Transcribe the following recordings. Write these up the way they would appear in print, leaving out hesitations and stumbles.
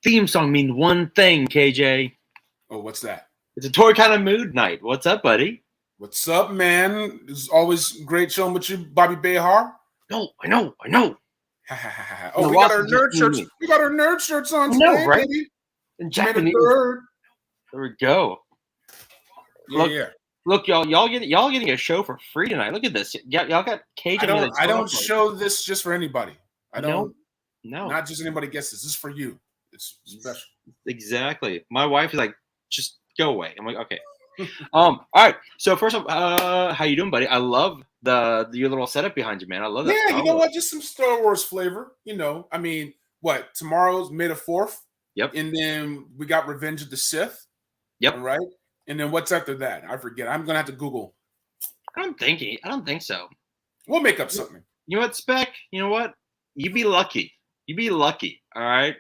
theme song means one thing, KJ. Oh, what's that? It's a Toy Kind of Mood night. What's up, buddy? What's up, man? It's always great chilling with you, Bobby Behar. No, I know. Oh, we got our nerd shirts. We got our nerd shirts on today, know, right? baby. And Japanese. There we go. Look, y'all getting a show for free tonight. Look at this. Y'all got KJ. I don't show this just for anybody. I don't. No. Not just anybody gets this. This is for you. It's special. Exactly. My wife is like, just go away. I'm like, okay. All right. So first off, how you doing, buddy? I love your little setup behind you, man. I love that. Yeah, you know what? Just some Star Wars flavor. You know, I mean, what? Tomorrow's May the 4th. Yep. And then we got Revenge of the Sith. Yep. All right. And then what's after that? I forget. I'm gonna have to Google. I don't think so. We'll make up something. You know what, Spec? You know what? You'd be lucky. All right.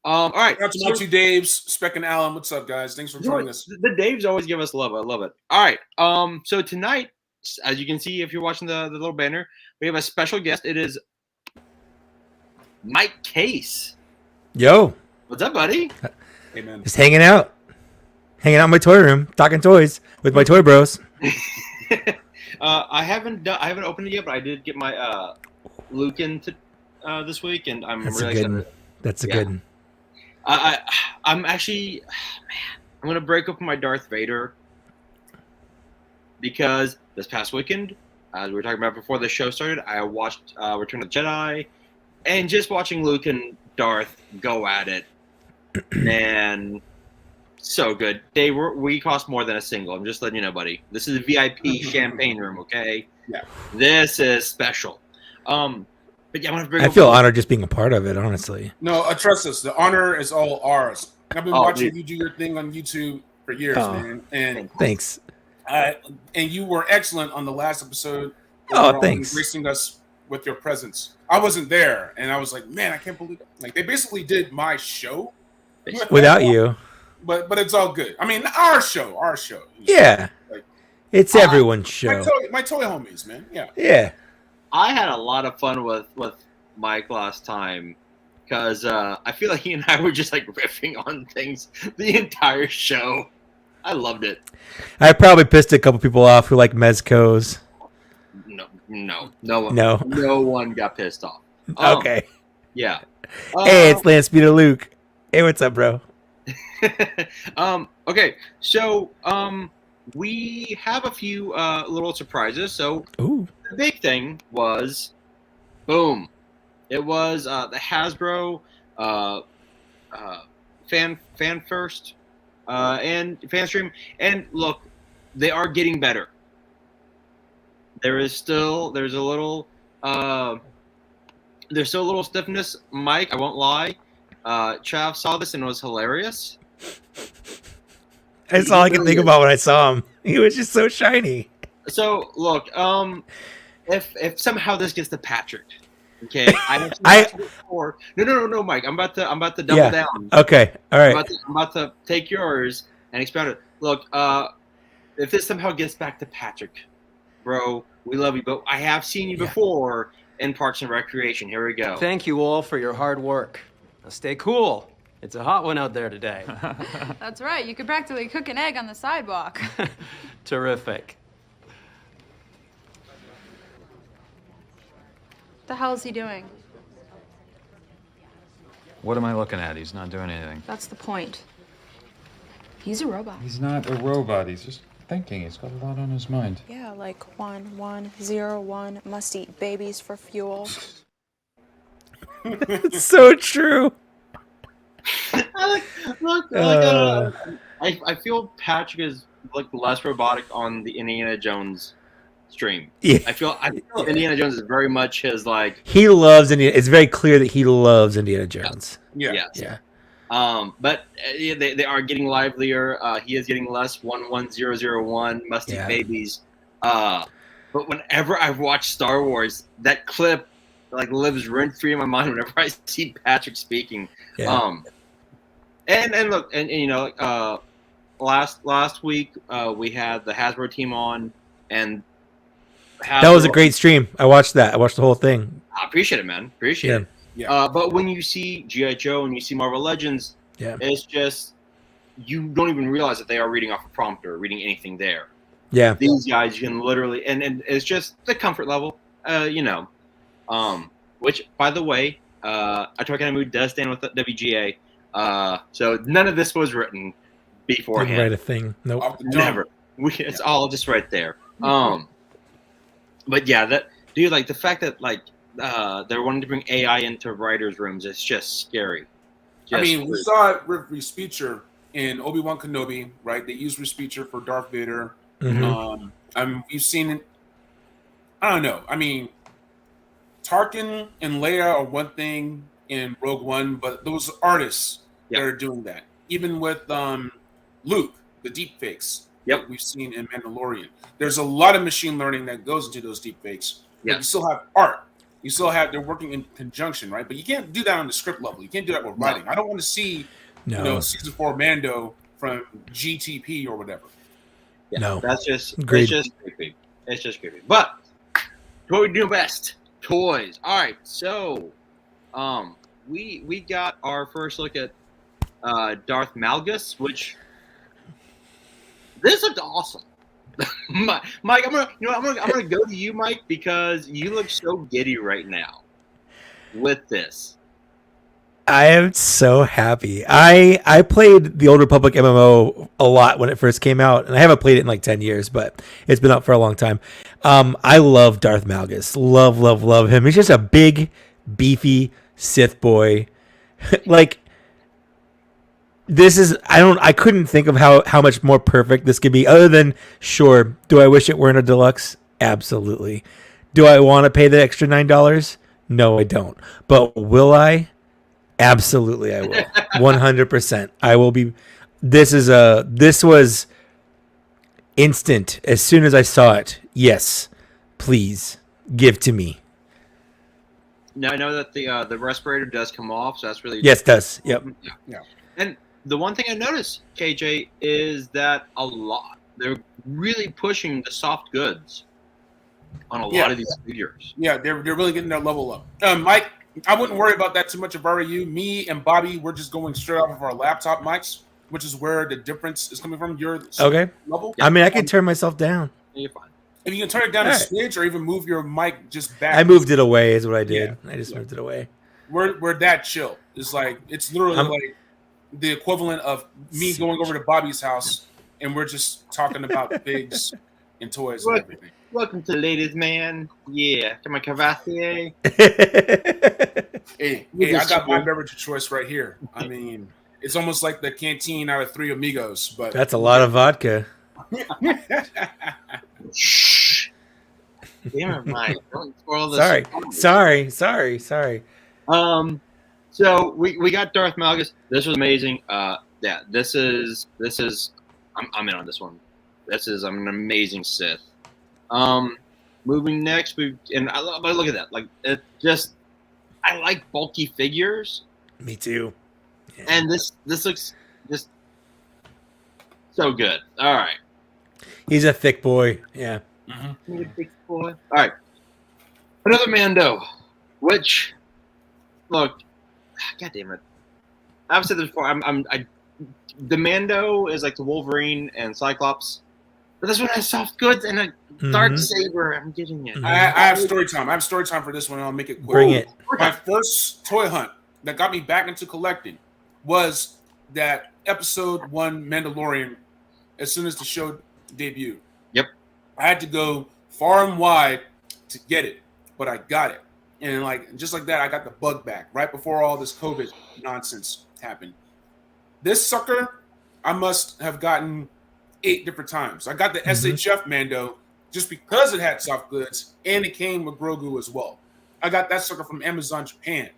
All right. Shout out to Daves, Spec, and Alan. What's up, guys? Thanks for joining us. The Daves always give us love. I love it. All right. So tonight, as you can see, if you're watching the little banner, we have a special guest. It is Mike Kaess. Yo. What's up, buddy? Hey, man. Just hanging out in my toy room, talking toys with my toy bros. I haven't opened it yet, but I did get my Luke into this week, and I'm really excited. That's a good one. I'm actually, man, I'm gonna break open my Darth Vader because this past weekend, as we were talking about before the show started, I watched Return of the Jedi, and just watching Luke and Darth go at it, man, so good. We cost more than a single. I'm just letting you know, buddy. This is a VIP champagne room, okay? Yeah. This is special. But yeah, I feel honored just being a part of it, honestly. No, trust us. The honor is all ours. I've been watching you do your thing on YouTube for years, man. And thanks. And you were excellent on the last episode. Thanks. Gracing us with your presence. I wasn't there, and I was like, man, I can't believe it. Like, they basically did my show without you. But it's all good. I mean, our show. Yeah. Like, it's everyone's show. My toy homies, man. Yeah. Yeah. I had a lot of fun with Mike last time because I feel like he and I were just like riffing on things the entire show. I loved it. I probably pissed a couple people off who like mezcos. No one got pissed off. Okay. Yeah. Hey, it's Lance Peter Luke. Hey, what's up, bro? Okay, so we have a few little surprises. So the big thing was, boom! It was the Hasbro fan first and fanstream. And look, they are getting better. There's still a little stiffness. Mike, I won't lie. Chav saw this and it was hilarious. That's all I can think about when I saw him. He was just so shiny. So look, if somehow this gets to Patrick, okay, no, Mike, I'm about to double down. Okay, all right. I'm about to take yours and expound it. Look, if this somehow gets back to Patrick, bro, we love you, but I have seen you before in Parks and Recreation. Here we go. Thank you all for your hard work. Now stay cool. It's a hot one out there today. That's right. You could practically cook an egg on the sidewalk. Terrific. What the hell is he doing? What am I looking at? He's not doing anything. That's the point. He's a robot. He's not a robot. He's just thinking. He's got a lot on his mind. Yeah, like 1101 must eat babies for fuel. It's so true. I feel Patrick is like less robotic on the Indiana Jones stream. Yeah. I feel Indiana Jones is very much his like. He loves Indiana. It's very clear that he loves Indiana Jones. Yeah. But they are getting livelier. He is getting less 11001 must eat babies. But whenever I've watched Star Wars, that clip like lives rent free in my mind whenever I see Patrick speaking. Yeah. And look, and you know, last week we had the Hasbro team on, and that was a great stream. I watched that. I watched the whole thing. I appreciate it, man. Appreciate it. Yeah. But when you see G.I. Joe and you see Marvel Legends, Yeah. it's just you don't even realize that they are reading off a prompter, reading anything there. Yeah. These guys, you can literally, and it's just the comfort level, which, by the way, Atoy Kanemu does stand with the WGA, so none of this was written Didn't beforehand. write a thing. Nope. Off the dome. Never. It's all just right there. But yeah, that dude, like the fact that like they're wanting to bring AI into writers' rooms, it's just scary. I mean, we saw it with Respeecher in Obi-Wan Kenobi, right? They used Respeecher for Darth Vader. Mhm. We've seen it. I don't know. I mean, Tarkin and Leia are one thing in Rogue One, but those artists that are doing that. Even with Luke, the deepfakes that we've seen in Mandalorian. There's a lot of machine learning that goes into those deepfakes. But you still have art. You still have, they're working in conjunction, right? But you can't do that on the script level. You can't do that with writing. I don't want to see, season 4 Mando from GTP or whatever. Yeah, No. that's just Agreed. it's just creepy. It's just creepy. But what we do best, toys. All right, so we got our first look at Darth Malgus, which this looked awesome. Mike, I'm gonna go to you, Mike, because you look so giddy right now with this. I am so happy. I played the Old Republic MMO a lot when it first came out, and I haven't played it in like 10 years, but it's been out for a long time. I love Darth Malgus. Love him. He's just a big, beefy Sith boy. Like, this is, I couldn't think of how much more perfect this could be, other than, sure, do I wish it weren't a deluxe? Absolutely. Do I want to pay the extra $9? No, I don't. But will I? Absolutely, I will. 100%. I will be. This was instant. As soon as I saw it, yes, please give to me. Now I know that the respirator does come off, so that's really Yes, it does. Yep. Yeah. And the one thing I noticed, KJ, is that they're really pushing the soft goods on a lot of these figures. Yeah, they're really getting that level up. Mike, I wouldn't worry about that too much if I were you. Me and Bobby, we're just going straight off of our laptop mics, which is where the difference is coming from. Your Okay. level. I mean, I can turn myself down. You're fine. If you can turn it down a smidge or even move your mic just back. I moved it away, is what I did. I just moved it away. We're that chill. It's like it's literally like the equivalent of me going over to Bobby's house and we're just talking about figs and toys and everything. Welcome to the ladies' man. Yeah, come on, Cavassier. Hey, I got my beverage of choice right here. I mean, it's almost like the canteen out of Three Amigos, but That's a lot of vodka. Shh. Damn it, Mike. Don't spoil this. Sorry. So we got Darth Malgus. This was amazing. This is I'm in on this one. I'm an amazing Sith. Moving next, look at that. Like it just, I like bulky figures. Me too. Yeah. And this looks just so good. All right. He's a thick boy. Yeah. Big boy. All right. Another Mando, which, look, God damn it. I've said this before. The Mando is like the Wolverine and Cyclops, but this one has soft goods and a dark saber. I'm getting it. I have story time. I have story time for this one, and I'll make it quick. Bring it. My first toy hunt that got me back into collecting was that episode 1 Mandalorian. As soon as the show debuted, I had to go far and wide to get it, but I got it, and just like that, I got the bug back right before all this COVID nonsense happened. This sucker, I must have gotten 8 different times. I got the SHF Mando just because it had soft goods, and it came with Grogu as well. I got that sucker from Amazon Japan.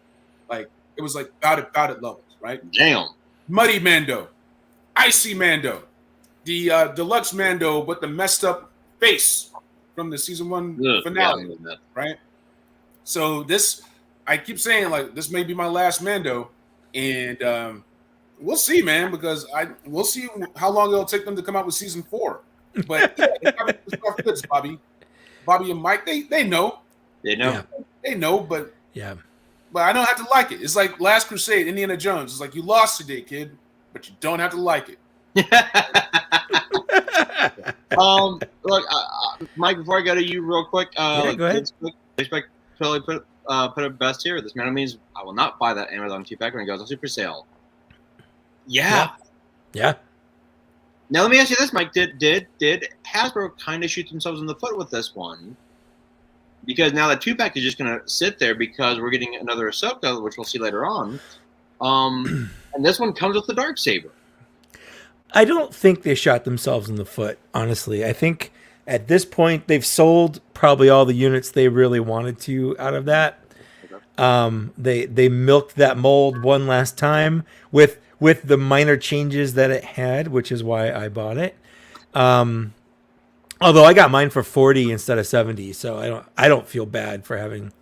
Like, it was like bout it levels, right? Damn. Muddy Mando, Icy Mando, the deluxe Mando with the messed up face from the season 1 finale, right? So this, I keep saying like this may be my last Mando, and we'll see, man, because we'll see how long it'll take them to come out with season 4. But it's good, Bobby and Mike, they know. They know. Yeah. They know, but but I don't have to like it. It's like Last Crusade, Indiana Jones. It's like you lost today, kid, but you don't have to like it. Look, Mike. Before I go to you, real quick. Go ahead. Expect totally put it best here. This man means I will not buy that Amazon 2-pack when it goes on super sale. Yeah. Now let me ask you this, Mike. Did Hasbro kind of shoot themselves in the foot with this one? Because now the 2-pack is just going to sit there because we're getting another Ahsoka, which we'll see later on. And this one comes with the Darksaber. I don't think they shot themselves in the foot, honestly. I think at this point they've sold probably all the units they really wanted to out of that. They milked that mold one last time with the minor changes that it had, which is why I bought it. Although I got mine for 40 instead of 70, so I don't feel bad for having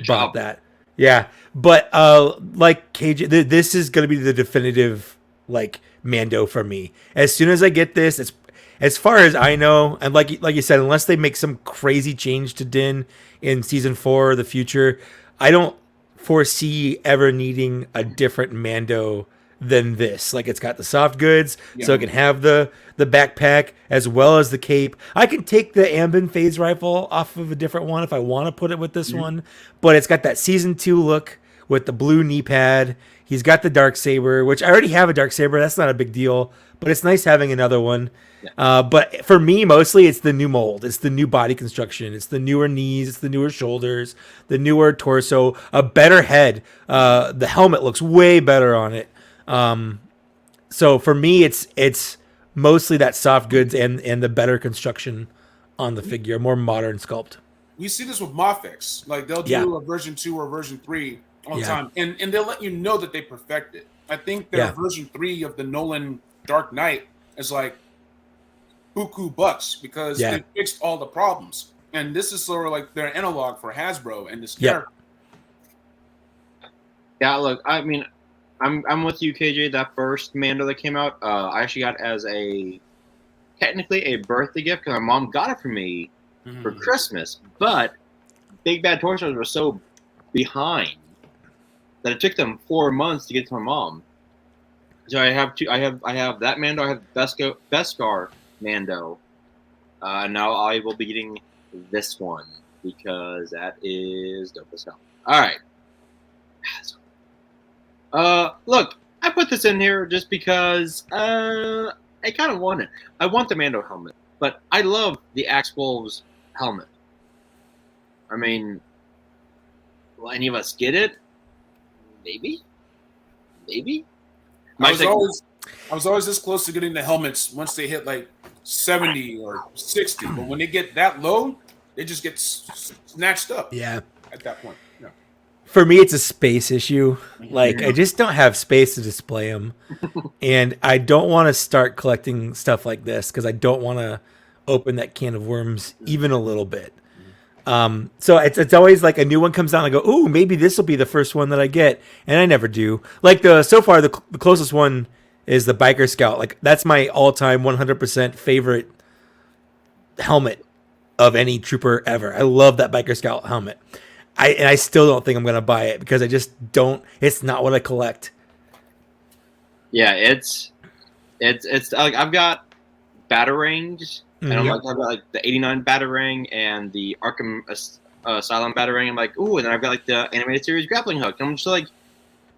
bought that. Yeah, but like KJ, this is going to be the definitive like Mando for me. As soon as I get this, it's as far as I know, and like you said, unless they make some crazy change to Din in season 4 or the future, I don't foresee ever needing a different Mando than this. Like, it's got the soft goods, so it can have the backpack as well as the cape. I can take the Ambin phase rifle off of a different one if I want to put it with this one, but it's got that season 2 look with the blue knee pad. He's got the Darksaber, which I already have a Darksaber. That's not a big deal, but it's nice having another one. But for me, mostly it's the new mold. It's the new body construction. It's the newer knees. It's the newer shoulders, the newer torso, a better head. The helmet looks way better on it. So for me, it's mostly that soft goods and the better construction on the figure, more modern sculpt. We see this with Mofex. Like, they'll do a version 2 or version 3 on time, and they'll let you know that they perfect it. I think their version 3 of the Nolan Dark Knight is like buku bucks because they fixed all the problems. And this is sort of like their analog for Hasbro and this character. Yeah, look, I mean, I'm with you, KJ. That first Mando that came out, I actually got as technically a birthday gift because my mom got it for me for Christmas. But Big Bad Toy Stores were so behind that it took them 4 months to get to my mom. So I have that Mando. I have Beskar Mando. Now I will be getting this one because that is dope as hell. All right. Look, I put this in here just because I kind of want it. I want the Mando helmet, but I love the Axe Wolves helmet. I mean, will any of us get it? Maybe. I was always this close to getting the helmets once they hit like 70 or 60, but when they get that low, they just get snatched up. Yeah. At that point. Yeah. For me, it's a space issue. Like, I just don't have space to display them. And I don't want to start collecting stuff like this because I don't want to open that can of worms even a little bit. So it's always like a new one comes out and I go, ooh, maybe this will be the first one that I get. And I never do. Like, so far, the closest one is the Biker Scout. Like, that's my all-time 100% favorite helmet of any trooper ever. I love that Biker Scout helmet. I still don't think I'm going to buy it because I just don't. It's not what I collect. Yeah, it's like I've got Batarangs, and I'm like, I've got like the 89 Batarang and the Arkham Asylum Batarang. I'm like, ooh, and then I've got like the animated series grappling hook. And I'm just like,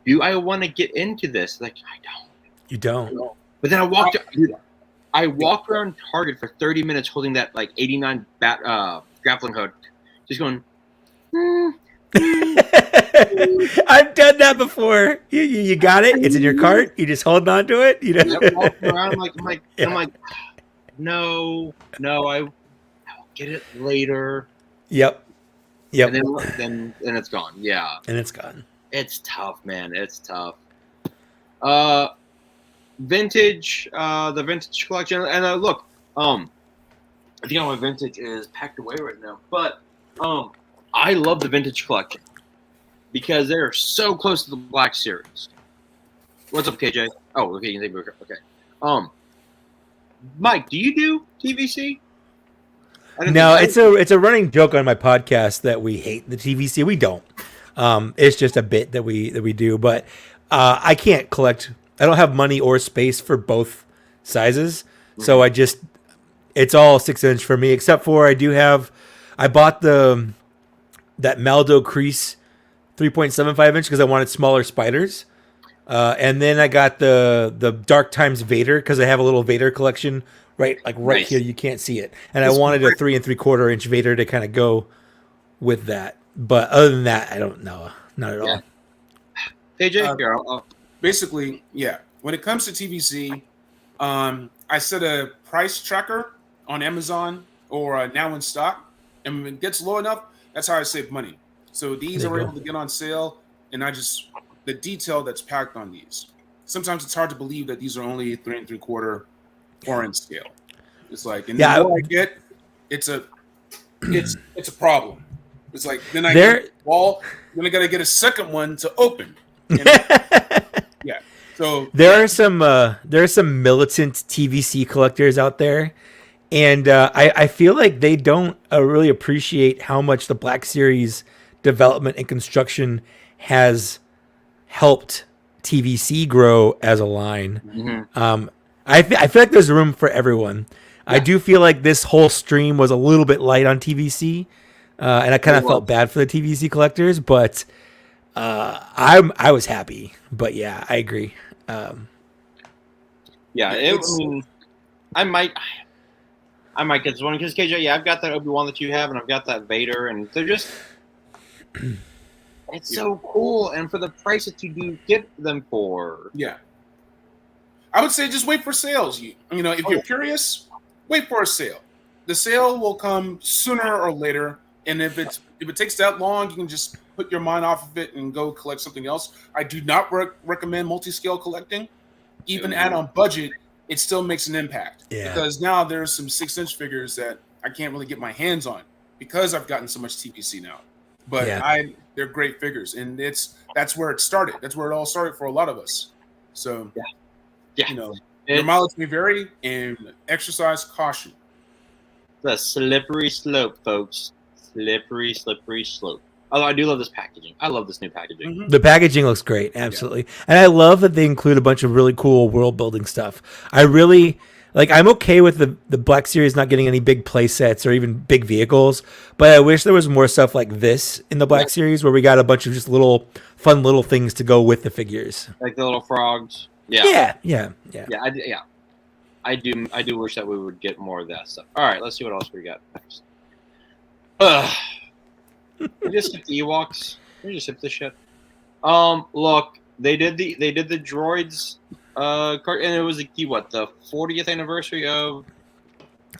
do I want to get into this? Like, I don't. You don't. But then I walked around Target for 30 minutes holding that like 89 grappling hook, just going. I've done that before. You got it. It's in your cart. You just holding on to it. You know. Yep, walking around I'm like, no, I'll get it later. Yep. And then it's gone. Yeah. And it's gone. It's tough, man. It's tough. Vintage, the vintage collection, and look, I think all my vintage is packed away right now, but I love the vintage collection because they're so close to the Black Series. What's up, KJ? Oh, okay, you think we're okay. Mike, do you do TVC? No, it's a running joke on my podcast that we hate the TVC. We don't. It's just a bit that we do, but I can't collect. I don't have money or space for both sizes, so it's all 6-inch for me. Except for I bought that Maldo Crease 3.75 inch because I wanted smaller spiders. And then I got the Dark Times Vader because I have a little Vader collection right Nice. here. You can't see it, and I wanted a 3 3/4 inch Vader to kind of go with that. But other than that, I don't know, not at all. AJ, here, I'll- Basically, yeah. When it comes to TVC, I set a price tracker on Amazon or now in stock, and when it gets low enough, that's how I save money. So these There are you able to get on sale, and the detail that's packed on these. Sometimes it's hard to believe that these are only 3 3/4 4-inch scale. It's like, and the more I get, it's a problem. It's like then I get a wall, then I gotta get a second one to open. And, yeah. So there are some militant TVC collectors out there, and I feel like they don't really appreciate how much the Black Series development and construction has helped TVC grow as a line. Mm-hmm. I feel like there's room for everyone. Yeah. I do feel like this whole stream was a little bit light on TVC, and I kind of felt bad for the TVC collectors, but I was happy. But yeah, I agree. I mean, I might get this one because KJ, I've got that Obi-Wan that you have, and I've got that Vader, and they're just it's so cool, and for the price that you do get them for, I would say just wait for sales. You know, if you're curious, wait for a sale. The sale will come sooner or later, and if it takes that long, you can just put your mind off of it and go collect something else. I do not recommend multi-scale collecting. Even at on budget, it still makes an impact. Yeah. Because now there's some 6-inch figures that I can't really get my hands on because I've gotten so much TPC now. But they're great figures, and that's where it started. That's where it all started for a lot of us. So you know, your mileage may vary, and exercise caution. The slippery slope, folks. Slippery slope. Although I do love this packaging. I love this new packaging. Mm-hmm. The packaging looks great, absolutely. Yeah. And I love that they include a bunch of really cool world building stuff. I really I'm okay with the Black Series not getting any big play sets or even big vehicles, but I wish there was more stuff like this in the Black Series where we got a bunch of just fun little things to go with the figures. Like the little frogs. Yeah. I do wish that we would get more of that stuff. All right, let's see what else we got next. We just skip the Ewoks. We just skip this shit. Look, they did the droids card, and it was the 40th anniversary of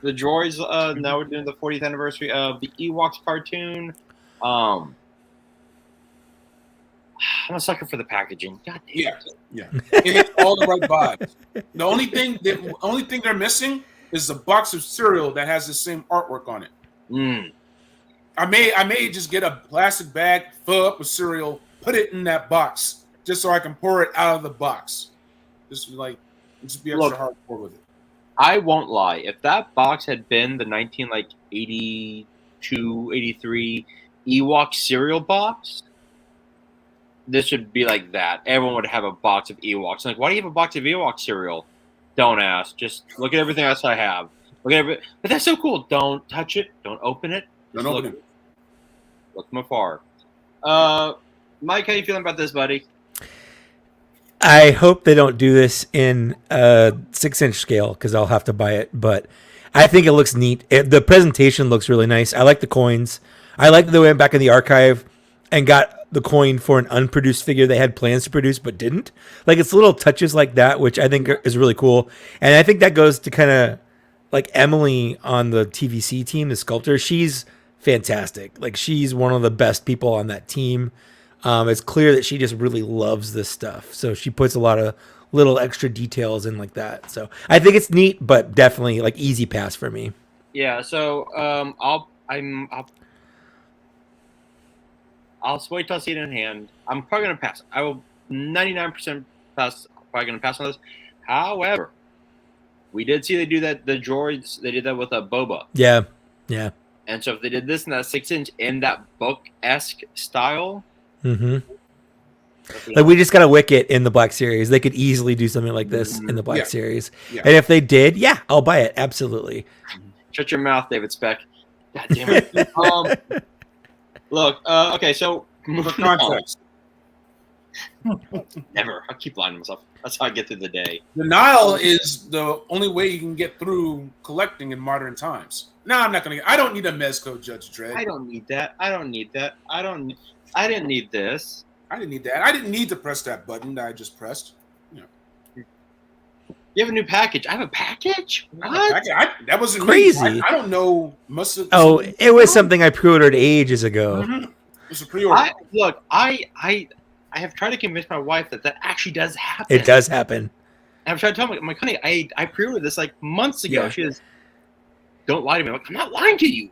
the droids. Now we're doing the 40th anniversary of the Ewoks cartoon. I'm a sucker for the packaging. God damn it. Yeah. It's all the right vibes. The only thing they're missing is a box of cereal that has the same artwork on it. I may just get a plastic bag, fill up with cereal, put it in that box, just so I can pour it out of the box. Just be extra hardcore with it. I won't lie. If that box had been the 1982, 83 Ewok cereal box, this would be like that. Everyone would have a box of Ewoks. Like, why do you have a box of Ewok cereal? Don't ask. Just look at everything else I have. But that's so cool. Don't touch it. Don't open it. Don't open it. Look from afar. Mike, how you feeling about this, buddy? I hope they don't do this in a 6-inch scale because I'll have to buy it. But I think it looks neat. The presentation looks really nice. I like the coins. I like that they went back in the archive and got the coin for an unproduced figure they had plans to produce but didn't. It's little touches like that, which I think is really cool. And I think that goes to kind of Emily on the TVC team, the sculptor. She's fantastic. She's one of the best people on that team. It's clear that she just really loves this stuff. So she puts a lot of little extra details in like that. So I think it's neat, but definitely easy pass for me. Yeah. So I'll wait till I see it in hand. I'm probably gonna pass. I will 99% pass. Probably gonna pass on this. However, we did see they do that. The droids, they did that with a Boba. Yeah. And so if they did this in that 6-inch in that book-esque style, Mm-hmm. Like we just got a Wicket in the Black Series. They could easily do something like this in the Black Series. Yeah. And if they did, I'll buy it. Absolutely. Shut your mouth, David Speck. God damn it. Look, okay, so For context. Never. I keep lying to myself. That's how I get through the day. Denial is the only way you can get through collecting in modern times. No, I'm not gonna. I don't need a Mezco Judge Dredd. I don't need that. I didn't need this. I didn't need that. I didn't need to press that button that I just pressed. You have a new package. I have a package? What? That wasn't crazy. Me. I don't know. It was something I pre-ordered ages ago. Mm-hmm. It was a pre-order. I have tried to convince my wife that actually does happen. It does happen. And I've tried to tell my honey, I pre-ordered this like months ago. She says, "Don't lie to me." I'm like, I'm not lying to you.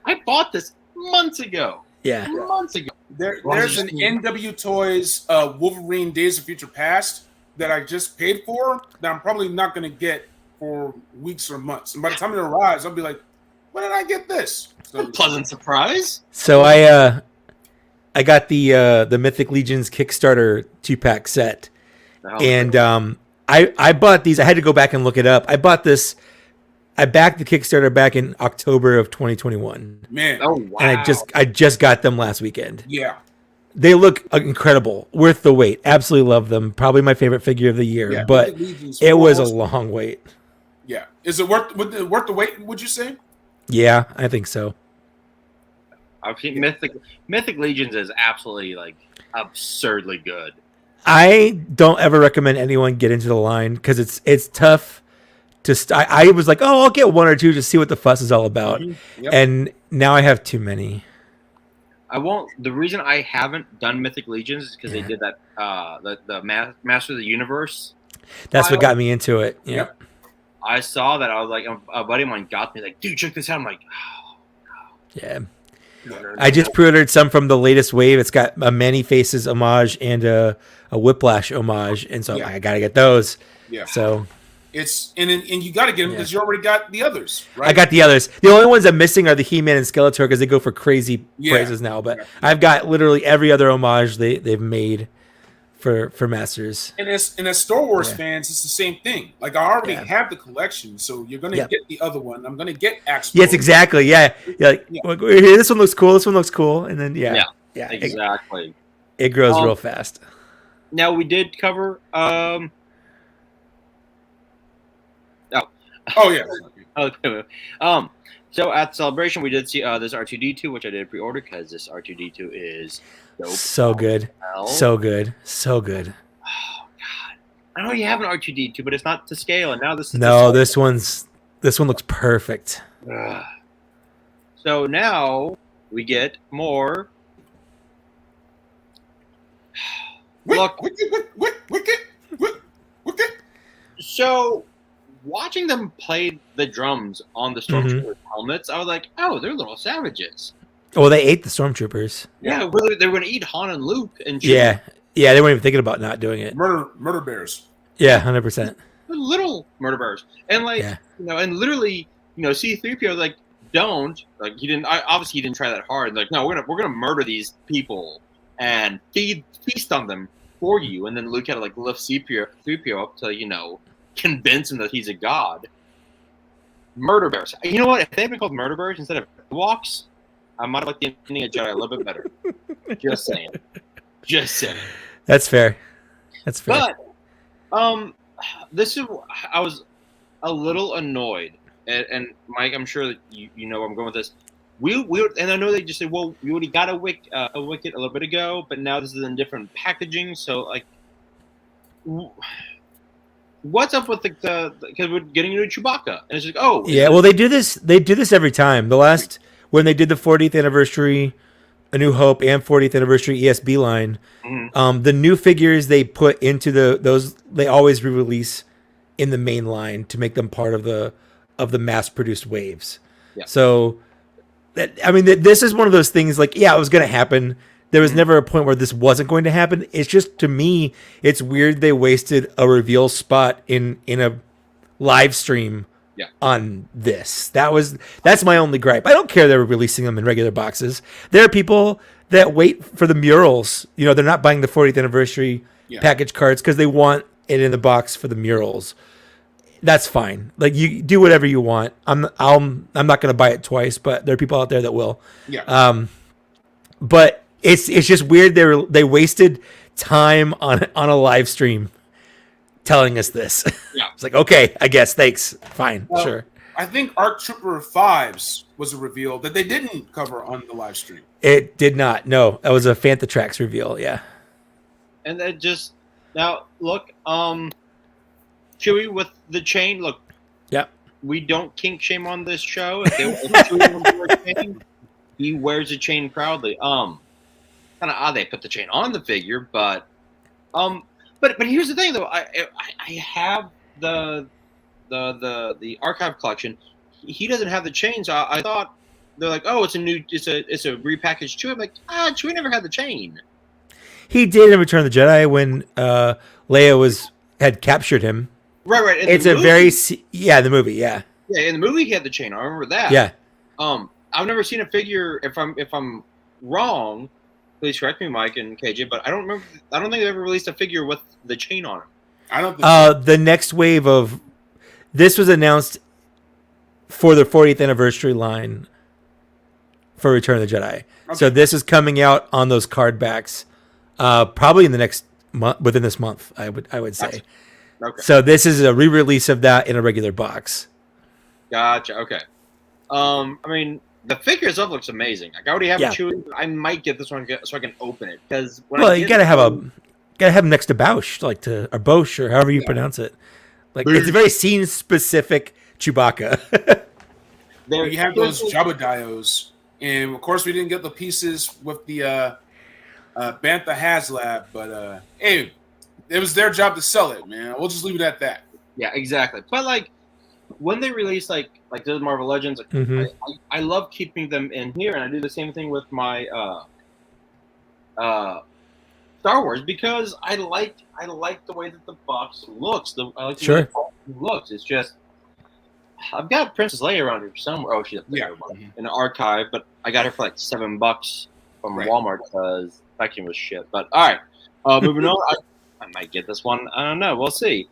I bought this months ago. Yeah. Months ago. There's an NW Toys Wolverine Days of Future Past that I just paid for that I'm probably not going to get for weeks or months. And by the time it arrives, I'll be like, when did I get this? So, a pleasant surprise. So I got the Mythic Legions Kickstarter 2-pack set. And I bought these. I had to go back and look it up. I bought this. I backed the Kickstarter back in October of 2021. Man. Oh, wow. And I just got them last weekend. Yeah. They look incredible, worth the wait. Absolutely love them. Probably my favorite figure of the year, but it was a long wait. Yeah, is it worth the wait? Would you say? Yeah, I think so. I've seen Mythic Legions is absolutely like absurdly good. I don't ever recommend anyone get into the line because it's tough to. I was like, I'll get one or two to see what the fuss is all about, and now I have too many. I won't. The reason I haven't done Mythic Legions is because they did that the Master of the Universe. That's what got me into it. Yeah. Yep. I saw that. I was like, a buddy of mine got me like, dude, check this out. I'm like, oh, no. Yeah. I just pre-ordered some from the latest wave. It's got a Many Faces homage and a Whiplash homage, and so I gotta get those. Yeah. So. It's and you got to get them because you already got the others, right? I got the others. The only ones I'm missing are the He-Man and Skeletor because they go for crazy prices now. But I've got literally every other homage they've made for Masters. And as Star Wars fans, it's the same thing. Like I already have the collection, so you're gonna get the other one. I'm gonna get Axel. Yes, exactly. Yeah. This one looks cool. This one looks cool, and then exactly. It grows real fast. Now we did cover. Oh yeah. Okay. So at Celebration, we did see this R2D2, which I did pre-order because this R2D2 is dope. So good. So good. So good. Oh god. I know you have an R2D2, but it's not to scale, and now this is this one looks perfect. So now we get more. Look. So. Watching them play the drums on the Stormtroopers helmets, I was like, oh, they're little savages. Oh, they ate the Stormtroopers. Yeah, really, they were going to eat Han and Luke. And yeah, they weren't even thinking about not doing it. Murder bears. Yeah, 100%. Little murder bears. And and literally, C-3PO was like, don't. Like, he didn't, obviously he didn't try that hard. Like, no, we're gonna murder these people and feast on them for you. And then Luke had to like lift C-3PO up to, convince him that he's a god. Murder bears. You know what? If they had been called murder bears instead of Ewoks, I might have liked the ending of Jedi a little bit better. Just saying. That's fair. But I was a little annoyed, and Mike, I'm sure that you know where I'm going with this. We and I know they just said, well, we already got a Wicket a little bit ago, but now this is in different packaging. So like. What's up with because we're getting into Chewbacca, and it's like, oh yeah. Well, they do this every time. The last when they did the 40th anniversary, A New Hope, and 40th anniversary ESB line, the new figures they put into those they always re-release in the main line to make them part of the mass-produced waves. Yeah. So, this is one of those things. Like, yeah, it was going to happen. There was never a point where this wasn't going to happen. It's just, to me, it's weird they wasted a reveal spot in a live stream on this. That's my only gripe. I don't care they were releasing them in regular boxes. There are people that wait for the murals. You know, they're not buying the 40th anniversary package cards because they want it in the box for the murals. That's fine. Like, you do whatever you want. I'm not going to buy it twice, but there are people out there that will. Yeah. But it's just weird. They wasted time on a live stream telling us this. Yeah. It's like, okay, I guess. Thanks. Fine. Well, sure. I think ARC Trooper 5s was a reveal that they didn't cover on the live stream. It did not. No, that was a Fantatrax reveal. Yeah. And then just now look, Chewie with the chain. Look, Yep. we don't kink shame on this show. If Chewie wants to wear a chain, he wears a chain proudly. Kind of odd they put the chain on the figure, but here's the thing though. I have the archive collection. He doesn't have the chain, so I thought they're like, oh, it's a repackaged Chewie. I'm like, Chewie never had the chain. He did in Return of the Jedi when Leia had captured him. Right. It's a very the movie, yeah. Yeah, in the movie he had the chain. I remember that. Yeah. I've never seen a figure. If I'm wrong, please correct me, Mike and KJ. But I don't remember. I don't think they ever released a figure with the chain on it. I don't think The next wave of this was announced for the 40th anniversary line for Return of the Jedi. Okay. So this is coming out on those card backs, probably in the next month, within this month. I would say. Gotcha. Okay. So this is a re-release of that in a regular box. Gotcha. Okay. I mean, the figure itself looks amazing. Like, I already have a Chewie. I might get this one so I can open it because you gotta have him next to Bausch, or Bosch, or however you pronounce it. Like, it's a very scene specific Chewbacca. You have those Jabba Dios, and of course we didn't get the pieces with the Bantha HasLab, but hey, it was their job to sell it, man. We'll just leave it at that. Yeah, exactly. But like when they release like those Marvel Legends, I love keeping them in here, and I do the same thing with my Star Wars because I like the way that the box looks. I like the way the box looks. It's just I've got Princess Leia around here somewhere. Oh, she's up there in the archive, but I got her for like $7 from Walmart because packing was shit. But all right, moving on. I might get this one. I don't know. We'll see.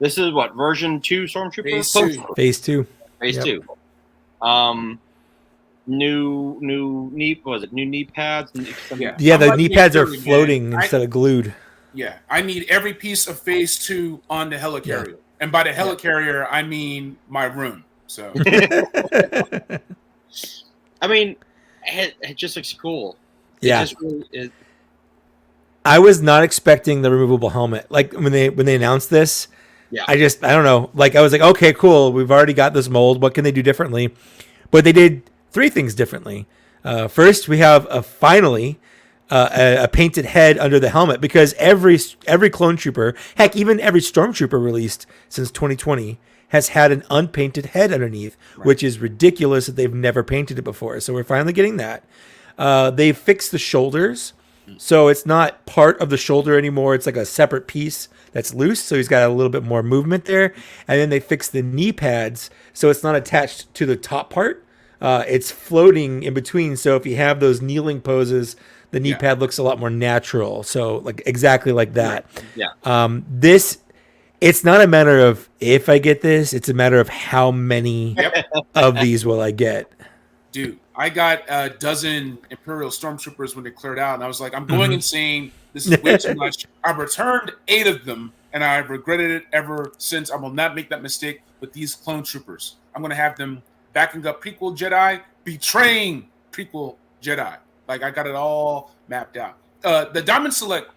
This is what version 2 Stormtrooper. Phase 2. Phase 2. New knee. What was it? New knee pads. The knee pads are floating instead of glued. Yeah, I need every piece of Phase 2 on the helicarrier, and by the helicarrier I mean my room. So. I mean, it just looks cool. Yeah. It just really, I was not expecting the removable helmet. Like when they announced this, I don't know. Like I was like, okay, cool. We've already got this mold. What can they do differently? But they did 3 things differently. First, we have finally a painted head under the helmet because every clone trooper, heck, even every stormtrooper released since 2020 has had an unpainted head underneath, which is ridiculous that they've never painted it before. So we're finally getting that. They fixed the shoulders. So it's not part of the shoulder anymore. It's like a separate piece that's loose. So he's got a little bit more movement there. And then they fixed the knee pads. So it's not attached to the top part. It's floating in between. So if you have those kneeling poses, the knee pad looks a lot more natural. So like exactly like that. Yeah. It's not a matter of if I get this. It's a matter of how many of these will I get. Dude, I got a dozen Imperial Stormtroopers when they cleared out, and I was like, I'm going insane. This is way too much. I've returned 8 of them, and I've regretted it ever since. I will not make that mistake with these clone troopers. I'm going to have them backing up Prequel Jedi, betraying Prequel Jedi. Like, I got it all mapped out. The Diamond Select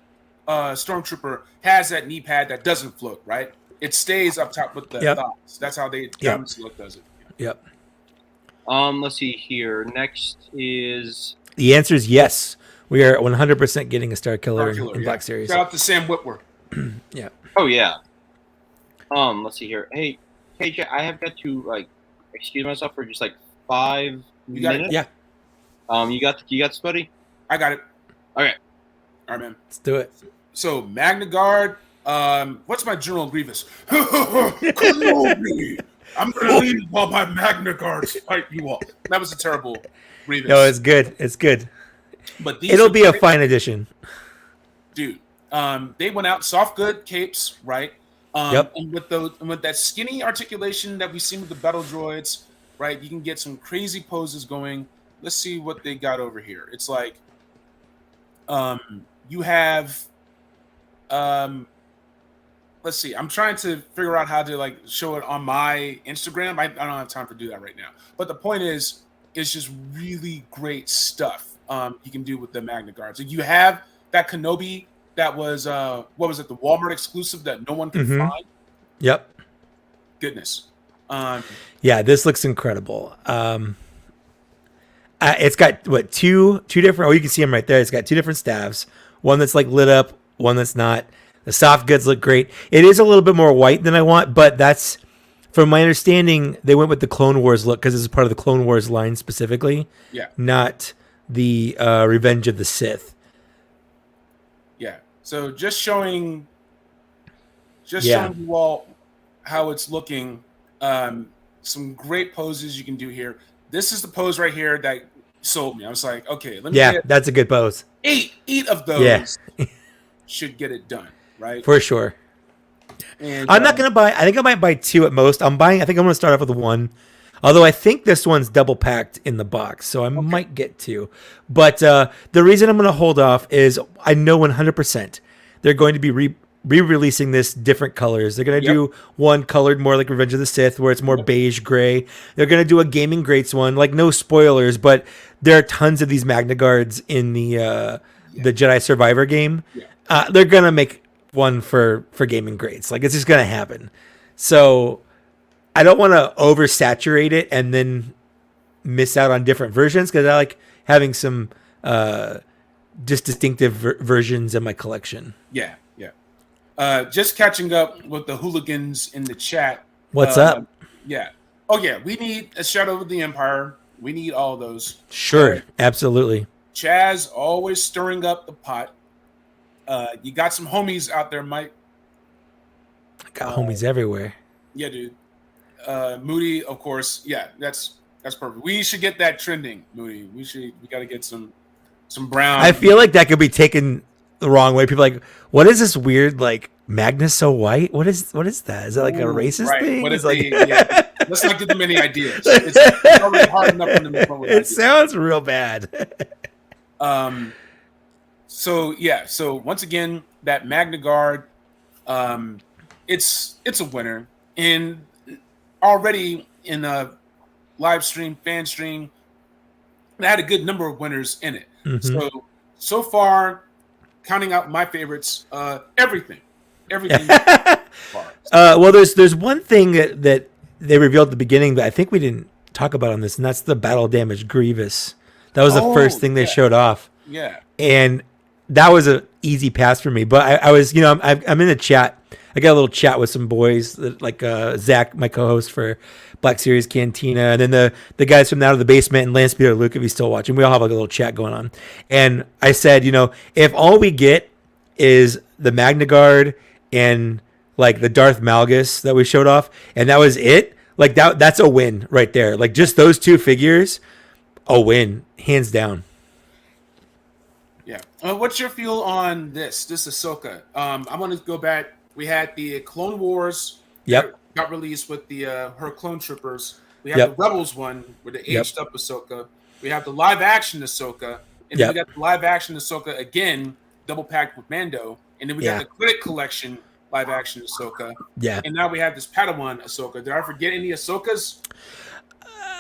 Stormtrooper has that knee pad that doesn't float, right? It stays up top with the thighs. That's how Diamond Select does it. Yep. Let's see here. Next is the answer is yes. We are 100% getting a Star Killer in Black Series. Shout out to Sam Whitworth. Yeah. Oh yeah. Let's see here. Hey, KJ, I have got to excuse myself for just 5 minutes. Yeah. You got this, buddy? I got it. Okay. All right, man. Let's do it. So Magna Guard. What's my General Grievous? Kenobi. I'm gonna leave while my Magna guards fight you all. That was a terrible Grievous. No, it's good. It's good. But It'll be a fine addition. Dude. They went out soft good capes, right? Yep. And with that skinny articulation that we seen with the battle droids, right? You can get some crazy poses going. Let's see what they got over here. It's like you have let's see. I'm trying to figure out how to like show it on my Instagram. I don't have time to do that right now. But the point is, it's just really great stuff you can do with the Magna Guards. You have that Kenobi that was what was it, the Walmart exclusive that no one could find? Yep. Goodness. Yeah, this looks incredible. It's got what two different. Oh, you can see them right there. It's got 2 different staves. One that's like lit up, one that's not. The soft goods look great. It is a little bit more white than I want, but that's, from my understanding, they went with the Clone Wars look because this is part of the Clone Wars line specifically. Yeah. Not the Revenge of the Sith. Yeah. So just showing you all how it's looking. Some great poses you can do here. This is the pose right here that sold me. I was like, okay, let me get that's a good pose. 8 of those should get it done, right? For sure. And, I'm not gonna buy. I think I might buy 2 at most. I think I'm gonna start off with 1. Although I think this one's double packed in the box, so I might get 2. But the reason I'm gonna hold off is I know 100% they're going to be re-releasing this different colors. They're going to do one colored more like Revenge of the Sith where it's more beige gray. They're going to do a Gaming Greats one, like no spoilers, but there are tons of these Magna Guards in the Jedi Survivor game. They're going to make one for Gaming Greats. Like, it's just going to happen. So I don't want to oversaturate it and then miss out on different versions because I like having some just distinctive versions in my collection. Yeah. Just catching up with the hooligans in the chat. What's up? Yeah. Oh, yeah. We need a Shadow of the Empire. We need all those. Sure. Absolutely. Chaz always stirring up the pot. You got some homies out there, Mike. I got homies everywhere. Yeah, dude. Moody, of course. Yeah, that's perfect. We should get that trending, Moody. We got to get some brown. I feel like that could be taken the wrong way. People are like, what is this weird, like, Magna's so white? What is that? Is that like a racist thing? What is like... Let's not give them any ideas. It's already hard enough for them to come up with ideas. Sounds real bad. So once again, that Magna Guard, it's a winner. And already in a live stream, fan stream, it had a good number of winners in it. Mm-hmm. So far, counting out my favorites, everything. Well, there's one thing that they revealed at the beginning that I think we didn't talk about on this, and that's the battle damage Grievous. That was the first thing they showed off. Yeah, and that was an easy pass for me. But I was, I'm in the chat. I got a little chat with some boys, like Zach, my co-host for Black Series Cantina, and then the guys from Out of the Basement and Lance Peter Luke, if he's still watching. We all have like a little chat going on. And I said, if all we get is the Magna Guard and like the Darth Malgus that we showed off, and that was it, like that's a win right there. Like just those 2 figures, a win, hands down. Yeah. What's your feel on this Ahsoka? I want to go back. We had the Clone Wars. Yep. Got released with the her clone troopers. We have the Rebels one with the aged up Ahsoka. We have the live action Ahsoka, and then we got the live action Ahsoka again, double packed with Mando, and then we got the Critic Collection live action Ahsoka. Yeah. And now we have this Padawan Ahsoka. Did I forget any Ahsokas?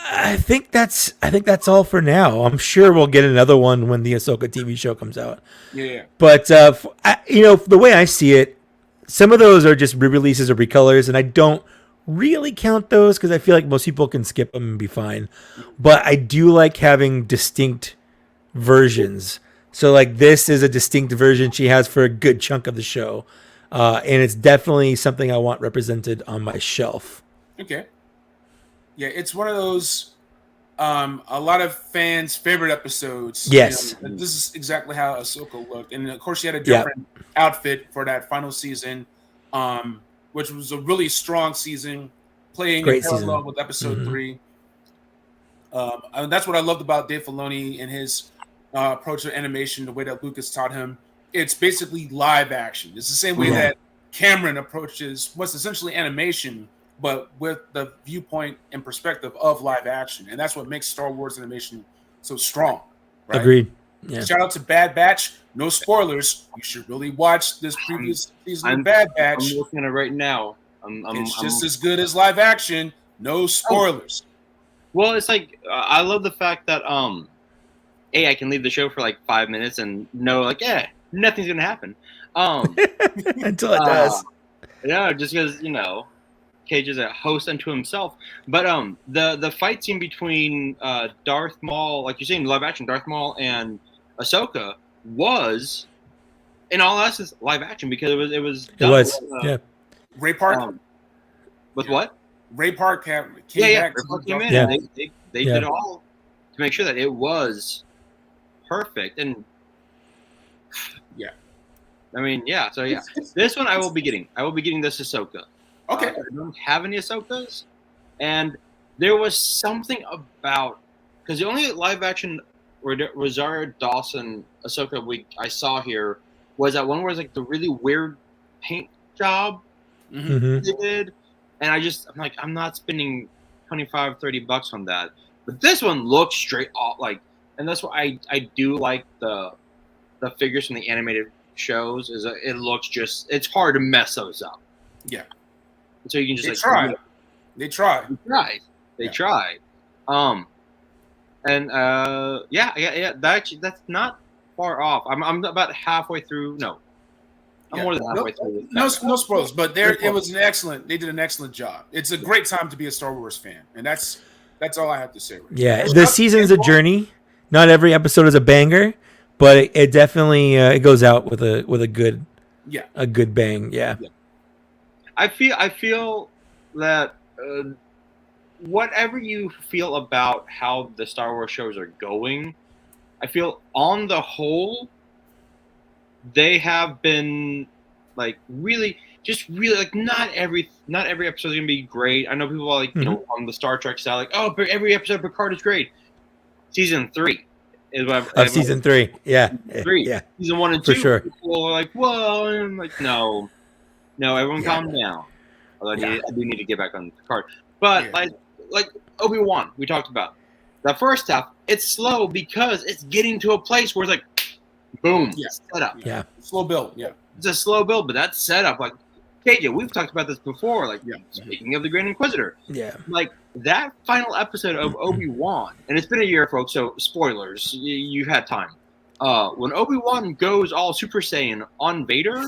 I think that's all for now. I'm sure we'll get another one when the Ahsoka TV show comes out. Yeah. But the way I see it, some of those are just re-releases or recolors, and I don't really count those because I feel like most people can skip them and be fine. But I do like having distinct versions. So like this is a distinct version she has for a good chunk of the show, and it's definitely something I want represented on my shelf. Okay. Yeah, it's one of those a lot of fans' favorite episodes. Yes. This is exactly how Ahsoka looked. And of course she had a different outfit for that final season, which was a really strong season playing Great in parallel season. with episode Mhm. 3. And that's what I loved about Dave Filoni and his approach to animation, the way that Lucas taught him. It's basically live action. It's the same way Yeah. that Cameron approaches what's essentially animation, but with the viewpoint and perspective of live action. And that's what makes Star Wars animation so strong. Right? Agreed. Yeah. Shout out to Bad Batch. No spoilers. You should really watch this previous season of Bad Batch. I'm looking at it right now. It's just as good as live action. No spoilers. Well, it's like I love the fact that I can leave the show for like 5 minutes and know like nothing's gonna happen. Until it does. Yeah, just because Cage is a host unto himself. But the fight scene between Darth Maul, like you're saying, live action Darth Maul and Ahsoka was, in all essence, live action because it was It was. Yeah. Ray Park. With what? Ray Park came back. Ray Park came in. Yeah. And they did all to make sure that it was perfect. And yeah, I mean, yeah. So yeah, this one I will be getting. I will be getting this Ahsoka. Okay. I don't have any Ahsokas, and there was something about because the only live action Rosario Dawson Ahsoka I saw here was that one where it was like the really weird paint job Mhm. they did, and I'm like, I'm not spending $25-$30 on that. But this one looks straight off like, and that's why I do like the figures from the animated shows. Is that it looks it's hard to mess those up. Yeah. So you can just They try. They try. And that's not far off. I'm about halfway through. No, I'm more than halfway through. No spoilers, but it was an excellent. They did an excellent job. It's a great time to be a Star Wars fan, and that's all I have to say. Right Yeah, the season's a journey. Not every episode is a banger, but it definitely it goes out with a good bang. Yeah. I feel that whatever you feel about how the Star Wars shows are going, I feel on the whole they have been like really like not every episode is gonna be great. I know people are like on the Star Trek side like, oh, but every episode of Picard is great. Season 3 is what Season 3. Yeah. 3. Yeah. Season 1 and 2. For sure. People are like, whoa, and I'm like, no, everyone calm down. Although I do need to get back on Picard. But like Obi-Wan, we talked about. The first half, it's slow because it's getting to a place where it's like, boom, set up. Yeah. Slow build. Yeah. It's a slow build, but that's set up. Like, KJ, we've talked about this before. Like, speaking of the Grand Inquisitor. Yeah. Like, that final episode of Obi-Wan, and it's been a year, folks, so spoilers. You've had time. When Obi-Wan goes all Super Saiyan on Vader,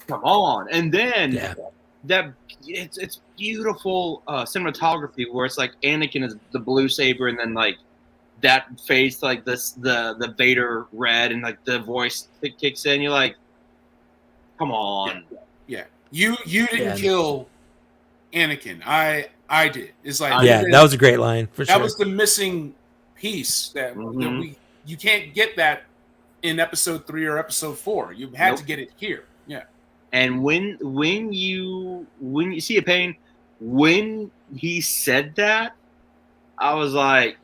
come on. And then it's beautiful cinematography where it's like Anakin is the blue saber and then like that face like this the Vader red and like the voice kicks in. You're like, come on. Yeah. You didn't kill Anakin. I did. It's like that was a great line for sure. That was the missing piece that you can't get that in episode 3 or episode 4. You had to get it here. Yeah. And when you see a pain, when he said that, I was like,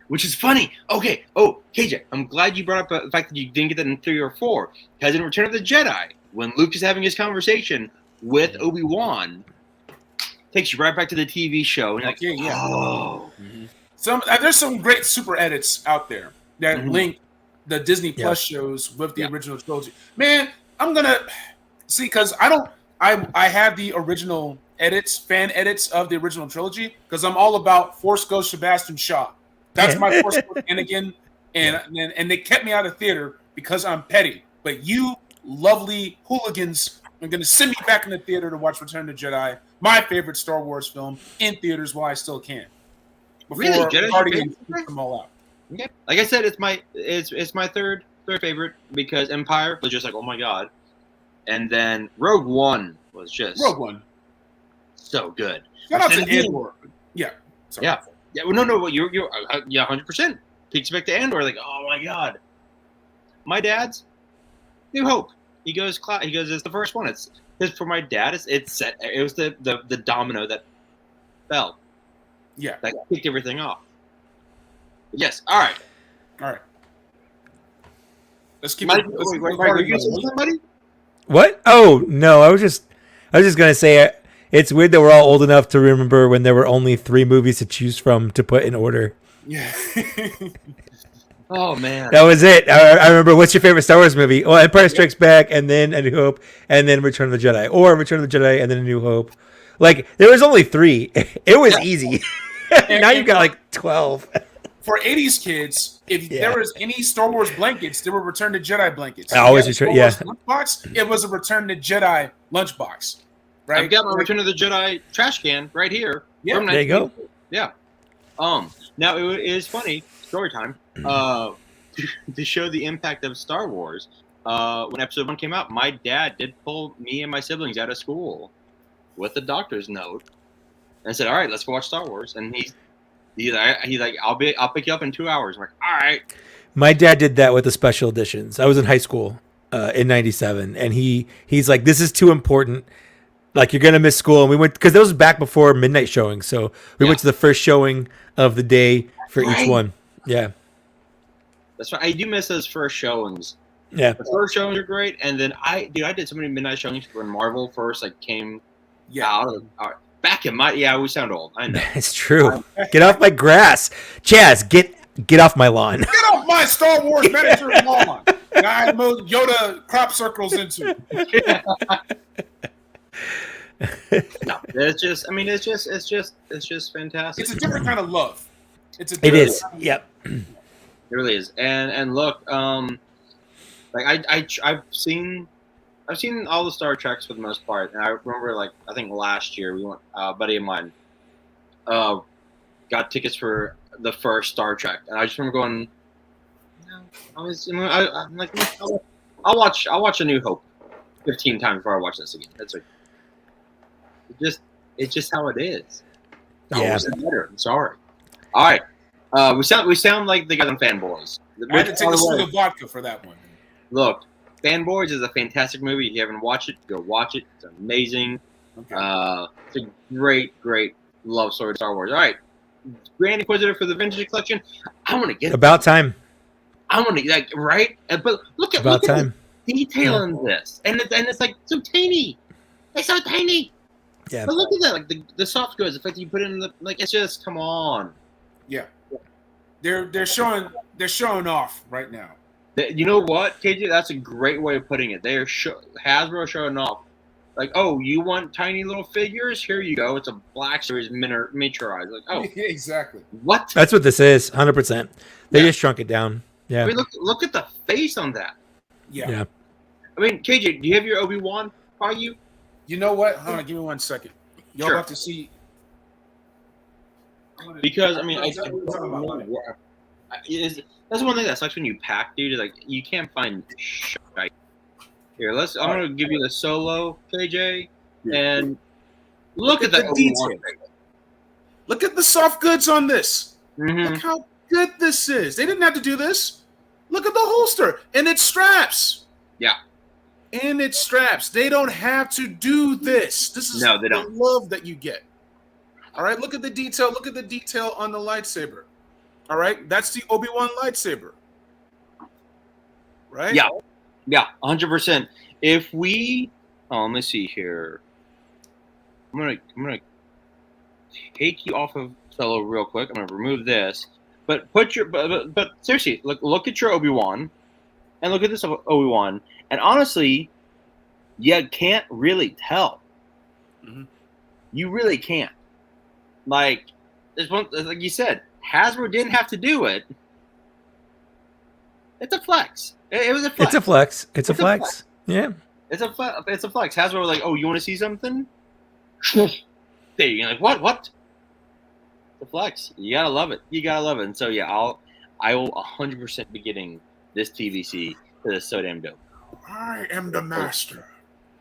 which is funny. Okay. Oh, KJ, I'm glad you brought up the fact that you didn't get that in 3 or 4. Because in Return of the Jedi, when Luke is having his conversation with Obi-Wan, takes you right back to the TV show. And you're like, oh. There's some great super edits out there that link the Disney Plus shows with the original trilogy. Man, I'm gonna see because I have the original fan edits of the original trilogy because I'm all about Force Ghost Sebastian Shaw. That's my Force Ghost Anakin, and they kept me out of theater because I'm petty. But you lovely hooligans are gonna send me back in the theater to watch Return of the Jedi, my favorite Star Wars film, in theaters while I still can. Before Guardians took them all out. Yeah. Like I said, it's my third favorite because Empire was just like, oh my god. And then Rogue One was just so good. Shout out to Andor. Yeah. Sorry. Yeah. Yeah. Well, no. You're 100%. Takes you back to Andor. Like, oh my god. My dad's New Hope. He goes, it's the first one. It's for my dad. It's set. It was the domino that fell. Yeah. That kicked everything off. Yes. All right. Let's keep Wait, it. were you saying somebody? What? Oh no, I was just gonna say it's weird that we're all old enough to remember when there were only 3 movies to choose from to put in order. Yeah. Oh man, that was it. I remember. What's your favorite Star Wars movie? Well, Empire Strikes Back, and then A New Hope, and then Return of the Jedi, or Return of the Jedi, and then A New Hope. Like there was only 3. It was easy. Now you've got like 12. For 80s kids, if there was any Star Wars blankets, there were Return to Jedi blankets. I always return. Yeah. Lunchbox, it was a Return to Jedi lunchbox. Right. I've got my Return of the Jedi trash can right here. Yeah. There you go. Yeah. Now it is funny story time. To show the impact of Star Wars, when Episode 1 came out, my dad did pull me and my siblings out of school with the doctor's note and said, "All right, let's go watch Star Wars." And he's like, "I'll pick you up in 2 hours." I'm like, "All right." My dad did that with the special editions. I was in high school in '97, and he's like, "This is too important. Like you're gonna miss school." And we went because that was back before midnight showing, so we went to the first showing of the day for each one. Yeah. That's right. I do miss those first showings. Yeah. The first showings are great, and then I did so many midnight showings when Marvel first came out. Back in my we sound old. I know. It's true. Get off my grass, Chaz. Get off my lawn. Get off my Star Wars manager lawn. I mowed Yoda crop circles into. No, it's just fantastic. It's a different kind of love. It is. Yep. It really is, and look, like I've seen all the Star Treks for the most part, and I remember I think last year we went, a buddy of mine, got tickets for the first Star Trek, and I just remember going, I'm like, I'll watch A New Hope 15 times before I watch this again. It's like, it's just how it is. Yeah. Better. I'm sorry. All right. We sound like the guys on Fanboys. I had to take a swig of vodka for that one. Look, Fanboys is a fantastic movie. If you haven't watched it, go watch it. It's amazing. Okay. It's a great love story to Star Wars. All right, Grand Inquisitor for the Vintage Collection. I want to get about time. I want to right, but look at the detail in this, and it's like so tiny. It's so tiny. Yeah. But look at that, like the soft goods, the fact that you put it in the it's just come on. Yeah. They're showing off right now. You know what, KJ? That's a great way of putting it. They are Hasbro showing off. Like, oh, you want tiny little figures? Here you go. It's a Black Series miniaturized. Like, oh, exactly. What? That's what this is. 100%. They just shrunk it down. Yeah. I mean, look at the face on that. Yeah. I mean, KJ, do you have your Obi-Wan by you? You know what? Hold on, give me 1 second. Y'all have to see. Because I mean, that's one thing that sucks when you pack, dude. Is like you can't find shit. Here, I'm gonna give you the Solo, KJ, and look at that detail. Look at the soft goods on this. Mm-hmm. Look how good this is. They didn't have to do this. Look at the holster and its straps. Yeah. And its straps. They don't have to do this. This is the love that you get. All right, look at the detail. Look at the detail on the lightsaber. All right, that's the Obi-Wan lightsaber. Right? Yeah, 100%. If we, let me see here. I'm gonna take you off of Solo real quick. I'm gonna remove this, but but seriously, look at your Obi-Wan, and look at this Obi-Wan, and honestly, you can't really tell. Mm-hmm. You really can't. Like you said, Hasbro didn't have to do it. It's a flex. It was a flex. It's a flex. It's a flex. Yeah. It's a flex. Hasbro was like, oh, you want to see something? There, you're like, what? It's a flex. You gotta love it. And so yeah, I will 100% be getting this TVC because it's so damn dope. I am the master.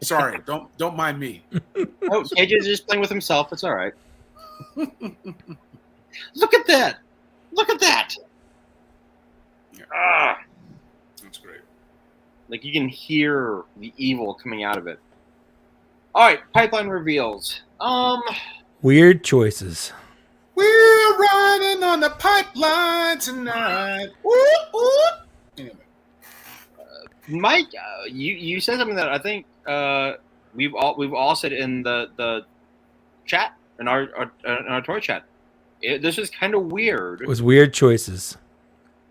Sorry, don't mind me. Oh, KJ's just playing with himself. It's all right. Look at that. Yeah. That's great. Like you can hear the evil coming out of it. All right, pipeline reveals. Weird choices. We're riding on the pipeline tonight. Ooh, ooh. Anyway. Mike, you said something that I think we've all said in the chat in our Toy chat. This is kind of weird. It was weird choices.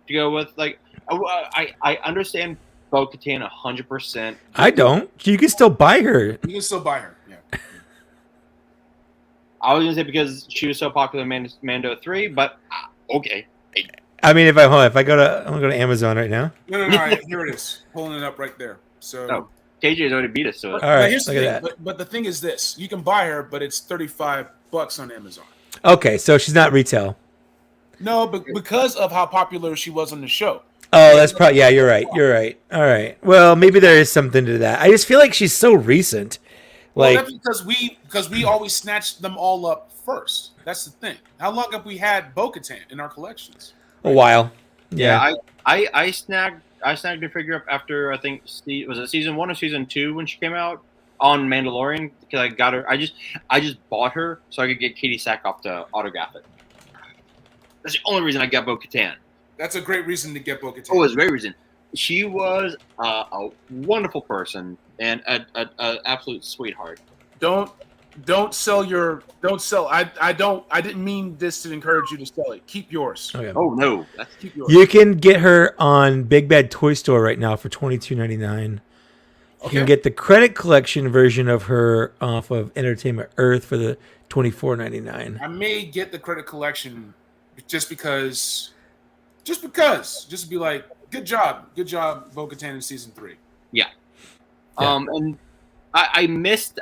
To go with like, I understand Bo-Katan 100%. I don't. You can still buy her. You can still buy her. Yeah. I was gonna say because she was so popular in Mando 3, but okay. I mean, if I go to Amazon right now. No. Here it is. Pulling it up right there. So KJ's already beat us to it. All right, here's look the at thing. that. But the thing is this: you can buy her, but it's $35 on Amazon. Okay, so she's not retail. No, but because of how popular she was on the show. Oh, that's probably You're right. All right. Well, maybe there is something to that. I just feel like she's so recent. Well, Like that's because we always snatched them all up first. That's the thing. How long have we had Bo-Katan in our collections? a while. Yeah, I snagged the figure up after I think was it season 1 or season 2 when she came out on Mandalorian because I got her. I just bought her so I could get Katie Sackhoff to autograph it. That's the only reason I got Bo-Katan. That's a great reason to get Bo-Katan. Oh, it was a great reason. She was a wonderful person and an absolute sweetheart. Don't sell. I didn't mean this to encourage you to sell it. Keep yours. Okay. Oh no, Keep yours. You can get her on Big Bad Toy Store right now for $22.99. You can get the credit collection version of her off of Entertainment Earth for the $24.99. I may get the credit collection just because. Just to be like, good job, Bo-Katan in season 3. Yeah. And I missed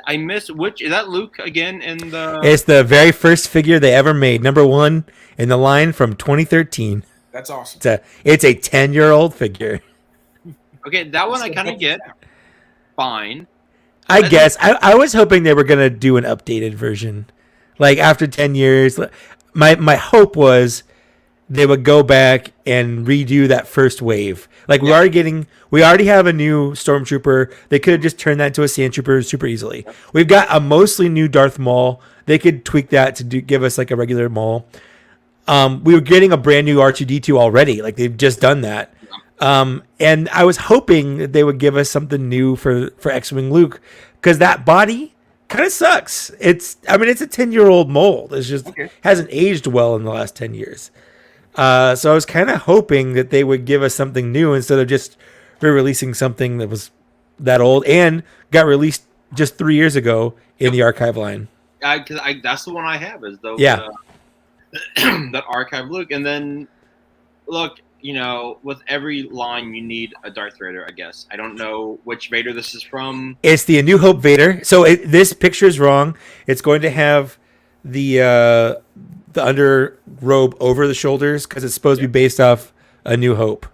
which is that Luke again in the. It's the very first figure they ever made, number 1 in the line from 2013. That's awesome. It's a 10-year-old figure. Okay, that one I kind of get. Fine. I guess I was hoping they were gonna do an updated version, like after 10 years. My hope was they would go back and redo that first wave. Like we already have a new Stormtrooper. They could have just turned that into a Sand Trooper super easily. We've got a mostly new Darth Maul. They could tweak that to give us like a regular Maul. We were getting a brand new R2-D2 already. Like they've just done that. And I was hoping that they would give us something new for X-Wing Luke, because that body kind of sucks. It's a 10-year-old mold. It's just hasn't aged well in the last 10 years. So I was kind of hoping that they would give us something new instead of just re-releasing something that was that old and got released just 3 years ago in the archive line. Because that's the one I have is the that archive Luke. And then look, with every line you need a Darth Vader, I guess. I don't know which Vader this is from. It's the A New Hope Vader. So this picture is wrong. It's going to have the under robe over the shoulders because it's supposed to be based off A New Hope.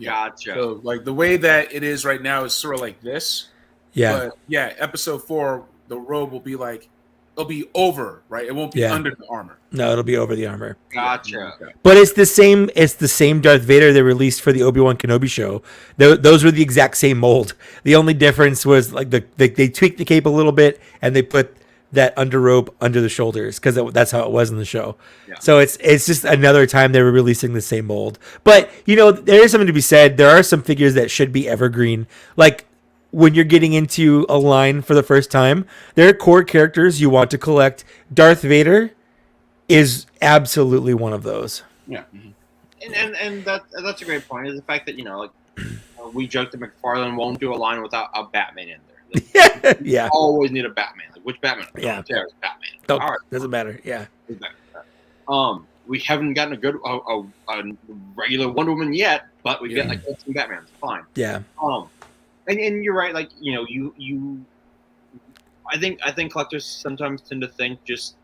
Gotcha. So like the way that it is right now is sort of like this. Yeah. But episode 4, the robe will be like, it'll be over, right? It won't be under the armor. No, it'll be over the armor. Gotcha. But it's the same Darth Vader they released for the Obi-Wan Kenobi show. Those were the exact same mold. The only difference was like they tweaked the cape a little bit and they put that underrobe under the shoulders because that's how it was in the show. Yeah. So it's just another time they were releasing the same mold. But there is something to be said. There are some figures that should be evergreen. Like when you're getting into a line for the first time, there are core characters you want to collect. Darth Vader is absolutely one of those. Yeah. And that's a great point. Is the fact that we joked that McFarlane won't do a line without a Batman in there. Like, yeah. You always need a Batman. Like which Batman? Yeah. There's Batman. All right. Doesn't matter. Yeah. We haven't gotten a good a regular Wonder Woman yet, but we get like some Batmans. Fine. Yeah. And you're right. Like you. I think collectors sometimes tend to think just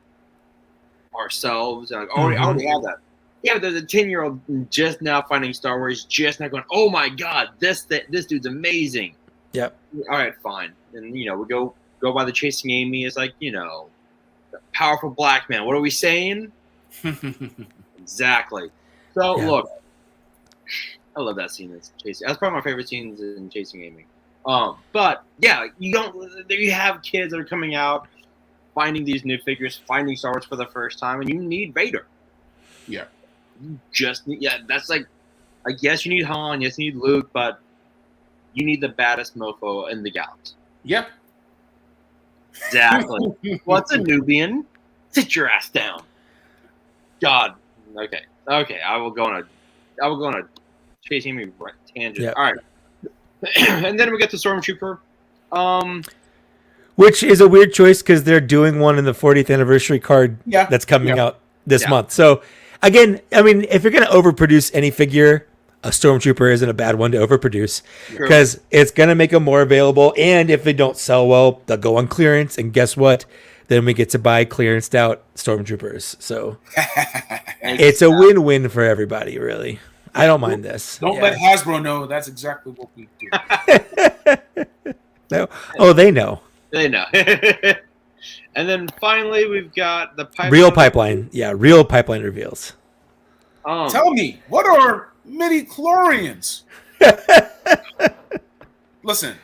ourselves. Like, I already have that. Yeah, but there's a 10-year-old just now finding Star Wars, just now going, oh my god, this dude's amazing. Yep. All right, fine. And we go by the Chasing Amy is like the powerful black man. What are we saying? Exactly. So look, I love that scene. That's probably my favorite scenes in Chasing Amy. But yeah, there you have kids that are coming out, finding these new figures, finding Star Wars for the first time, and you need Vader. Yeah. That's like yes, you need Han, yes, you need Luke, but you need the baddest mofo in the galaxy. Yep. Exactly. What's a Nubian? Sit your ass down. God. Okay. I will go on a Chasing Me tangent. Yep. All right. And then we get the Stormtrooper. Which is a weird choice because they're doing one in the 40th anniversary card that's coming out this month. So again, I mean, if you're going to overproduce any figure, a Stormtrooper isn't a bad one to overproduce because it's going to make them more available. And if they don't sell well, they'll go on clearance. And guess what? Then we get to buy clearanced out Stormtroopers. So it's a win-win for everybody, really. I don't mind this. Don't let Hasbro know that's exactly what we do. No. Oh, they know. They know. And then finally, we've got the pipeline. Real pipeline. Yeah, real pipeline reveals. Tell me, what are midi-chlorians? Listen,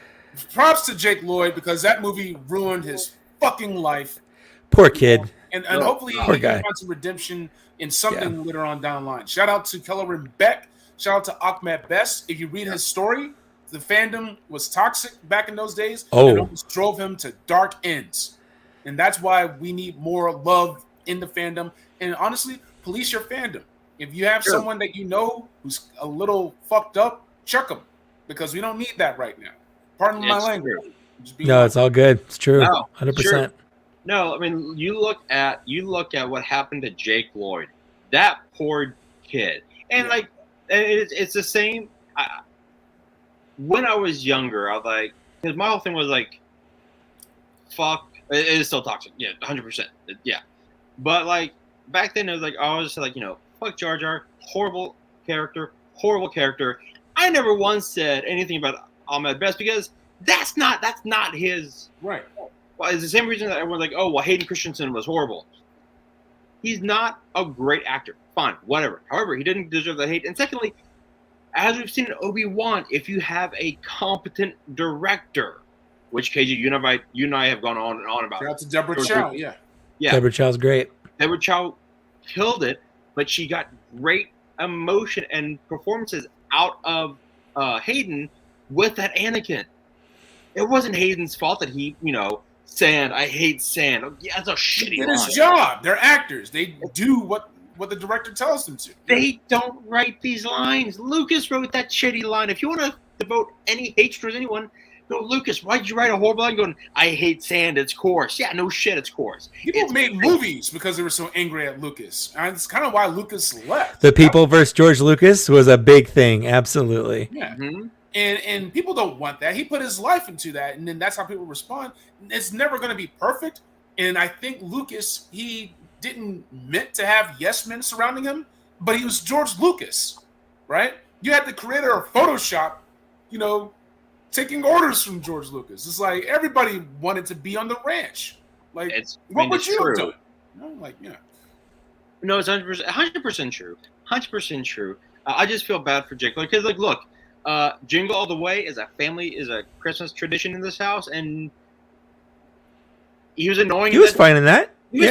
props to Jake Lloyd because that movie ruined his fucking life. Poor kid. And hopefully he can find some redemption in something later on down the line. Shout out to Kelleran Beck. Shout out to Ahmed Best. If you read his story, the fandom was toxic back in those days. And it almost drove him to dark ends. And that's why we need more love in the fandom. And honestly, police your fandom. If you have someone that you know who's a little fucked up, check them. Because we don't need that right now. Pardon my language. No, it's all good. It's true. No, 100%. True. No, I mean, you look at what happened to Jake Lloyd. That poor kid. And like, it's the same. When I was younger, I was like, because my whole thing was like, fuck. It is still toxic. Yeah, 100%. Yeah. But like, back then, it was like, I was just like, fuck Jar Jar. Horrible character. I never once said anything about Ahmed Best because that's not his. Right. Well, it's the same reason that everyone's like, oh, well, Hayden Christensen was horrible. He's not a great actor. Fine, whatever. However, he didn't deserve the hate. And secondly, as we've seen in Obi-Wan, if you have a competent director, which KG, you and I have gone on and on about. Shout out to Deborah Chow, yeah. Deborah Chow's great. Deborah Chow killed it, but she got great emotion and performances out of Hayden with that Anakin. It wasn't Hayden's fault that he, sand. I hate sand. Yeah, that's a shitty line. It's his job. They're actors. They do what the director tells them to. They don't write these lines. Lucas wrote that shitty line. If you want to devote any hatred towards anyone, go, Lucas, why'd you write a horrible line going, I hate sand, it's coarse. Yeah, no shit, it's coarse. People made movies because they were so angry at Lucas. And it's kind of why Lucas left. The People versus George Lucas was a big thing. Absolutely. Yeah. Mm-hmm. And people don't want that. He put his life into that, and then that's how people respond. It's never going to be perfect. And I think Lucas, he didn't meant to have yes men surrounding him, but he was George Lucas, right? You had the creator of Photoshop, taking orders from George Lucas. It's like everybody wanted to be on the ranch. Like, what would you have done? No, it's 100% true. 100% true. I just feel bad for Jake because, look. Jingle All the Way is a Christmas tradition in this house, and he was annoying. He was fine in that. He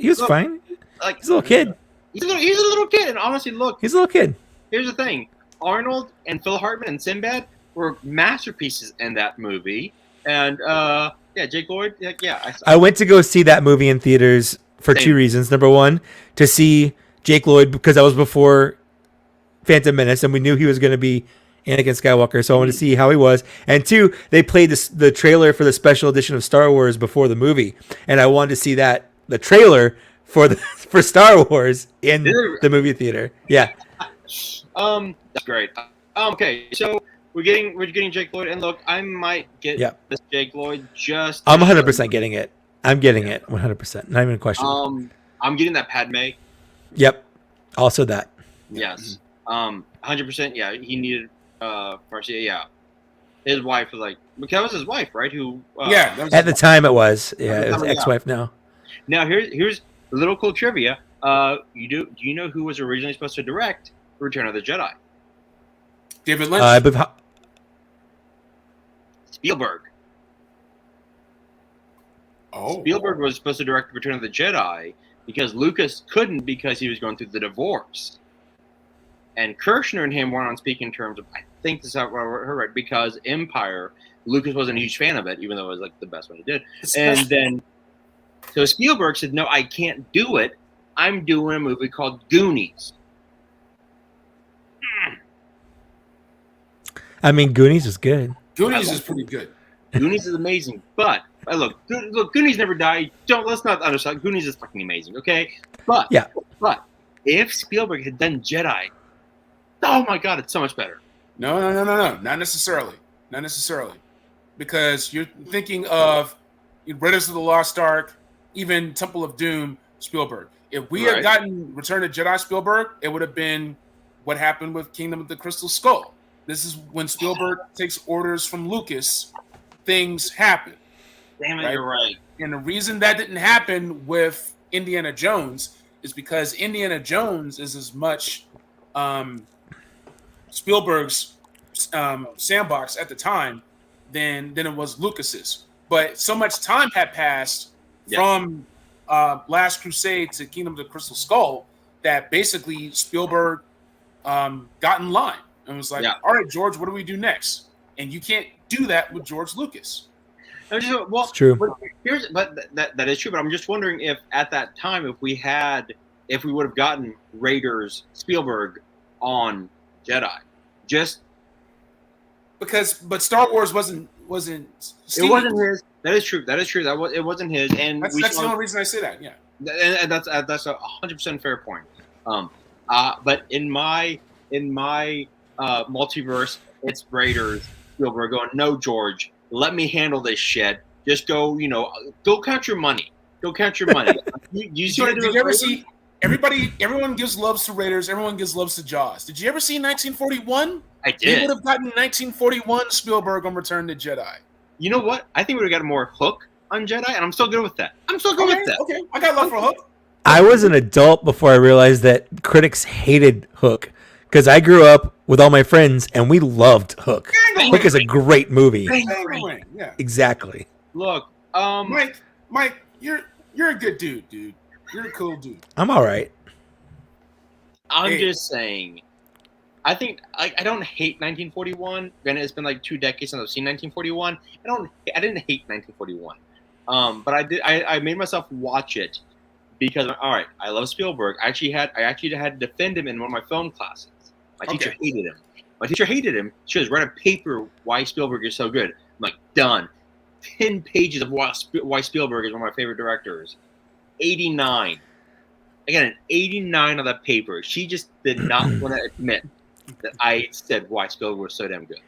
was fine. Like, he's a little kid. He's a little kid, and honestly, look, he's a little kid. Here's the thing: Arnold and Phil Hartman and Sinbad were masterpieces in that movie, and Jake Lloyd. I went to go see that movie in theaters for two reasons. Number one, to see Jake Lloyd because that was before Phantom Menace, and we knew he was going to be Anakin Skywalker, so I wanted to see how he was. And two, they played the trailer for the special edition of Star Wars before the movie, and I wanted to see the trailer for Star Wars in the movie theater. Yeah. That's great. Okay, so we're getting Jake Lloyd, and look, I might get this Jake Lloyd just. I'm 100% getting it. I'm getting it 100%. Not even a question. I'm getting that Padme. Yep. Also that. Yes. 100%. Yeah, he needed Marcia. Yeah, his wife was like, that was his wife, right? Who? At the time it was. Yeah, it was ex-wife now. Now here's a little cool trivia. Do you know who was originally supposed to direct Return of the Jedi? David Lynch. I believe Spielberg. Oh, Spielberg was supposed to direct Return of the Jedi because Lucas couldn't because he was going through the divorce. And Kirshner and him weren't on speaking terms. I think this is how I heard right, because Empire, Lucas wasn't a huge fan of it, even though it was like the best one he did. And then, so Spielberg said, "No, I can't do it. I'm doing a movie called Goonies." I mean, Goonies is good. Goonies is pretty good. Goonies is amazing, but look, Goonies never die. Let's not understand. Goonies is fucking amazing, okay? But Yeah. But if Spielberg had done Jedi, oh my god, it's so much better. No, not necessarily. Not necessarily, because you're thinking of Raiders of the Lost Ark, even Temple of Doom, Spielberg. If we had gotten Return of Jedi Spielberg, it would have been what happened with Kingdom of the Crystal Skull. This is when Spielberg takes orders from Lucas, things happen. Damn it, you're right. And the reason that didn't happen with Indiana Jones is because Indiana Jones is as much Spielberg's sandbox at the time than it was Lucas's. But so much time had passed from Last Crusade to Kingdom of the Crystal Skull that basically Spielberg got in line and was like, all right, George, what do we do next? And you can't do that with George Lucas. Well, It's true. That is true. But I'm just wondering if at that time, if we would have gotten Raiders Spielberg on Jedi, but Star Wars wasn't. It wasn't his. That is true. It wasn't his. And that's the only reason I say that. Yeah. And that's a 100% fair point. But in my multiverse, it's Raiders Spielberg going, "No, George, let me handle this shit. Just go count your money. Go count your money." Did you ever see everyone gives loves to Raiders, everyone gives loves to Jaws. Did you ever see 1941? I did. You would have gotten 1941 Spielberg on Return to Jedi. You know what? I think we would have got more Hook on Jedi, and I'm still good with that. Okay, I got love for Hook. I was an adult before I realized that critics hated Hook, because I grew up with all my friends and we loved Hook. Hook is a great movie. Yeah. Exactly. Look, Mike, you're a good dude. You're a cool dude. I'm all right. I'm just saying. I think I don't hate 1941. Granted, it's been like 2 decades since I've seen 1941. I didn't hate 1941. But I did. I made myself watch it because all right, I love Spielberg. I actually had to defend him in one of my film classes. My teacher hated him. She was write a paper why Spielberg is so good. I'm like, done. 10 pages of why Spielberg is one of my favorite directors. 89. I got an 89 on that paper. She just did not want to admit that I said why Spielberg was so damn good.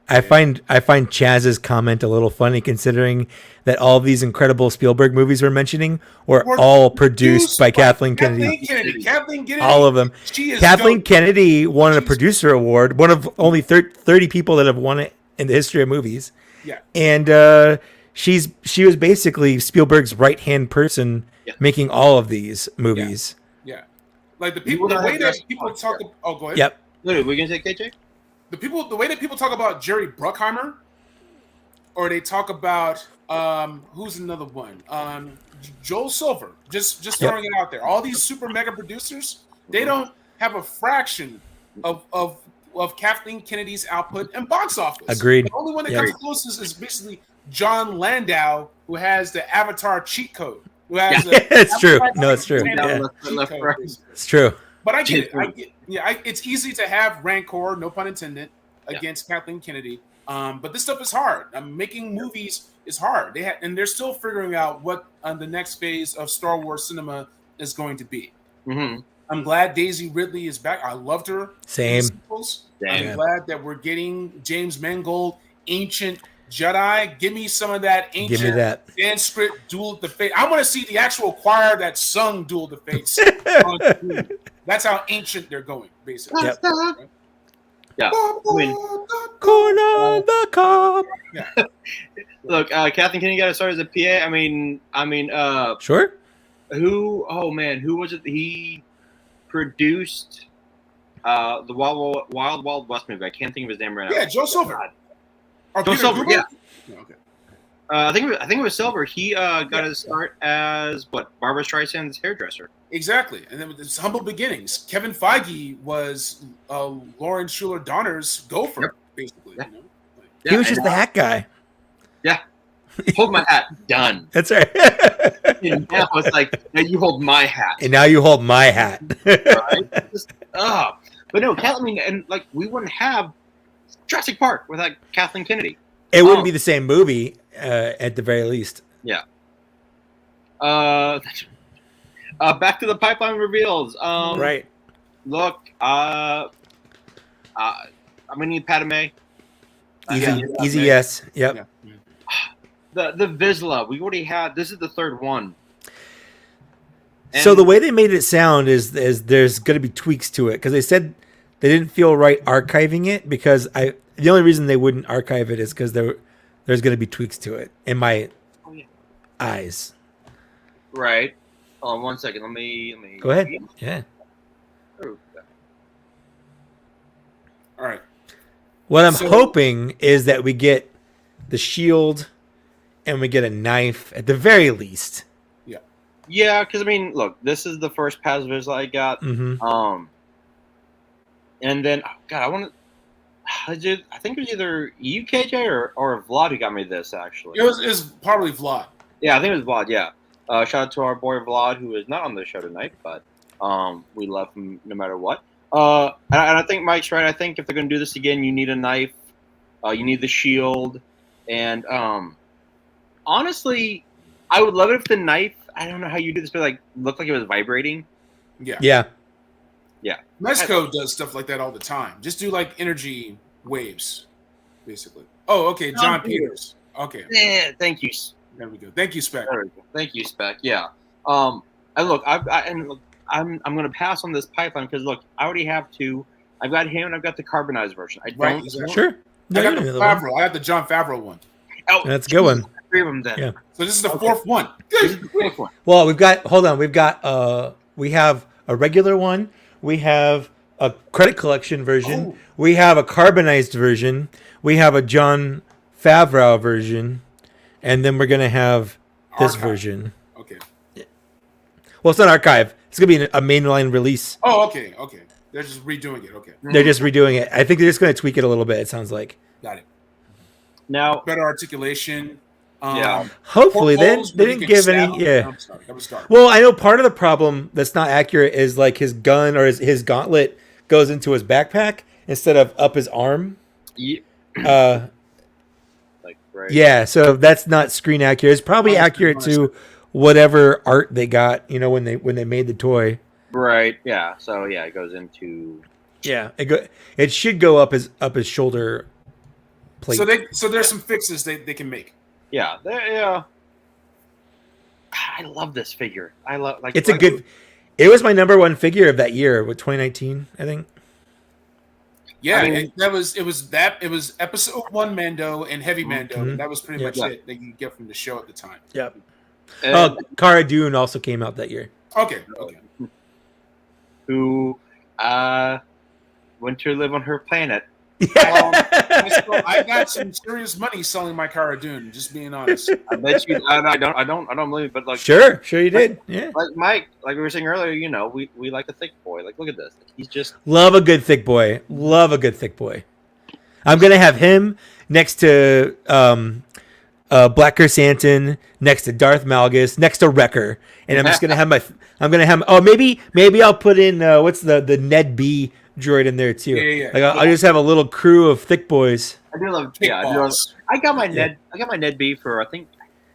I find Chaz's comment a little funny, considering that all these incredible Spielberg movies we're mentioning were all produced by Kathleen Kennedy. Kathleen Kennedy. All of them. Kathleen Kennedy won a producer award, one of only 30 people that have won it in the history of movies. Yeah. And she was basically Spielberg's right-hand person making all of these movies. Yeah. Like the way that people talk. Oh, go ahead. Yep. Wait, we're gonna say KJ? The way that people talk about Jerry Bruckheimer, or they talk about who's another one? Joel Silver. Just throwing it out there. All these super mega producers, they don't have a fraction of Kathleen Kennedy's output and box office. Agreed. The only one that comes closest is basically John Landau, who has the Avatar cheat code. Who has it's true. No, it's true. It's true. But I get it. It's easy to have rancor, no pun intended, against Kathleen Kennedy. But this stuff is hard. Making movies is hard. They're still figuring out what the next phase of Star Wars cinema is going to be. Mm-hmm. I'm glad Daisy Ridley is back. I loved her. Same. I'm glad that we're getting James Mangold, Ancient Jedi. Give me some of that ancient Give me that. Sanskrit Duel of the Fate. I want to see the actual choir that sung Duel of the Fates. That's how ancient they're going, basically. Yep. Yeah. Corner the cob. Yeah. Look, Kathleen Kennedy got started as a PA. I mean, Sure. who was it? He produced the Wild West movie. I can't think of his name right now. Yeah, Joe Silver. Or Joe Peter Silver, Cooper? yeah. Yeah, okay. I think it was Silver. He got his start as Barbara Streisand's hairdresser. Exactly, and then with his humble beginnings, Kevin Feige was Lauren Schuler Donner's gopher, basically. Yeah. You know? Yeah, He was just the hat guy. Yeah, hold my hat. Done. That's right. And now it's like, now you hold my hat. And now you hold my hat. Right? Just, but no, Kathleen, and like we wouldn't have Jurassic Park without Kathleen Kennedy. It wouldn't be the same movie at the very least. Yeah. Back to the pipeline reveals. Right. Look, I'm gonna need Padme. Easy yes. Yep. Yeah. The Vizsla, we already had. This is the third one. So the way they made it sound is there's going to be tweaks to it because they said they didn't feel right archiving it because the only reason they wouldn't archive it is because there's going to be tweaks to it in my eyes. Right. Hold on 1 second. Let me Go ahead. Yeah. All right. What I'm hoping is that we get the shield and we get a knife at the very least. Yeah, because I mean, look, this is the first Paz Vizsla I got. Mm-hmm. And then I want to. I think it was either you, KJ, or Vlad who got me this actually. It was probably Vlad. Yeah, I think it was Vlad. Yeah. Shout out to our boy Vlad, who is not on the show tonight, but we love him no matter what. And I think Mike's right. I think if they're going to do this again, you need a knife, you need the shield, and honestly, I would love it if the knife. I don't know how you do this, but like looked like it was vibrating. Yeah. Yeah. Mezco does stuff like that all the time. Just do like energy waves, basically. Oh, okay. John Peters. Okay. Yeah. Thank you. There we go. Thank you, Spec. There we go. Thank you, Spec. Yeah. And look, I'm going to pass on this pipeline because look, I already have two. I've got him and I've got the carbonized version. I don't. Exactly. Sure. I got the Favreau. I got the John Favreau one. Oh, That's a good one. 3 of them then. Yeah. So this is the fourth one. This is the fourth one. Well, we have a regular one. We have a credit collection version. Oh. We have a carbonized version. We have a John Favreau version. And then we're going to have this Archive. version. Okay. Well, it's not archive. It's going to be a mainline release. Oh, okay. Okay. They're just redoing it. Okay. They're just redoing it. I think they're just going to tweak it a little bit, it sounds like. Got it. Now, Better articulation. Yeah. Hopefully, they portholes where didn't you can give stab. any. Yeah. I'm sorry. That was dark. Well, I know part of the problem that's not accurate is like his gun or his gauntlet goes into his backpack instead of up his arm. yeah, like right. Yeah, so that's not screen accurate. It's probably accurate to whatever art they got, when they made the toy. Right. Yeah. So yeah, it goes into. Yeah, it should go up his shoulder plate. So there's some fixes they can make. Yeah. Yeah. I love this figure. I love like. It's a good. It was my number one figure of that year with 2019, I think. Yeah, I mean, it was episode 1 Mando and Heavy Mando, and that was pretty much it that you get from the show at the time. Yep. and Cara Dune also came out that year. Okay. who went to live on her planet. I got some serious money selling my Cara Dune. Just being honest. I bet you. I don't believe it, but like Sure you did. Yeah. Like Mike, like we were saying earlier, we like a thick boy. Like look at this. He's just Love a good thick boy. I'm gonna have him next to Black Chrysanthemum, next to Darth Malgus, next to Wrecker, and I'm just gonna have maybe I'll put in what's the Ned B droid in there too. Yeah. Like I'll just have a little crew of thick boys. I do love. Yeah, I got my Ned B for I think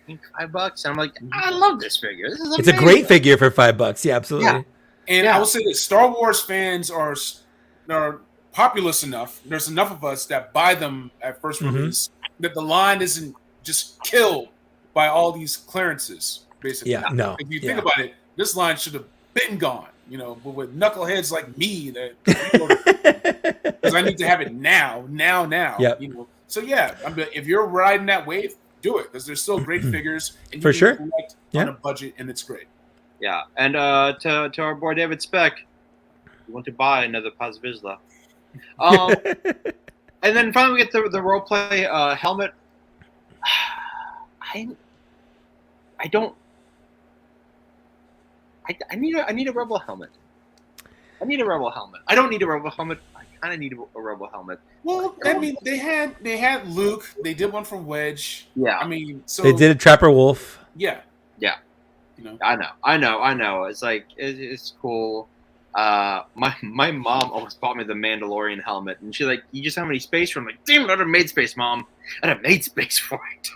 $5, and I'm like, I love this figure. This is amazing. It's a great figure for $5. Yeah, absolutely. Yeah. And I will say that Star Wars fans are populous enough. There's enough of us that buy them at first release that the line isn't just killed by all these clearances. Basically, Yeah, no. If you think about it, this line should have been gone. But with knuckleheads like me, because I need to have it now. Yep. So yeah, if you're riding that wave, do it because there's still great figures and For you can sure. collect on a budget, and it's great. Yeah, and to our boy David Speck, You want to buy another Paz Vizsla. And then finally we get the roleplay helmet. I need a rebel helmet. I need a rebel helmet. I don't need a rebel helmet. I kind of need a rebel helmet. Well, I mean, they had Luke. They did one from Wedge. Yeah. I mean, so They did a Trapper Wolf. Yeah. Yeah. You know. I know. It's like it's cool. My mom almost bought me the Mandalorian helmet, and she's like, "You just have any space for it?" I'm like, "Damn it, I'd have made space, Mom. I'd have made space for it.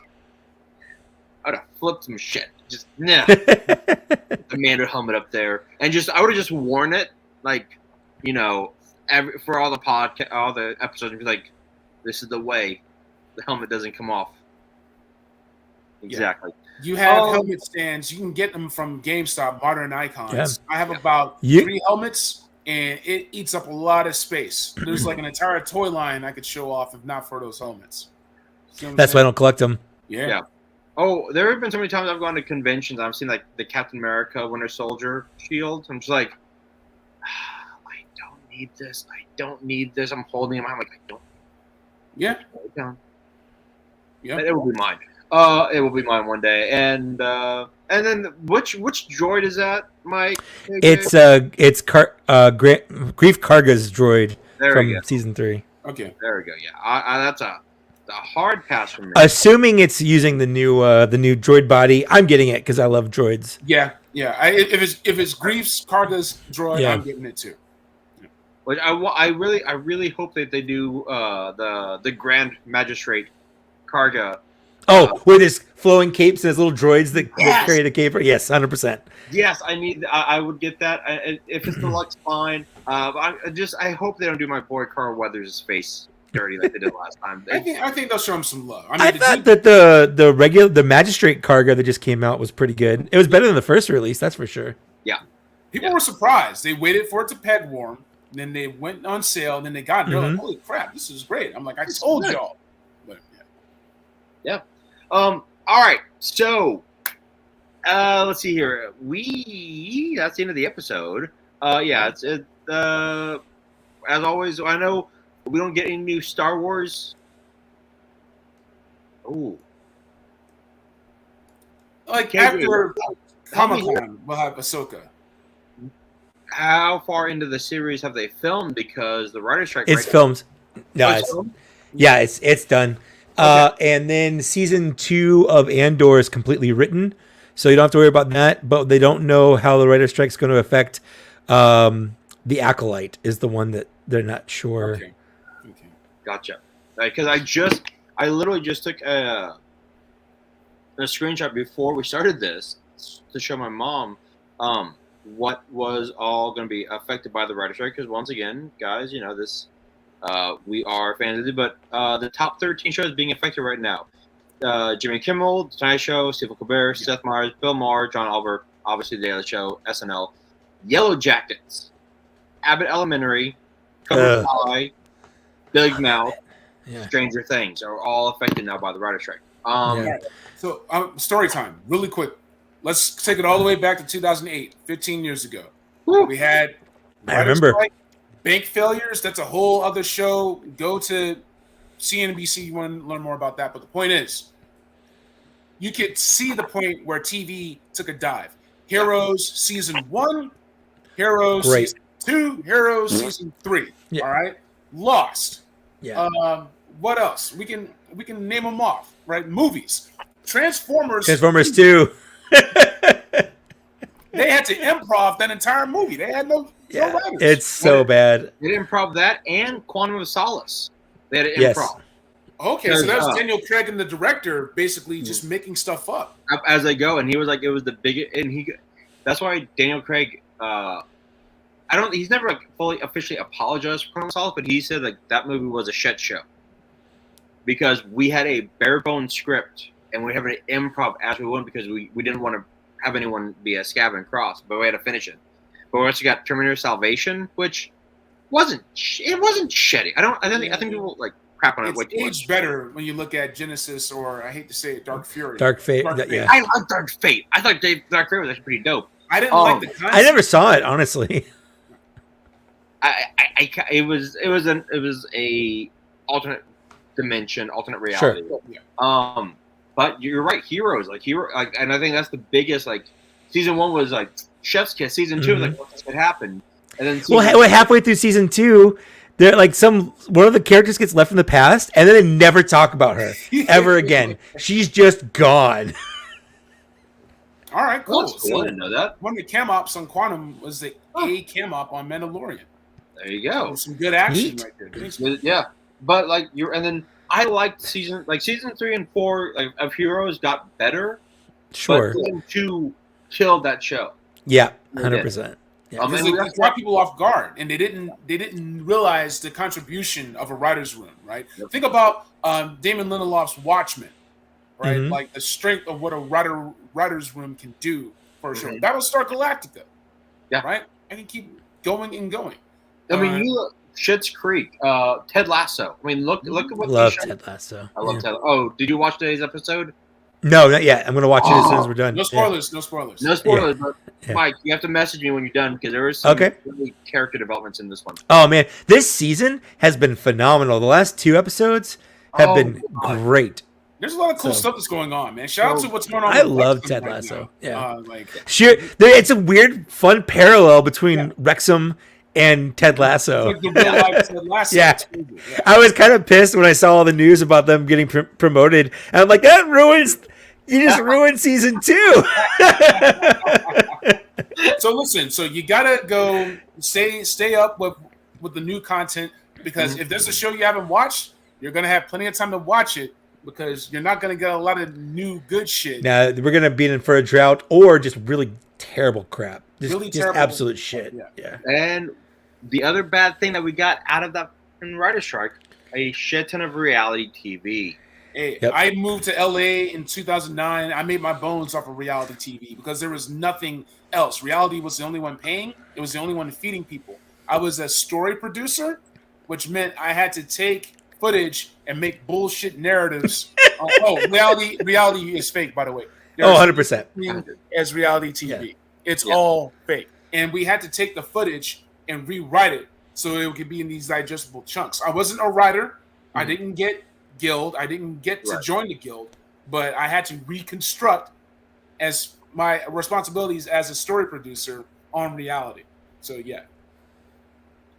I'd have flipped some shit. Just nah." The Mando helmet up there, and I would have just worn it, like, you know, for all the episodes, and be like, "This is the way. The helmet doesn't come off." Exactly. Yeah. You have helmet stands. You can get them from GameStop, Modern Icons. Yeah. I have about 3 helmets, and it eats up a lot of space. There's like an entire toy line I could show off if not for those helmets. That's why I don't collect them. Yeah. Oh, there have been so many times I've gone to conventions. I've seen like the Captain America Winter Soldier shield. I'm just like, I don't need this. I don't need this. I'm holding them. I'm like, I don't. Yeah. Yeah. It will be mine. It will be mine one day. And then which droid is that, Mike? It's Grief Karga's droid from season 3. Okay. There we go. Yeah. That's a hard pass for me. Assuming it's using the new droid body, I'm getting it because I love droids. Yeah. If it's Grief's Karga's droid, I'm getting it too. Yeah. But I really hope that they do the Grand Magistrate Karga. With his flowing capes and his little droids that carry the cape. Yes, 100%. Yes, I would get that. If it's deluxe, fine. I hope they don't do my boy Carl Weathers' face dirty like they did last time. I think they'll show him some love. I thought that the Magistrate Karga that just came out was pretty good. It was better than the first release, that's for sure. Yeah. People were surprised. They waited for it to peg warm, then they went on sale, and then they got it. They're like, holy crap, this is great. I'm like, I told y'all. But, yeah. All right. So, let's see here. That's the end of the episode. As always, I know we don't get any new Star Wars. Oh. Like after Comic-Con, we'll have Ahsoka. How far into the series have they filmed? Because the writer's strike. It's filmed. No, it's done. Okay. And then season 2 of Andor is completely written, so you don't have to worry about that. But they don't know how the writer's strike is going to affect the Acolyte. Is the one that they're not sure. Okay. Gotcha. Because I literally just took a screenshot before we started this to show my mom what was all going to be affected by the writer's strike. Because once again, guys, you know this. We are fans of it, but the top 13 shows being affected right now. Jimmy Kimmel, The Tonight Show, Stephen Colbert, Seth Meyers, Bill Maher, John Oliver, obviously The Daily Show, SNL, Yellow Jackets, Abbott Elementary, Cobra Kai, Big Mouth, Stranger Things are all affected now by the writer's strike. So, story time, really quick. Let's take it all the way back to 2008, 15 years ago. Woo. We had I remember. Strike, bank failures, that's a whole other show. Go to CNBC, you want to learn more about that. But the point is, you could see the point where TV took a dive. Heroes season 1, Heroes season 2, Heroes season 3. Yeah. All right, Lost. Yeah. What else? We can name them off. Right, movies. Transformers 2. They had to improv that entire movie. They had no writers. It's so bad. They did improv that and Quantum of Solace. They had to improv. Okay, so that was Daniel Craig and the director basically just making stuff up as they go, and he was like, it was the biggest, and that's why Daniel Craig. He's never like fully officially apologized for Quantum of Solace, but he said like that movie was a shit show because we had a bare bones script and we have an improv as we went because we didn't want to have anyone be a scab and cross, but we had to finish it. But we also got Terminator Salvation, which wasn't shitty. I think people like crap on it. It's aged better when you look at Genesis or I hate to say it, Dark Fury. Dark Fate. Yeah. I like Dark Fate. I thought Dark Fate was actually pretty dope. I didn't like the concept. I never saw it, honestly. it was a alternate dimension, alternate reality. Sure. But you're right, heroes and I think that's the biggest. Like, season 1 was like chef's kiss. Season 2 like what could happen, and then halfway through season 2, they're like one of the characters gets left in the past, and then they never talk about her ever again. She's just gone. All right, cool. That's cool. I didn't know that. One of the cam ops on Quantum was the A cam op on Mandalorian. There you go. Some good action right there. Yeah, but like and then I liked season 3 and 4 of Heroes got better. Sure. But season 2 killed that show. Yeah, 100%. Yeah. It caught people off guard, and they didn't realize the contribution of a writer's room, right? Yep. Think about Damon Lindelof's Watchmen, right? Mhm. Like the strength of what a writer's room can do for a show. Battlestar Galactica, right? I can keep going and going. I mean, you look, Schitt's Creek, Ted Lasso. I mean, look at what love Ted Lasso. I love Ted. Oh, did you watch today's episode? No, not yet. I'm gonna watch it as soon as we're done. No spoilers. No spoilers. No spoilers. But Mike, you have to message me when you're done because there is some really character developments in this one. Oh man, this season has been phenomenal. The last 2 episodes have been great. There's a lot of cool stuff that's going on, man. Shout out to what's going on. I love Ted Lasso. Now. Sure, it's a weird, fun parallel between Wrexham and Ted Lasso. Like the real life Ted Lasso. Yeah. I was kind of pissed when I saw all the news about them getting promoted. And I'm like, you just ruined season 2. So listen, you gotta go stay up with the new content, because if there's a show you haven't watched, you're gonna have plenty of time to watch it, because you're not gonna get a lot of new good shit. Now we're gonna be in for a drought or just really terrible crap. Just terrible absolute shit. Yeah. And the other bad thing that we got out of that writer strike, a shit ton of reality TV. Hey, I moved to LA in 2009. I made my bones off of reality TV because there was nothing else. Reality was the only one paying. It was the only one feeding people. I was a story producer, which meant I had to take footage and make bullshit narratives. Reality is fake, by the way. 100%. As reality TV. It's all fake. And we had to take the footage and rewrite it so it could be in these digestible chunks. I wasn't a writer. I didn't get guild. I didn't get to join the guild, but I had to reconstruct as my responsibilities as a story producer on reality. So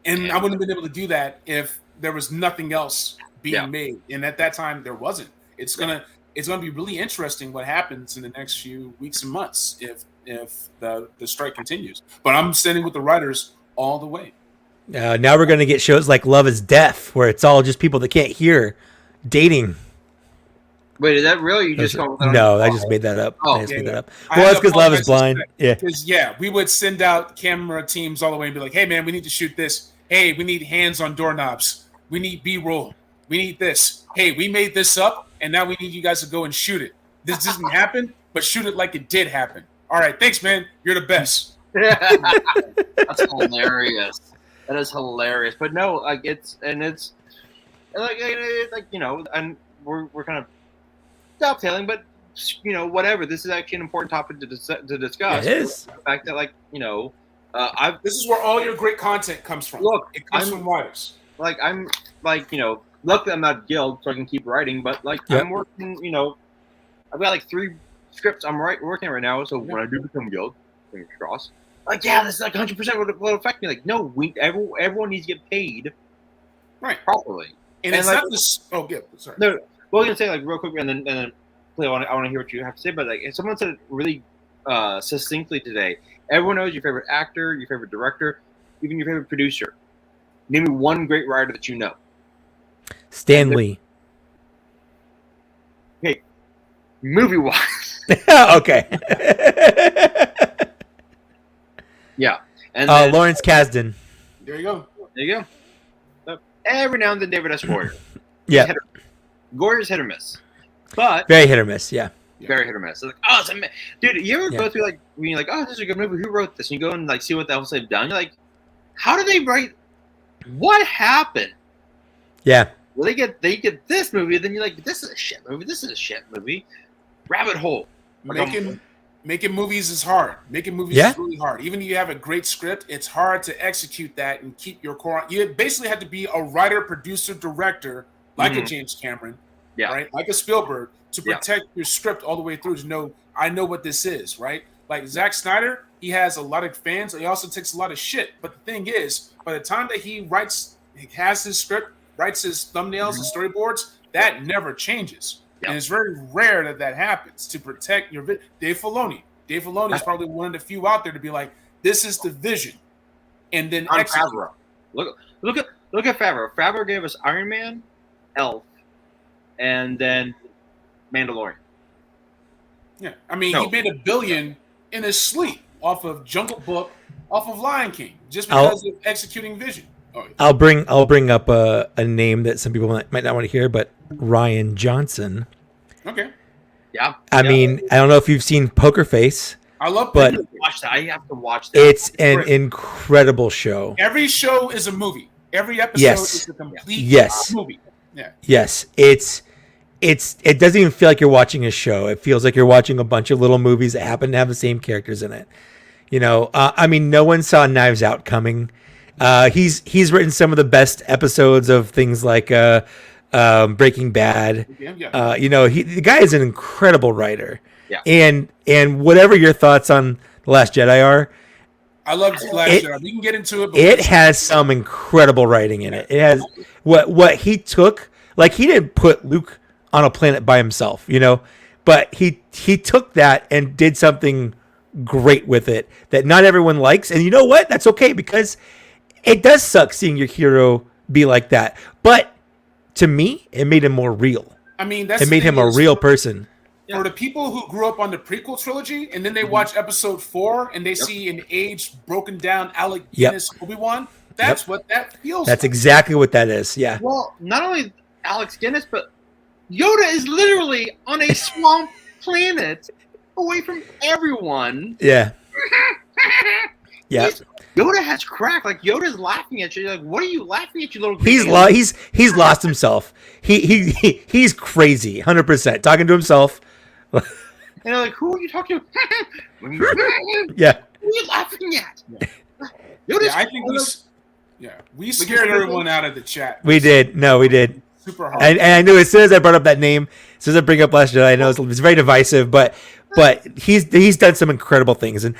and I wouldn't have been able to do that if there was nothing else being made. And at that time there wasn't. It's gonna be really interesting what happens in the next few weeks and months if the strike continues. But I'm standing with the writers all the way. Now we're gonna get shows like Love Is Death, where it's all just people that can't hear dating. Wait, is that real? You just no, I just made that up. Oh, I just made that up. Well, that's because Love Is Blind. Because we would send out camera teams all the way and be like, "Hey, man, we need to shoot this. Hey, we need hands on doorknobs. We need B-roll. We need this. Hey, we made this up, and now we need you guys to go and shoot it. This doesn't happen, but shoot it like it did happen. All right, thanks, man. You're the best." That's hilarious. That is hilarious. But no, like it's you know, and we're kind of dovetailing, but you know, whatever. This is actually an important topic to discuss. It is. The fact that, like, you know, this is where all your great content comes from. Look, it comes from writers. Like, I'm like, you know, luckily I'm not guild, so I can keep writing. But like, I'm working. You know, I've got like 3 scripts I'm working right now. So when I do become guild, fingers crossed. Like, this is like 100% will affect me. Like, no, everyone needs to get paid, right, properly. And it's like, not this. Oh, yeah, sorry. No, well, I'm gonna say, like, real quick, and then I want to hear what you have to say. But like, someone said it really succinctly today. Everyone knows your favorite actor, your favorite director, even your favorite producer. Name me one great writer that you know. Stan Lee. Okay, movie-wise. Okay. Yeah, and then, Lawrence Kasdan. There you go. There you go. So, every now and then, David S. Goyer. Yeah. Goyer's hit or miss, but very hit or miss. Yeah. Very hit or miss. It's like, dude, you ever go through, like, when you're like, this is a good movie, who wrote this? And you go and like see what else they've done. You're like, how did they write? What happened? Yeah. Well, they get this movie, and then you're like, this is a shit movie. This is a shit movie. Rabbit hole. Making movies is hard. Making movies is really hard. Even if you have a great script, it's hard to execute that and keep your core. You basically have to be a writer, producer, director, like a James Cameron, right? Like a Spielberg, to protect your script all the way through. To know, I know what this is, right? Like Zack Snyder, he has a lot of fans. He also takes a lot of shit. But the thing is, by the time that he has his script, writes his thumbnails and storyboards, that never changes. And it's very rare that happens to protect your Dave Filoni. Dave Filoni is probably one of the few out there to be like, this is the vision. And then Favreau. Look at Favreau. Favreau gave us Iron Man, Elf, and then Mandalorian. Yeah. I mean, he made $1 billion in his sleep off of Jungle Book, off of Lion King, just because of executing vision. I'll bring up a name that some people might not want to hear, but Rian Johnson. Okay. Yeah. I mean, I don't know if you've seen Poker Face. I love but watch that. I have to watch that. It's an incredible show. Every show is a movie. Every episode is a complete movie. Yeah. Yes. It doesn't even feel like you're watching a show. It feels like you're watching a bunch of little movies that happen to have the same characters in it. You know, I mean, no one saw Knives Out coming. He's written some of the best episodes of things like Breaking Bad. You know, the guy is an incredible writer. Yeah. And whatever your thoughts on The Last Jedi are, I love The Last Jedi. We can get into it. But it has some incredible writing in it. It has what he took. Like, he didn't put Luke on a planet by himself, you know, but he took that and did something great with it that not everyone likes. And you know what? That's okay, because it does suck seeing your hero be like that. But to me, it made him more real. I mean, it made him a real person. For the people who grew up on the prequel trilogy and then they watch episode 4 and they see an aged, broken down Alec Guinness Obi-Wan, that's what that feels That's like. exactly what that is. Yeah. Well, not only Alex Guinness, but Yoda is literally on a swamp planet away from everyone. Yeah. Yeah. Yoda has crack. Like, Yoda's laughing at you. You're like, what are you laughing at, you little? He's lost himself. He's crazy, 100%. Talking to himself. And they're like, who are you talking to? Yeah. Who are you laughing at? I think we scared everyone out of the chat. We did. No, we did. Super hard. And I knew as soon as I brought up that name, as soon as I bring up Last Jedi, I know it's very divisive, but he's done some incredible things. And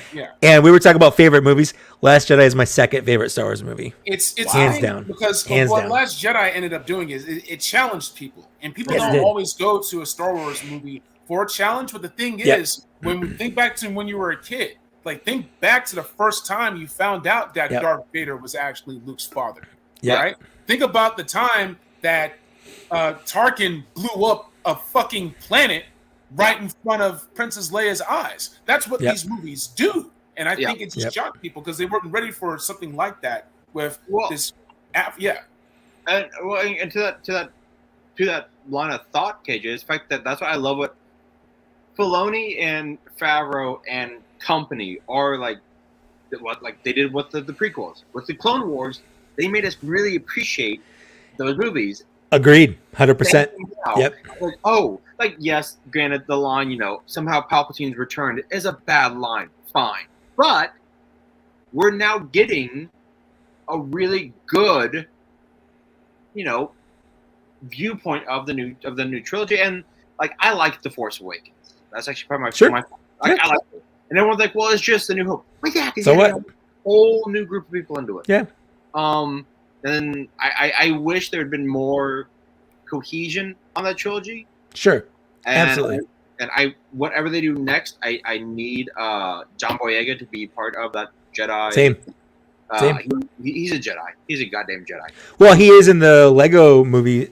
we were talking about favorite movies. Last Jedi is my second favorite Star Wars movie. It's hands down. Because hands what down. Last Jedi ended up doing is it challenged people. And people don't always go to a Star Wars movie for a challenge. But the thing is, when we think back to when you were a kid, like, think back to the first time you found out that Darth Vader was actually Luke's father. Right? Think about the time that Tarkin blew up a fucking planet right in front of Princess Leia's eyes. That's what these movies do. And I think it just shocked people because they weren't ready for something like that with this app. Yeah. And to that line of thought, KJ, is the fact that that's why I love what Filoni and Favreau and company are like. What they did with the prequels, with the Clone Wars, they made us really appreciate those movies. Agreed, 100%. Yep. Like, yes, granted, the line, you know, somehow Palpatine's returned is a bad line, fine, but we're now getting a really good, you know, viewpoint of the new trilogy, and like, I like The Force Awakens. That's actually probably my I like it. And everyone's like, well, it's just a New Hope. Well, yeah, because a whole new group of people into it. Yeah. And I wish there had been more cohesion on that trilogy. Sure. Absolutely. And whatever they do next, I need John Boyega to be part of that Jedi. Same. He's a Jedi. He's a goddamn Jedi. Well, he is in the Lego movie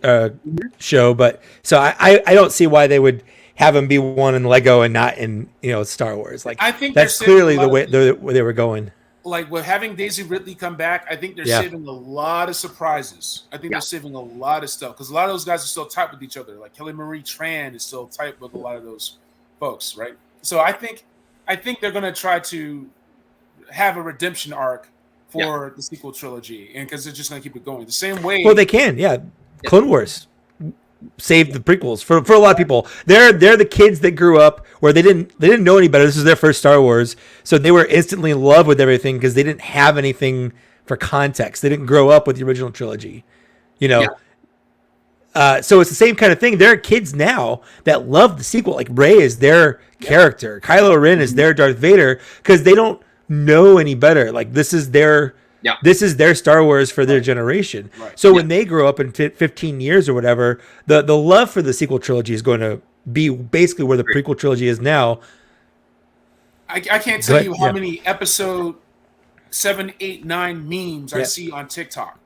show, but so I don't see why they would have him be one in Lego and not in, you know, Star Wars. Like, I think that's clearly the way they were going. Like, with having Daisy Ridley come back, I think they're saving a lot of surprises. I think they're saving a lot of stuff because a lot of those guys are still tight with each other. Like, Kelly Marie Tran is still tight with a lot of those folks, right? So I think they're going to try to have a redemption arc for the sequel trilogy, and because they're just going to keep it going the same way. Well, they can, Clone Wars. saved the prequels for a lot of people. They're the kids that grew up where they didn't know any better. This was their first Star Wars, so they were instantly in love with everything because they didn't have anything for context. They didn't grow up with the original trilogy, you know. Yeah. So it's the same kind of thing. There are kids now that love the sequel. Like Rey is their character, Kylo Ren is their Darth Vader because they don't know any better. Like this is their Star Wars for their generation. Right. So when they grow up in 15 years or whatever, the love for the sequel trilogy is going to be basically where the prequel trilogy is now. I can't tell you how many episode 7, 8, 9 memes I see on TikTok.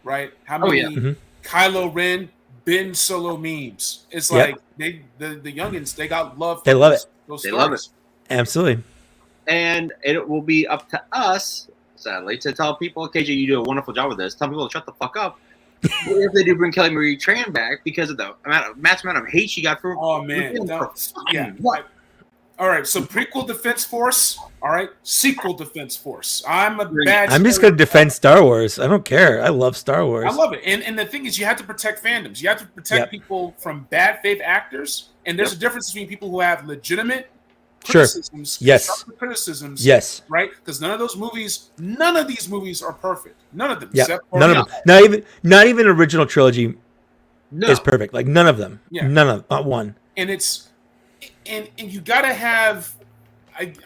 Right? How many Kylo Ren, Ben Solo memes? It's like the youngins, they got love. They love it. They love it. Absolutely. And it will be up to us, sadly, to tell people, KJ, you do a wonderful job with this. Tell people to shut the fuck up. If they do bring Kelly Marie Tran back because of the massive amount of hate she got for. Oh man, what? All right, so prequel Defense Force. All right, sequel Defense Force. I'm just going to defend Star Wars. I don't care. I love Star Wars. I love it. And the thing is, you have to protect fandoms. You have to protect people from bad faith actors. And there's a difference between people who have legitimate criticisms, criticisms, right? Because none of these movies are perfect. None of them. Except for none of them. Not even original trilogy is perfect. Like none of them. Yeah. None of not one. And it's and you gotta have.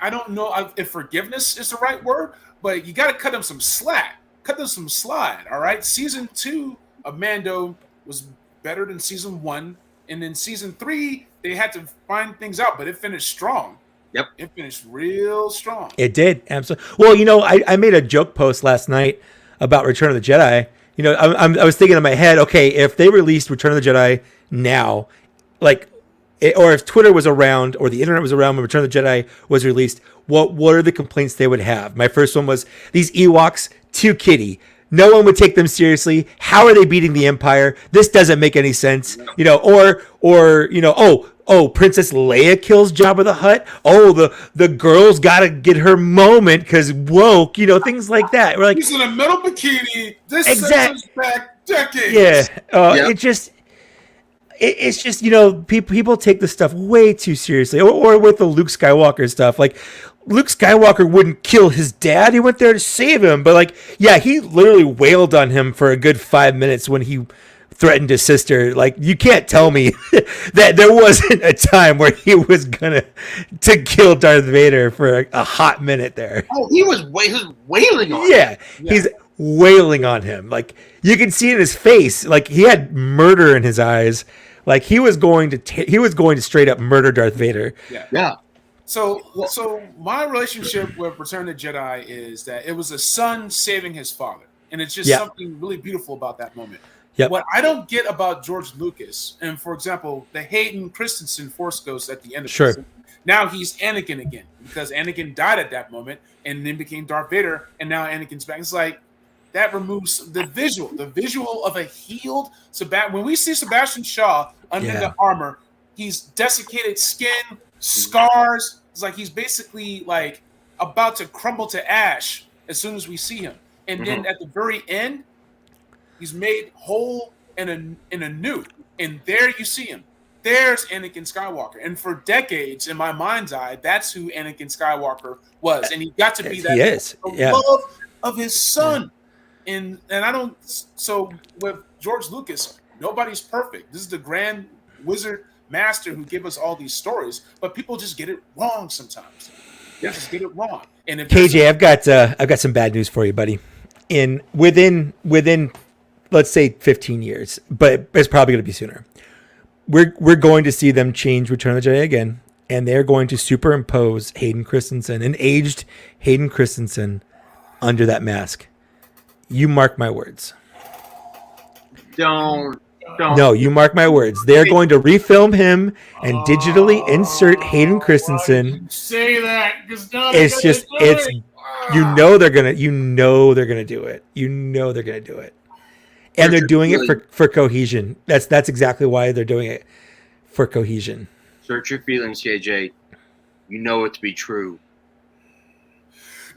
I don't know if forgiveness is the right word, but you gotta cut them some slack. Cut them some slide. All right. Season 2 of Mando was better than season 1, and then season 3 they had to find ththings out, but it finished strong. Yep. It finished real strong. It did. Absolutely. Well, you know, I made a joke post last night about Return of the Jedi. You know, I was thinking in my head, okay, if they released Return of the Jedi now, like, or if Twitter was around or the internet was around when Return of the Jedi was released, what are the complaints they would have? My first one was these Ewoks, too kiddie. No one would take them seriously. How are they beating the Empire? This doesn't make any sense. You know, or you know, oh, Princess Leia kills Jabba the Hutt. Oh, the girl's got to get her moment because woke. You know, things like that. We're like, he's in a metal bikini. This sets us back decades. Yeah, it's just you know people take this stuff way too seriously. Or with the Luke Skywalker stuff, like Luke Skywalker wouldn't kill his dad. He went there to save him. But like, yeah, he literally wailed on him for a good 5 minutes when he threatened his sister. Like, you can't tell me that there wasn't a time where he was gonna to kill Darth Vader for a hot minute there. Oh, he was wailing on him. Yeah, he's wailing on him. Like, you can see in his face, like he had murder in his eyes. Like he was going to straight up murder Darth Vader. Yeah. So my relationship with Return of the Jedi is that it was a son saving his father, and it's just something really beautiful about that moment. Yep. What I don't get about George Lucas, and for example, the Hayden Christensen Force Ghost at the end of this, now he's Anakin again because Anakin died at that moment and then became Darth Vader, and now Anakin's back. It's like that removes the visual of a healed Sebastian. When we see Sebastian Shaw under the armor, he's desiccated skin, scars. It's like he's basically like about to crumble to ash as soon as we see him, and then at the very end, he's made whole and anew, and there you see him. There's Anakin Skywalker, and for decades, in my mind's eye, that's who Anakin Skywalker was, and he got to be that. He is. Love of his son, and I don't. So with George Lucas, nobody's perfect. This is the Grand Wizard Master who give us all these stories, but people just get it wrong sometimes. They just get it wrong. And if KJ, I've got some bad news for you, buddy. Within let's say 15 years, but it's probably going to be sooner. We're going to see them change Return of the Jedi again, and they're going to superimpose Hayden Christensen, an aged Hayden Christensen, under that mask. You mark my words. Don't. No, you mark my words. They're going to refilm him and digitally insert Hayden Christensen. Say that because it's just it's you know they're gonna do it. You know they're gonna do it. And they're doing it for cohesion. That's exactly why they're doing it, for cohesion. Search your feelings, JJ. You know it to be true.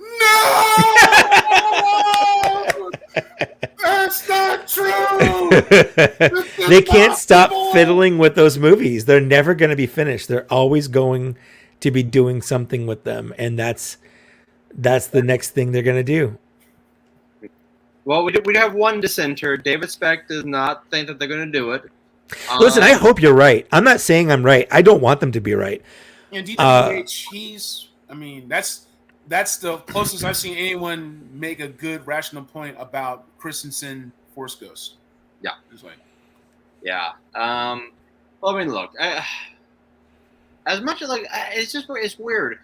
No! That's not true. They can't stop fiddling with those movies. They're never going to be finished. They're always going to be doing something with them, and that's the next thing they're going to do. Well, we have one dissenter. David Speck does not think that they're going to do it. Listen, I hope you're right. I'm not saying I'm right. I don't want them to be right. And DWH, that's the closest I've seen anyone make a good rational point about Christensen Force Ghost. Yeah. Yeah. Well, I mean, look, as much as it's weird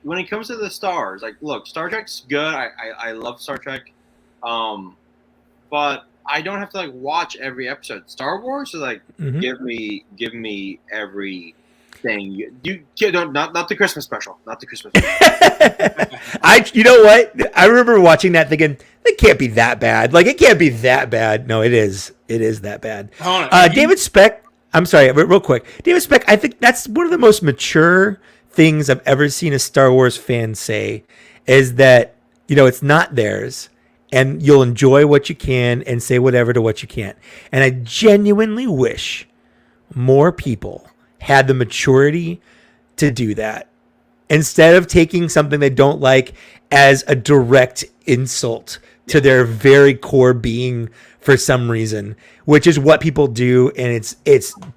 when it comes to the stars. Like, look, Star Trek's good. I love Star Trek, but I don't have to watch every episode. Star Wars is give me everything. You don't not the Christmas special, not the Christmas special. You know what? I remember watching that thinking it can't be that bad. It can't be that bad. No, it is. It is that bad. David Speck. I'm sorry, but real quick, David Speck. I think that's one of the most mature things I've ever seen a Star Wars fan say. Is that it's not theirs. And you'll enjoy what you can and say whatever to what you can't. And I genuinely wish more people had the maturity to do that instead of taking something they don't like as a direct insult to their very core being for some reason, which is what people do. And it's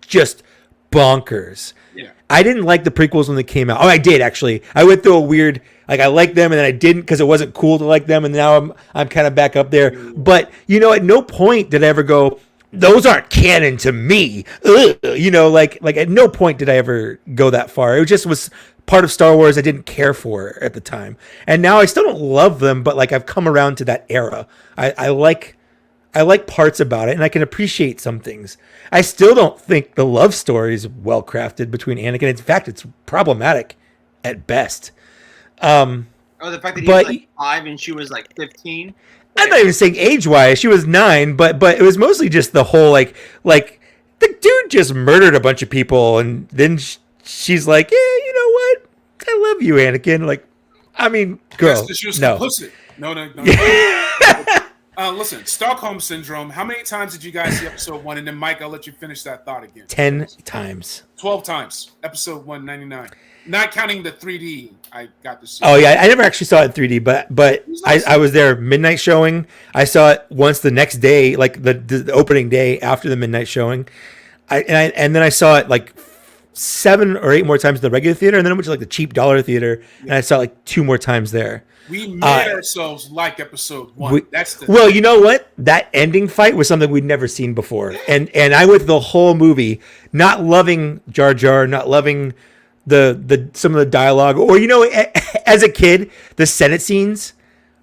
just bonkers. Yeah. I didn't like the prequels when they came out. Oh, I did actually. I went through a weird, I liked them and then I didn't because it wasn't cool to like them. And now I'm kind of back up there. But, at no point did I ever go, those aren't canon to me. Ugh. At no point did I ever go that far. It just was part of Star Wars I didn't care for at the time. And now I still don't love them, but I've come around to that era. I like parts about it and I can appreciate some things. I still don't think the love story is well crafted between Anakin. In fact, it's problematic at best. The fact that he was 5 and she was 15. I'm not even saying age-wise. She was 9, but it was mostly just the whole the dude just murdered a bunch of people, and then she's like, yeah, you know what? I love you, Anakin. I mean, girl, she was no. complicit. No. Listen, Stockholm Syndrome. How many times did you guys see episode 1? And then, Mike, I'll let you finish that thought again. 10 times. 12 times. Episode 199. Not counting the 3D. I got to see. Oh yeah, I never actually saw it in 3D, but I was there midnight showing. I saw it once the next day, the opening day after the midnight showing. And then I saw it 7 or 8 more times in the regular theater, and then I went to the cheap dollar theater, and I saw it 2 more times there. We made ourselves like episode 1. Well, you know what? That ending fight was something we'd never seen before, and I went the whole movie not loving Jar Jar, not loving the some of the dialogue, or as a kid, the Senate scenes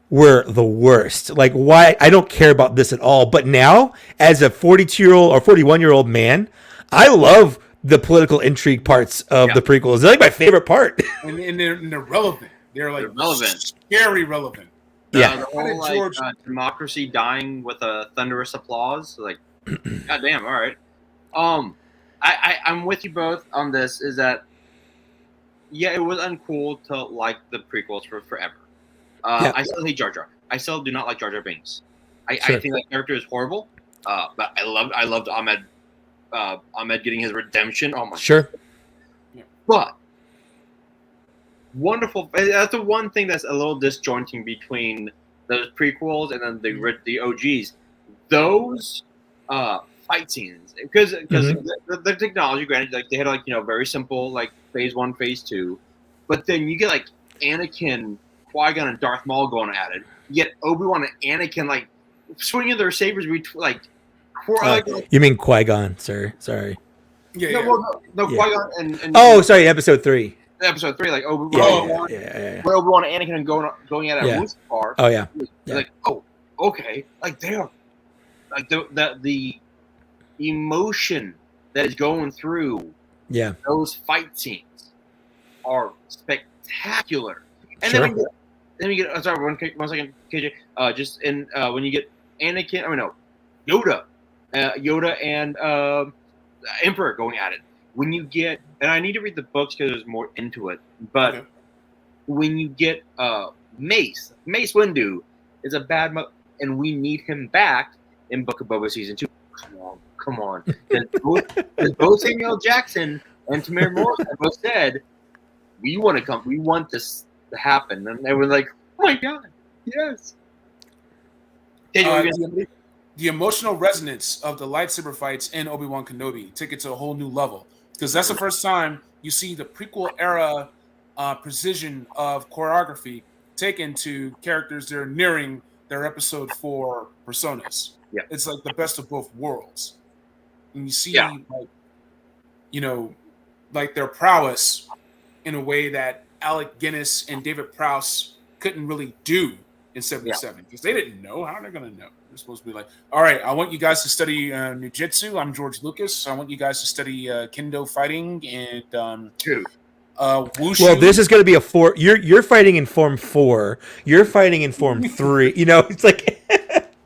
were the worst. Why? I don't care about this at all. But now, as a 42-year-old or 41-year-old man, I love the political intrigue parts of the prequels. They're my favorite part. and they're relevant. They're relevant, scary relevant. The whole democracy dying with a thunderous applause. God damn. All right. I'm with you both on this. Is that it was uncool to like the prequels for forever. I still hate Jar Jar. I still do not like Jar Jar Binks. I think that character is horrible. But I loved Ahmed. Ahmed getting his redemption. Oh my God. Yeah. But wonderful. That's the one thing that's a little disjointing between those prequels and then the OGs. Those fight scenes, because the technology, granted, they had very simple phase 1, phase 2, but then you get Anakin, Qui-Gon, and Darth Maul going at it. You get Obi-Wan and Anakin swinging their sabers between you mean Qui-Gon, sir? Sorry. Yeah. No, Qui-Gon and sorry, episode 3. Episode 3, Obi-Wan, where Obi-Wan and Anakin are going at a Mustafar. Oh yeah. Okay, they are the emotion that is going through those fight scenes are spectacular. And then we get sorry, one second, KJ. Just in when you get Anakin, Yoda and Emperor going at it. When you get, and I need to read the books because there's more into it, but when you get Mace Windu is a bad and we need him back in Book of Boba season 2. Come on. Because both Samuel Jackson and Tamir Morrison both said, we want this to happen. And they were like, oh my God, yes. The emotional resonance of the lightsaber fights in Obi-Wan Kenobi took it to a whole new level. Because that's the first time you see the prequel era precision of choreography taken to characters that are nearing their episode 4 personas. Yeah. It's like the best of both worlds. And you see, like their prowess in a way that Alec Guinness and David Prowse couldn't really do in 77 because they didn't know. How are they going to know? They're supposed to be like, all right, I want you guys to study Nujitsu. I'm George Lucas. I want you guys to study Kendo fighting and Wushu. Well, this is going to be a 4. You're fighting in Form 4. You're fighting in Form 3. It's like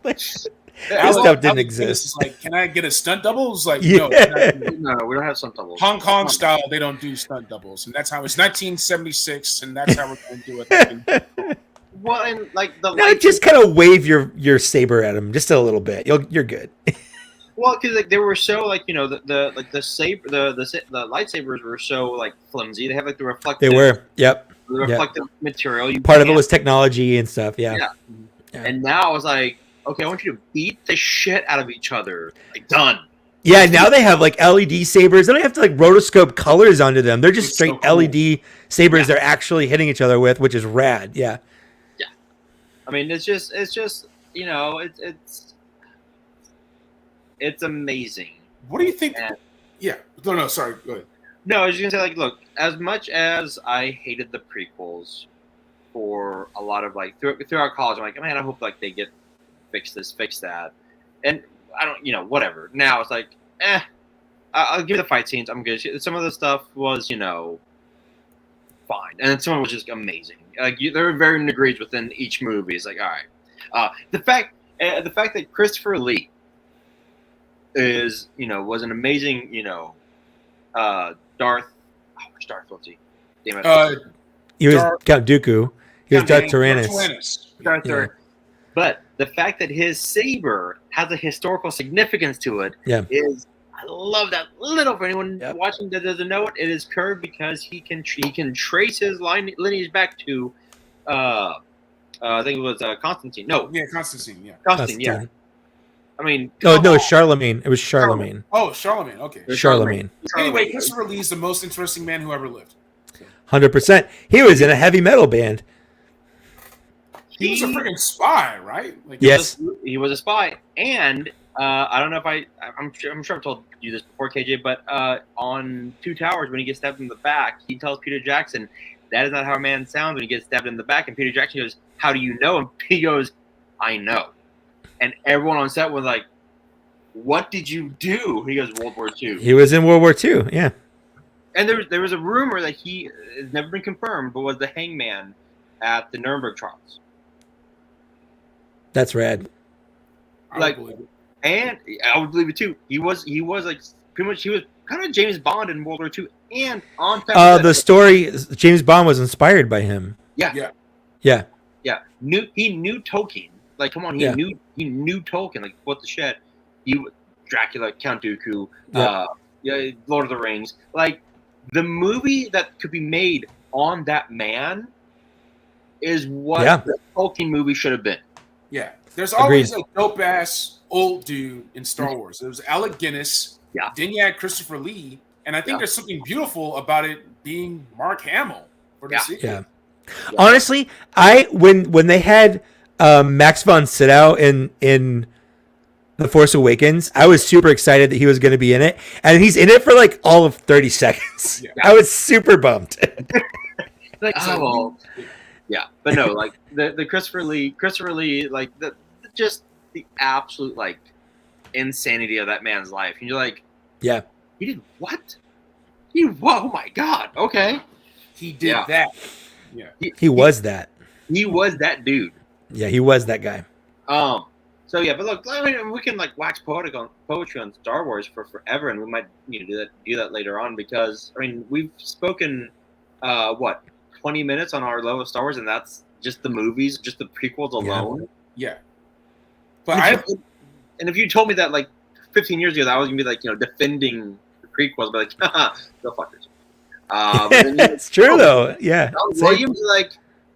this stuff didn't exist. It's like, can I get a stunt double? It's like, no, we don't have stunt doubles. Hong Kong style, they don't do stunt doubles, and that's how it's 1976, and that's how we're going to do it. Well, and like just kind of wave your saber at him just a little bit. You're good. Well, because like they were so like the lightsabers were so like flimsy. They have like the reflective. They were. Yep. The reflective material. Part of it was technology and stuff. Yeah. And now I was like, okay, I want you to beat the shit out of each other. Like done. Yeah, now they have like LED sabers. They don't have to like rotoscope colors onto them. They're just straight so cool. LED sabers they're actually hitting each other with, which is rad. Yeah. Yeah. I mean, it's just it's amazing. What do you think? No, sorry. Go ahead. No, I was just gonna say, like, look, as much as I hated the prequels for a lot of like throughout college, I'm like, man, I hope like they get fix this, fix that, and I don't, whatever. Now it's like, I'll give the fight scenes. I'm good. Some of the stuff was, fine, and some of it was just amazing. Like there were varying degrees within each movie. It's like, all right, the fact that Christopher Lee is, was an amazing, Darth. Which Darth was he? Damn it. He was Count Dooku. He was Darth Tyrannus. Darth Tyrannus. But the fact that his saber has a historical significance to it is, I love that. Little for anyone watching that doesn't know it, it is curved because he can trace his lineage back to, I think it was Constantine. No, Constantine. Yeah, Constantine. Yeah. I mean, no, Charlemagne. It was Charlemagne. Oh, Charlemagne. Okay, Charlemagne. Anyway, Christopher Lee is the most interesting man who ever lived. 100%. He was in a heavy metal band. He was a freaking spy, right? Like, yes, he was a spy, and I don't know if I'm sure I've told you this before, KJ, but on Two Towers, when he gets stabbed in the back, he tells Peter Jackson, "That is not how a man sounds when he gets stabbed in the back." And Peter Jackson goes, "How do you know?" And he goes, "I know." And everyone on set was like, "What did you do?" He goes, "World War II." He was in World War II. Yeah. And there was a rumor that he has never been confirmed, but was the hangman at the Nuremberg trials. That's rad. Like, and I would believe it too. He was like pretty much, he was kind of James Bond in World War II, and on top of the story, James Bond was inspired by him. Yeah. He knew Tolkien. Like, come on, he knew Tolkien. Like, what the shit? Dracula, Count Dooku, Lord of the Rings. Like, the movie that could be made on that man is what the Tolkien movie should have been. Yeah, there's always a dope ass old dude in Star Wars. There was Alec Guinness. Yeah. Then you had Christopher Lee, and I think there's something beautiful about it being Mark Hamill for the sequel. Yeah. Honestly, when they had Max von Sydow in The Force Awakens, I was super excited that he was going to be in it, and he's in it for like all of 30 seconds. Yeah. I was super bummed. Like, yeah, but no, like the Christopher Lee, like just the absolute like insanity of that man's life, and you're like, he did what? Oh my God, okay, he did that. Yeah, he was that. He was that dude. Yeah, he was that guy. So yeah, but look, I mean, we can like wax poetry on Star Wars for forever, and we might do that later on, because I mean, we've spoken 20 minutes on our love of Star Wars, and that's just the movies, just the prequels alone. Yeah. But and if you told me that like 15 years ago, that I was gonna be like defending the prequels, but like go fuck yourself. It's true though. Yeah. John Williams, like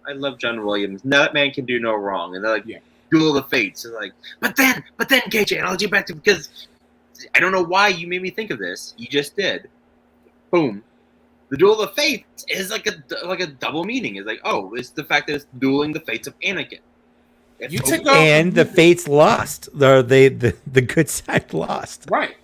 I love John Williams. That man can do no wrong, and they're like Duel of the Fates, and like, but then KJ, and I'll get back to because I don't know why you made me think of this. You just did. Boom. The Duel of the Fates is like a double meaning. It's like, oh, it's the fact that it's dueling the fates of Anakin. And the fates lost. The good side lost. Right.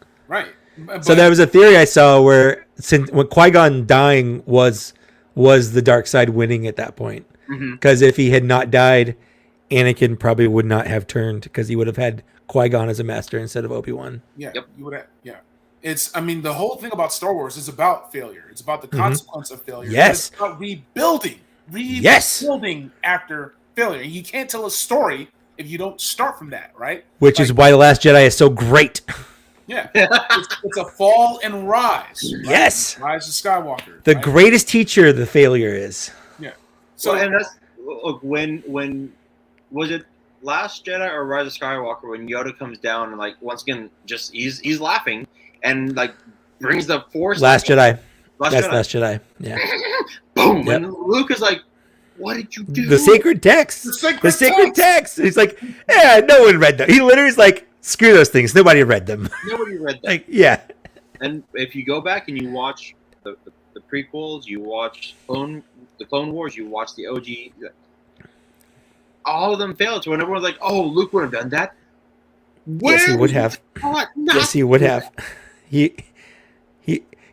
So there was a theory I saw where when Qui-Gon dying was the dark side winning at that point. Because if he had not died, Anakin probably would not have turned because he would have had Qui-Gon as a master instead of Obi-Wan. Yeah, you would have. Yeah. The whole thing about Star Wars is about failure. It's about the consequence of failure. Yes. It's about rebuilding after failure. You can't tell a story if you don't start from that, right? Which is why The Last Jedi is so great. Yeah. it's a fall and rise. Right? Yes. Rise of Skywalker. The greatest teacher the failure is. Yeah. So and that's look when was it Last Jedi or Rise of Skywalker when Yoda comes down and like once again just he's laughing and like brings the Force. Last Jedi. Last Jedi. Yeah. Boom. Yep. And Luke is like, what did you do? The sacred text. The sacred text. He's like, yeah, no one read them. He literally is like, screw those things. Nobody read them. Nobody read them. Like, yeah. And if you go back and you watch the prequels, you watch the Clone Wars, you watch the OG, all of them failed. So when everyone's like, oh, Luke would have done that. Yes, he would have. Yes, he would have.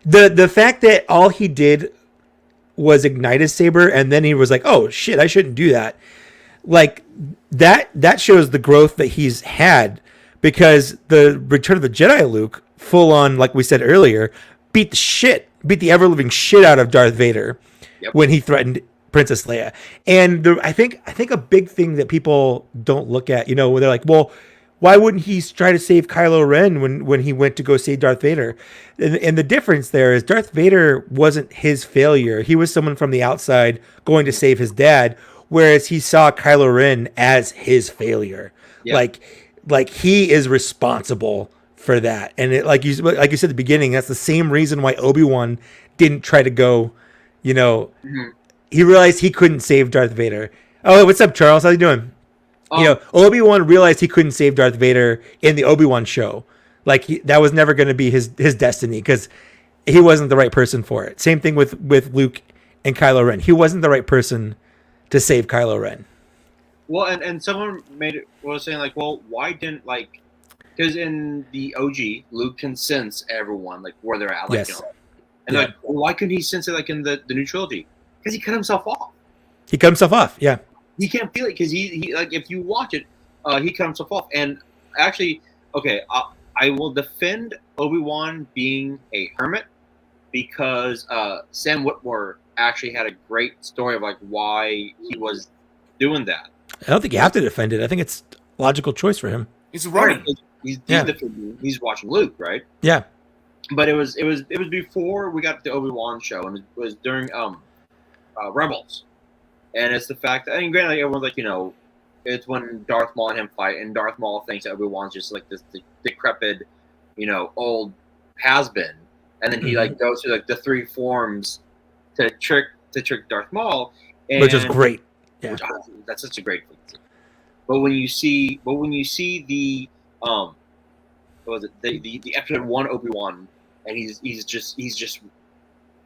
The fact that all he did was ignite his saber and then he was like, oh shit, I shouldn't do that. Like that shows the growth that he's had, because the Return of the Jedi Luke, full on, like we said earlier, beat the ever living shit out of Darth Vader when he threatened Princess Leia. And I think a big thing that people don't look at, where they're like, well, why wouldn't he try to save Kylo Ren when he went to go save Darth Vader? And the difference there is Darth Vader wasn't his failure. He was someone from the outside going to save his dad, whereas he saw Kylo Ren as his failure. Yep. Like he is responsible for that. And like you said at the beginning, that's the same reason why Obi-Wan didn't try to go, he realized he couldn't save Darth Vader. Oh, what's up, Charles? How you doing? Obi-Wan realized he couldn't save Darth Vader in the Obi-Wan show. Like that was never going to be his destiny because he wasn't the right person for it. Same thing with Luke and Kylo Ren. He wasn't the right person to save Kylo Ren. Well, and someone was saying like, well, why didn't because in the OG, Luke can sense everyone like where they're at. Like, yes. And like, well, why couldn't he sense it like in the new trilogy? Because he cut himself off. He cut himself off. Yeah. He can't feel it because he like if you watch it, he cut himself off. And actually, okay, I will defend Obi-Wan being a hermit because Sam Witwer actually had a great story of like why he was doing that. I don't think you have to defend it. I think it's a logical choice for him. He's running. He's watching Luke, right? Yeah. But it was before we got the Obi-Wan show, and it was during Rebels. And it's the fact that, and granted, everyone's like, it's when Darth Maul and him fight, and Darth Maul thinks that Obi-Wan's just like this decrepit, old has-been, and then he like goes through like the three forms to trick Darth Maul, which is great. Yeah, that's such a great thing. But when you see the what was it the episode 1 Obi-Wan, and he's just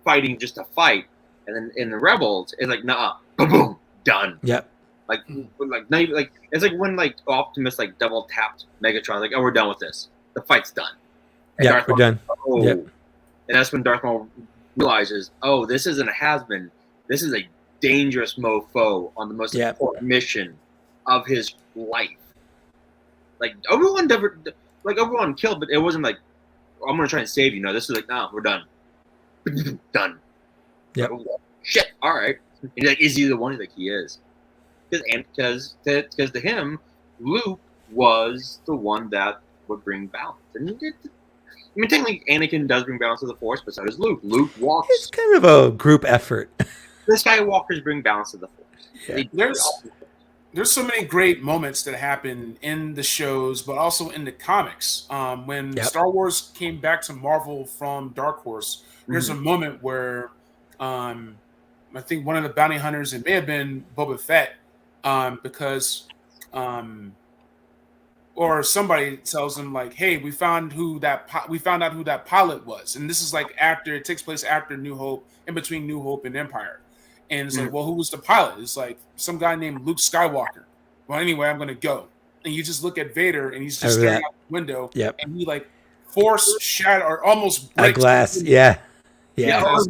fighting just to fight, and then in the Rebels, it's like nah. Boom, boom, done. Yep. Like not even like it's like when like Optimus like double tapped Megatron, like, oh, we're done with this. The fight's done. Yeah, we're done. Oh. Yep. And that's when Darth Maul realizes, oh, this isn't a has-been. This is a dangerous mofo on the most important mission of his life. Like Obi-Wan killed, but it wasn't like, oh, I'm gonna try and save you. No, this is like, nah, we're done. Yep. Oh, shit. All right. He's like, is he the one? He's like, he is. Because to him, Luke was the one that would bring balance. And he did. I mean, technically, Anakin does bring balance to the Force, but so does Luke. Luke walks. It's kind of a group effort. The Skywalkers bring balance to the Force. Yeah. there's so many great moments that happen in the shows, but also in the comics. When Star Wars came back to Marvel from Dark Horse, there's a moment where I think one of the bounty hunters, it may have been Boba Fett, because or somebody tells him like, "Hey, we found out who that pilot was," and this is like it takes place after New Hope, in between New Hope and Empire, and it's like, well, who was the pilot? It's like some guy named Luke Skywalker. Well, anyway, I'm gonna go, and you just look at Vader, and he's just staring out the window, and he like force shatter or almost breaks a glass, that was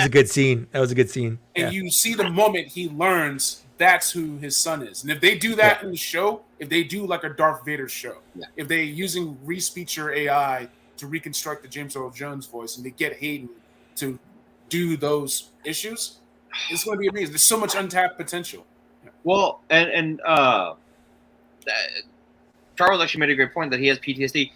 a good scene. And you see the moment he learns that's who his son is. And if they do that in the show, if they do like a Darth Vader show, if they using Respeecher AI to reconstruct the James Earl Jones voice, and they get Hayden to do those issues, it's going to be amazing. There's so much untapped potential. Well, and Charles actually made a great point that he has PTSD.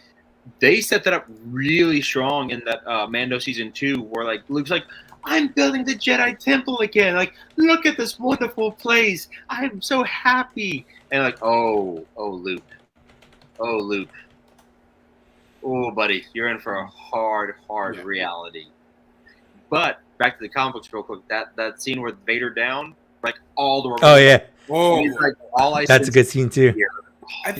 They set that up really strong in that Mando season 2, where like Luke's like, I'm building the Jedi Temple again. Like, look at this wonderful place. I'm so happy. And like, oh, Luke. Oh, buddy, you're in for a hard reality. But back to the comic books real quick. That scene with Vader down, like all the work. Oh yeah. Oh, like, that's a good scene too. I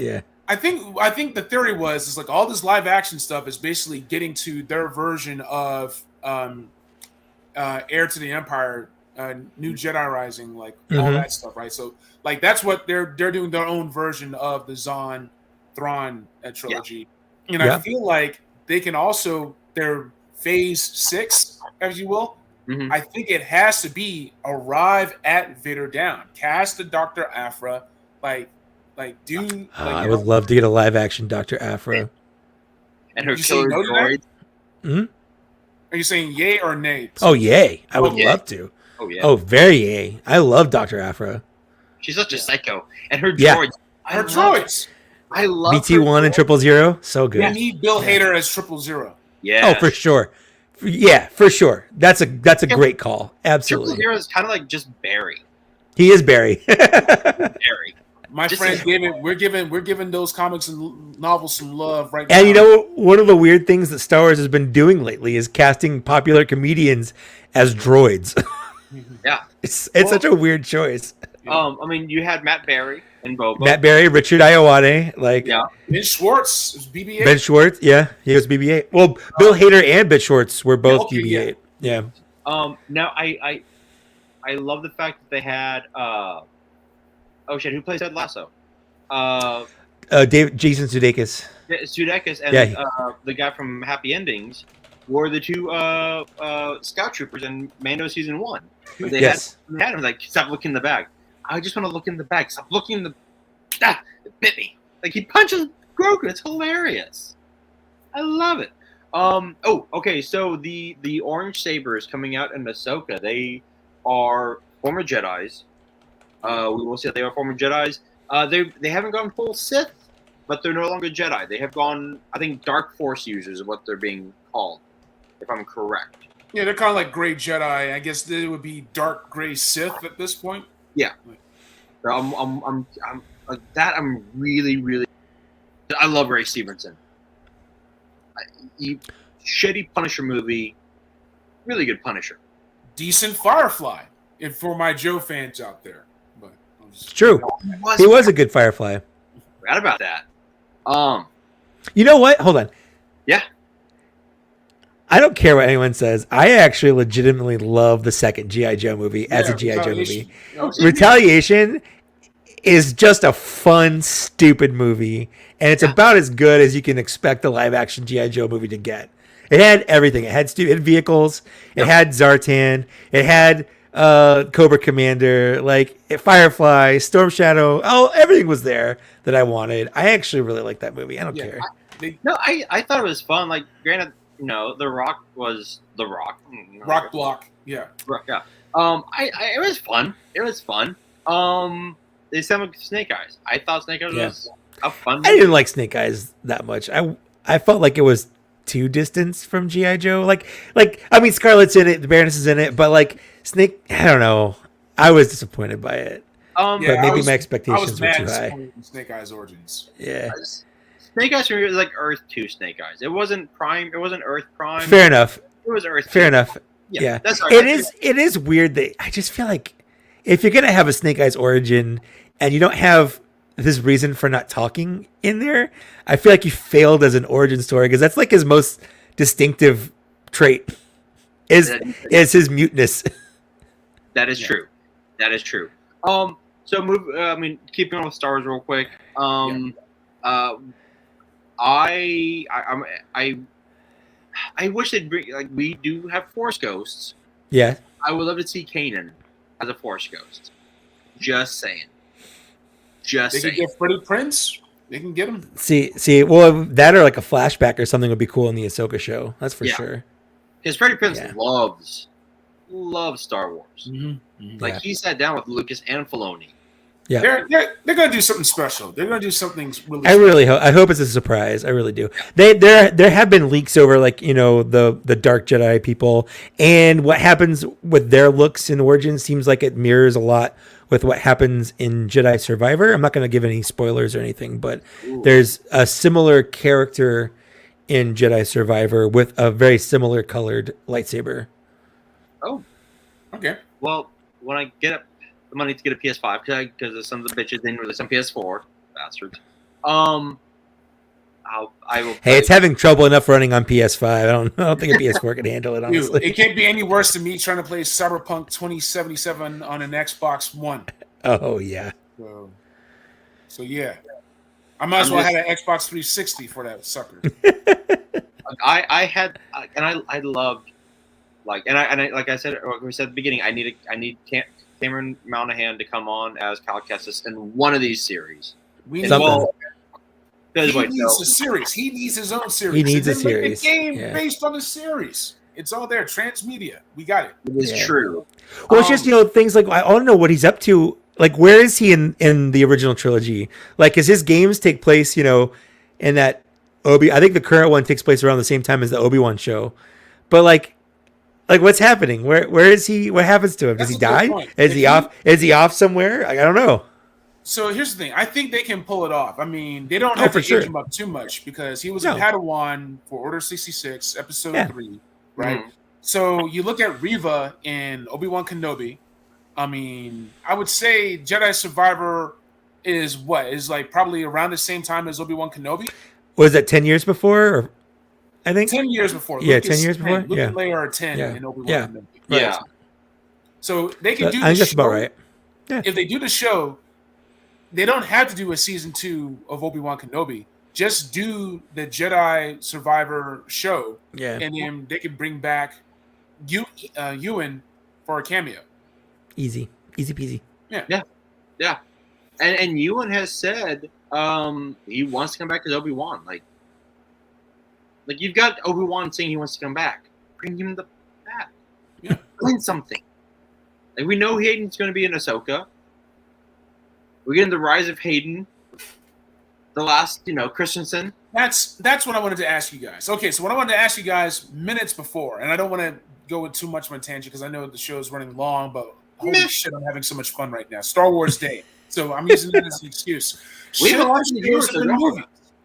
think the theory is like all this live action stuff is basically getting to their version of Heir to the Empire, New Jedi Rising, like all that stuff, right? So like that's what they're doing, their own version of the Zahn Thrawn trilogy. And I feel like they can also, their phase 6, as you will, I think it has to be arrive at Vader down, cast the Dr. Aphra, I would love to get a live action Dr. Aphra. And her killer droids. Are you saying yay or nay? Oh, yay. I would love to. Oh, yeah. Oh, very yay. I love Dr. Aphra. She's such a psycho. And her droids. Her droids. I love BT1 and 000. So good. We need Bill Hader as 000. Yeah. Oh, for sure. Yeah, for sure. That's a great call. Absolutely. 000 is kind of like just Barry. He is Barry. Barry. My friend we're giving those comics and novels some love right now. And you know, one of the weird things that Star Wars has been doing lately is casting popular comedians as droids. Yeah. It's such a weird choice. I mean, you had Matt Berry and Boba. Matt Berry, Richard Iowade, Ben Schwartz is BB-8. Ben Schwartz, he was BB-8. Well, Bill Hader and Ben Schwartz were both BB-8. Yeah. Now I love the fact that they had who plays Ted Lasso? Jason Sudeikis. Sudeikis and the guy from Happy Endings were the two scout troopers in Mando season 1. They had him like, stop looking in the bag. I just want to look in the bag. Stop looking in the. It bit me. Like he punches Grogu. It's hilarious. I love it. Okay. So the orange sabers coming out in Ahsoka, they are former Jedis. We will see that they are former Jedis. They haven't gone full Sith, but they're no longer Jedi. They have gone, I think, Dark Force users is what they're being called, if I'm correct. Yeah, they're kind of like gray Jedi. I guess they would be dark gray Sith at this point. Yeah. So I'm like that. I'm really. I love Ray Stevenson. Shitty Punisher movie, really good Punisher. Decent Firefly, and for my Joe fans out there. It's true. He was a good Firefly. Forgot about that. You know what? Hold on. Yeah. I don't care what anyone says. I actually legitimately love the second G.I. Joe movie as a G.I. Joe movie. Retaliation is just a fun, stupid movie, and it's about as good as you can expect a live-action G.I. Joe movie to get. It had everything. It had stupid vehicles. It had Zartan. It had Cobra Commander, like Firefly, Storm Shadow. Oh, everything was there that I wanted. I actually really like that movie. I don't care. I thought it was fun. Like, granted, The Rock was The Rock. Rock Block. Yeah. Yeah. It was fun. It was fun. They sound like Snake Eyes. I thought Snake Eyes was a fun movie. I didn't like Snake Eyes that much. I felt like it was too distant from G.I. Joe. Like I mean, Scarlett's in it, the Baroness is in it, but like Snake, I don't know. I was disappointed by it. But maybe my expectations were too high. In Snake Eyes Origins. Yeah. Snake Eyes was like Earth 2 Snake Eyes. It wasn't Prime. It wasn't Earth Prime. Fair enough. It was Earth. Fair 2. enough. Yeah. That's It is weird that I just feel like if you're gonna have a Snake Eyes origin and you don't have this reason for not talking in there, I feel like you failed as an origin story because that's like his most distinctive trait is his muteness. That is true. That is true. So keeping on with Star Wars real quick. I wish they'd bring, like, we do have Force ghosts. Yeah. I would love to see Kanan as a Force ghost. Just saying. They can get Freddie Prinze. They can get him. See. Well, that or like a flashback or something would be cool in the Ahsoka show. That's for sure. Because Freddie Prinze loves Star Wars. Like he sat down with Lucas and Filoni. Yeah, they're gonna do something special. They're gonna do something really. I really hope. I hope it's a surprise. I really do. There have been leaks over like the Dark Jedi people and what happens with their looks in Origins seems like it mirrors a lot with what happens in Jedi Survivor. I'm not going to give any spoilers or anything, but there's a similar character in Jedi Survivor with a very similar colored lightsaber. Oh, okay. Well, when I get up. I'm gonna need to get a PS5 because the sons of bitches didn't release on PS4, bastards. I will. Hey, it's having trouble enough running on PS5. I don't think a PS4 can handle it. Honestly, it can't be any worse than me trying to play Cyberpunk 2077 on an Xbox One. Oh yeah. So yeah, I might as well have an Xbox 360 for that sucker. I loved like I said, like we said at the beginning, I need Cameron Monaghan to come on as Cal Kestis in one of these series. He needs a series. He needs his own series. He needs a series. Make a game based on the series. It's all there. Transmedia. We got it. It is true. Well, it's just things like I don't know what he's up to. Like, where is he in the original trilogy? Like, because his games take place, in that I think the current one takes place around the same time as the Obi-Wan show, but like what's happening? Where is he? What happens to him? Does he die? Is he off? Is he off somewhere? I don't know. So here's the thing. I think they can pull it off. I mean, they don't have to age him up too much because he was a Padawan for Order 66, Episode 3, right? Mm-hmm. So you look at Reva in Obi-Wan Kenobi. I mean, I would say Jedi Survivor is like probably around the same time as Obi-Wan Kenobi. Was that 10 years before? Or I think 10 years before. Yeah, 10 years before. Luke and Leia are 10 in Obi-Wan Kenobi. Yeah. So they can do. I think that's about right. Yeah. If they do the show, they don't have to do a season 2 of Obi-Wan Kenobi. Just do the Jedi Survivor show, and then they can bring back Ewan for a cameo. Easy peasy. Yeah. And Ewan has said he wants to come back as Obi-Wan. Like you've got Obi-Wan saying he wants to come back. Bring him back. Yeah. Win something. Like we know Hayden's going to be in Ahsoka. We're getting the rise of Hayden. The last, Christensen. That's what I wanted to ask you guys. Okay, so what I wanted to ask you guys minutes before, and I don't want to go with too much of a tangent because I know the show is running long, but holy shit, I'm having so much fun right now. Star Wars Day. So I'm using that as an excuse.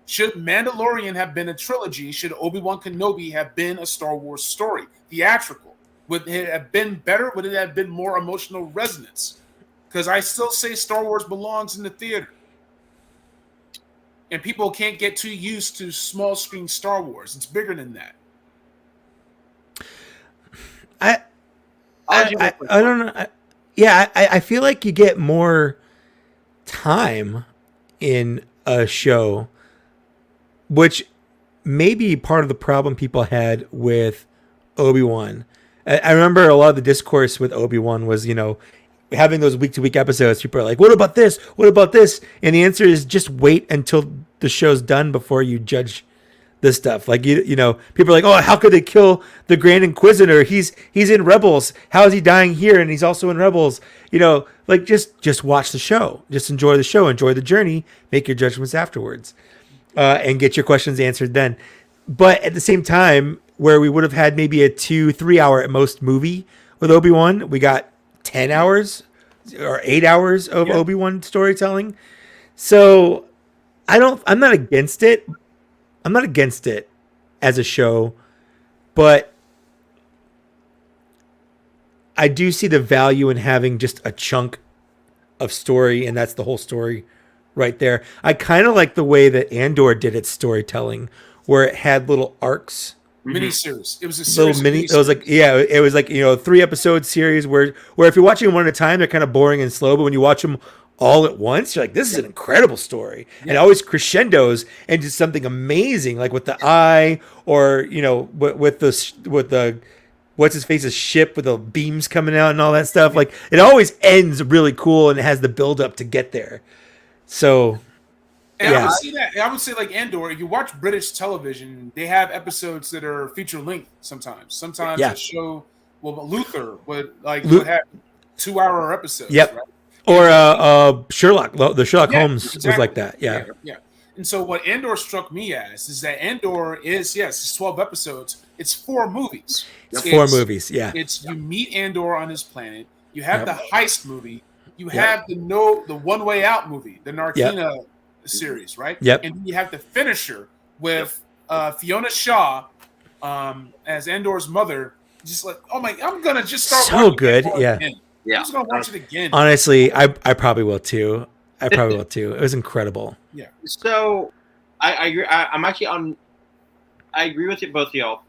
Should Mandalorian have been a trilogy? Should Obi-Wan Kenobi have been a Star Wars story? Theatrical. Would it have been better? Would it have been more emotional resonance? Because I still say Star Wars belongs in the theater. And people can't get too used to small screen Star Wars. It's bigger than that. I don't know. I feel like you get more time in a show, which may be part of the problem people had with Obi-Wan. I remember a lot of the discourse with Obi-Wan was, having those week-to-week episodes. People are like, what about this? What about this? And the answer is just wait until the show's done before you judge this stuff. Like, people are like, oh, how could they kill the Grand Inquisitor? He's in Rebels. How is he dying here? And he's also in Rebels. Just watch the show. Just enjoy the show. Enjoy the journey. Make your judgments afterwards. And get your questions answered then. But at the same time, where we would have had maybe a 2-3 hour at most movie with Obi-Wan, we got 10 hours or 8 hours of Obi-Wan storytelling. So I'm not against it. I'm not against it as a show, but I do see the value in having just a chunk of story, and that's the whole story right there. I kind of like the way that Andor did its storytelling, where it had little arcs. Miniseries. It was a series. It was like, it was like, 3-episode series where if you're watching them one at a time, they're kind of boring and slow, but when you watch them all at once, you're like, this is an incredible story. And it always crescendos into something amazing, like with the eye, or with the what's his face's ship with the beams coming out and all that stuff. Like, it always ends really cool, and it has the build up to get there. So and I would see that. I would say, like Andor, if you watch British television, they have episodes that are feature length sometimes. Sometimes a show, Luther would would have 2-hour episodes. Yep. Right? Or Sherlock, the Sherlock Holmes was like that. Yeah. And so what Andor struck me as is that Andor is, it's 12 episodes. It's 4 movies. It's 4 movies, yeah. It's you meet Andor on his planet. You have the heist movie. You have the One Way Out movie, the Narkina series, right? Yep. And then you have the finisher with Fiona Shaw as Andor's mother. Just like, oh my, I'm gonna just start. So good, yeah. Again. I'm just gonna watch it again. Honestly, I probably will too. It was incredible. Yeah. So I agree. I'm actually on. I agree with you, both of y'all.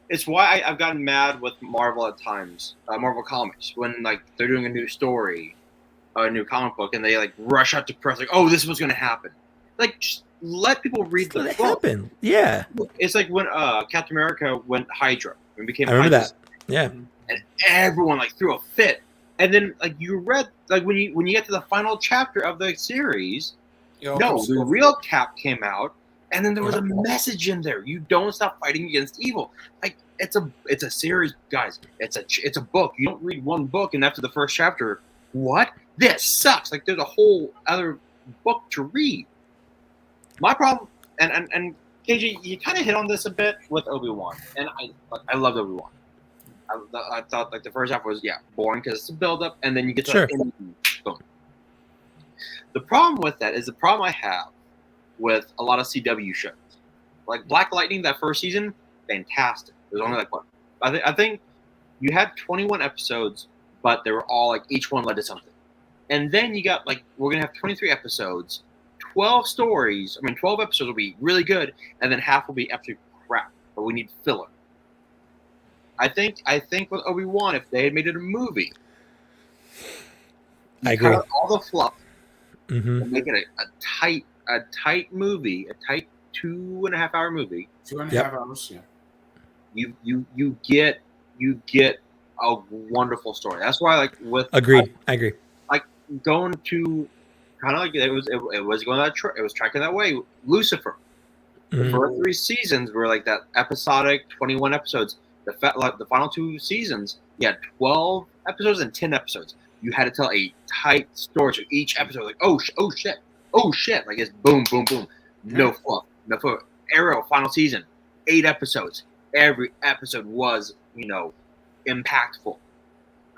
It's why I've gotten mad with Marvel at times, Marvel Comics, when like they're doing a new story, a new comic book, and they like rush out to press like, oh, this is what's going to happen. Like, just let people read the book. Happen. Yeah. It's like when Captain America went Hydra and became. I remember Hydra, that. Yeah. And everyone like threw a fit, and then like you read like when you get to the final chapter of the series, the real Cap came out. And then there was a message in there. You don't stop fighting against evil. Like it's a series, guys. It's a book. You don't read one book and after the first chapter, what? This sucks. Like there's a whole other book to read. My problem, and KJ, you kind of hit on this a bit with Obi-Wan, and I loved Obi-Wan. I thought like the first half was boring because it's a build up, and then you get to boom. The problem with that is the problem I have with a lot of CW shows. Like Black Lightning, that first season, fantastic. There's only like what? I think you had 21 episodes, but they were all like each one led to something. And then you got like, we're going to have 23 episodes, 12 stories. I mean, 12 episodes will be really good, and then half will be absolute crap, but we need filler. I think with Obi-Wan, if they had made it a movie, I agree. Cut out all the fluff and make it a tight movie, a tight 2.5 hour movie. 2.5 hours, yeah. You get a wonderful story. That's why, like with I agree. Like going to kind of like it was going that it was tracking that way. Lucifer, the first 3 seasons were like that episodic 21 episodes. The final 2 seasons, you had 12 episodes and 10 episodes. You had to tell a tight story to each episode. Like oh shit! Like it's boom, boom, boom. No fluff. Arrow final season, 8 episodes. Every episode was impactful.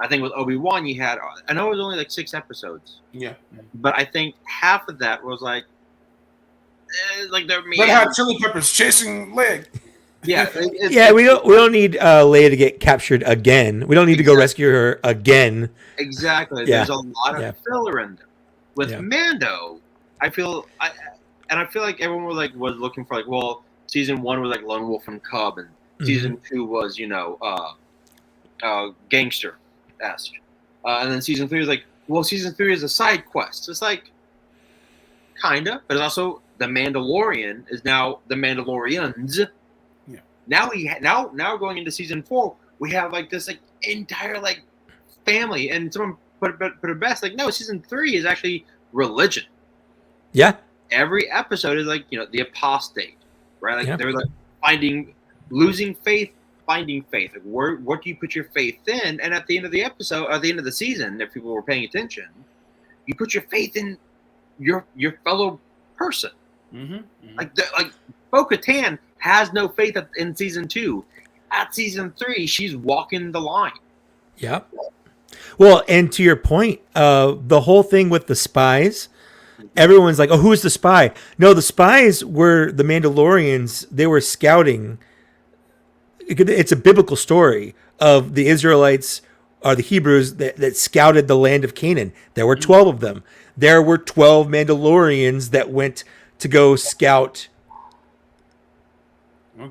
I think with Obi-Wan you had. I know it was only like 6 episodes. Yeah. But I think half of that was like they're. Red Hot Chili Peppers chasing Leg. Yeah. We don't need Leia to get captured again. We don't need to go rescue her again. Exactly. Yeah. There's a lot of filler in there. With Mando, I feel like everyone was looking for like, well, season 1 was like Lone Wolf and Cub, and season 2 was gangster-esque, and then season 3 was like, well, season 3 is a side quest. It's like kinda, but it's also the Mandalorian is now the Mandalorians. Yeah. Now going into season 4, we have like this like entire like family, and someone put it best like, no, season 3 is actually religion. Yeah. Every episode is like the apostate, right? Like they're like losing faith, finding faith. Like what do you put your faith in? And at the end of the episode, at the end of the season, if people were paying attention, you put your faith in your fellow person. Like Bo-Katan has no faith in season 2. At season 3, she's walking the line. Yeah. Well, and to your point, the whole thing with the spies, everyone's like, oh, who's the spy? No, the spies were the Mandalorians. They were scouting. It's a biblical story of the Israelites or the Hebrews that scouted the land of Canaan. There were 12 of them. There were 12 Mandalorians that went to go scout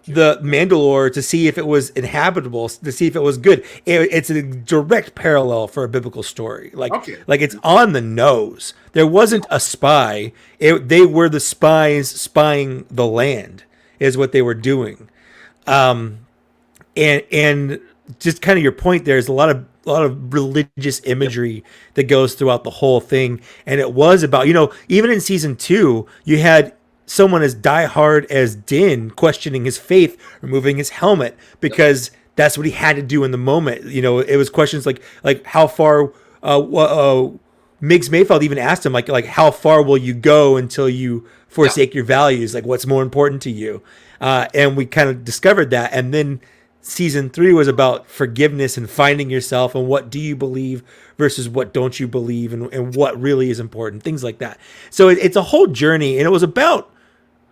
the Mandalore to see if it was inhabitable, to see if it was good. It's a direct parallel for a biblical story. Like it's on the nose. There wasn't a spy. They were the spies spying the land is what they were doing. And just kind of your point, there's a lot of religious imagery that goes throughout the whole thing. And it was about, even in season 2, you had someone as diehard as Din questioning his faith, removing his helmet because that's what he had to do in the moment. It was questions like how far, Miggs Mayfeld even asked him, like how far will you go until you forsake your values? Like what's more important to you? And we kind of discovered that. And then season 3 was about forgiveness and finding yourself and what do you believe versus what don't you believe and what really is important, things like that. So it's a whole journey, and it was about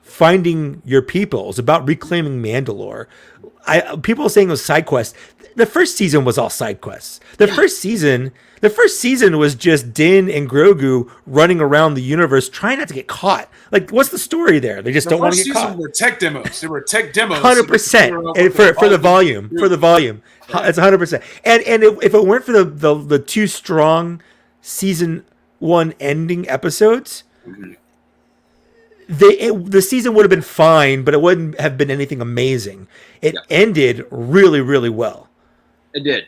finding your people. It was about reclaiming Mandalore. People are saying it was side quests. The first season was all side quests. The first season was just Din and Grogu running around the universe trying not to get caught. Like, what's the story there? They just don't want to get caught. Were tech demos. There were tech demos. 100% for the volume. For the volume, it's 100%. And if it weren't for the two strong season 1 ending episodes, the season would have been fine, but it wouldn't have been anything amazing. It ended really, really well. It did.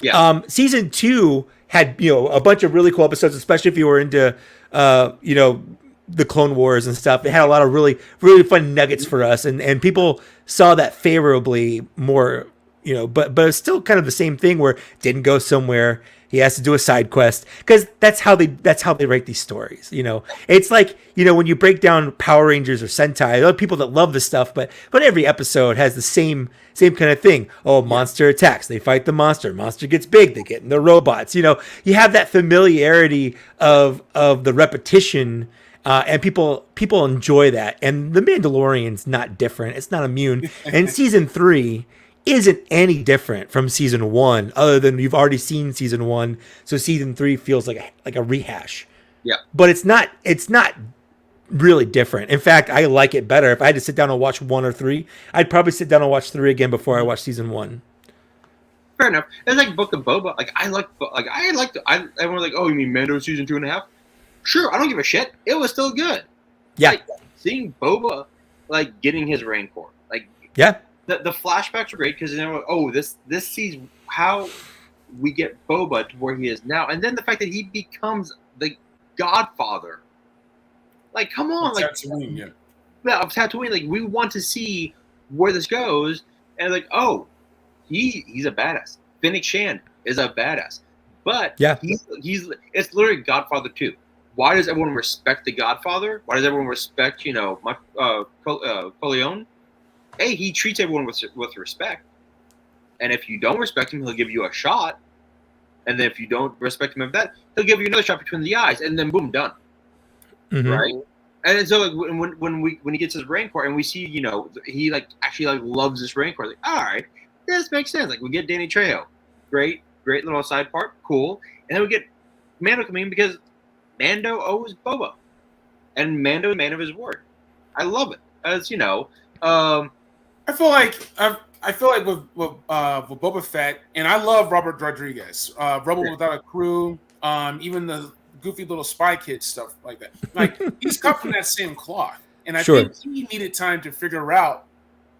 Yeah. Season 2 had a bunch of really cool episodes, especially if you were into the Clone Wars and stuff. It had a lot of really, really fun nuggets for us, and people saw that favorably more. But it's still kind of the same thing where it didn't go somewhere. He has to do a side quest because that's how they write these stories. It's like, when you break down Power Rangers or Sentai, there are people that love this stuff, but every episode has the same kind of thing. Oh, monster attacks. They fight the monster. Monster gets big. They get in the robots. You have that familiarity of the repetition, and people enjoy that. And The Mandalorian's not different. It's not immune. And season 3 isn't any different from season 1, other than you've already seen season 1, so season 3 feels like a rehash. Yeah, but it's not really different. In fact, I like it better. If I had to sit down and watch 1 or 3, I'd probably sit down and watch 3 again before I watch season 1. Fair enough. It's like Book of Boba. Everyone's like, oh, you mean Mando season 2.5? Sure, I don't give a shit. It was still good. Yeah, seeing Boba getting his Rancor, The flashbacks are great because this sees how we get Boba to where he is now, and then the fact that he becomes the Godfather. Come on, Tatooine, Tatooine. We want to see where this goes, and he's a badass. Fennec Shand is a badass, but he's it's literally Godfather 2. Why does everyone respect the Godfather? Why does everyone respect Corleone? Hey, he treats everyone with respect. And if you don't respect him, he'll give you a shot. And then if you don't respect him of that, he'll give you another shot between the eyes. And then boom, done. Mm-hmm. Right? And so when he gets his Rancor and we see, he actually loves this Rancor. All right, this makes sense. We get Danny Trejo. Great little side part. Cool. And then we get Mando coming in because Mando owes Boba. And Mando is a man of his word. I love it. As I feel like with Boba Fett, and I love Robert Rodriguez, Rebel Without a Crew, even the goofy little Spy Kid stuff like that. He's cut from that same cloth, and I think he needed time to figure out,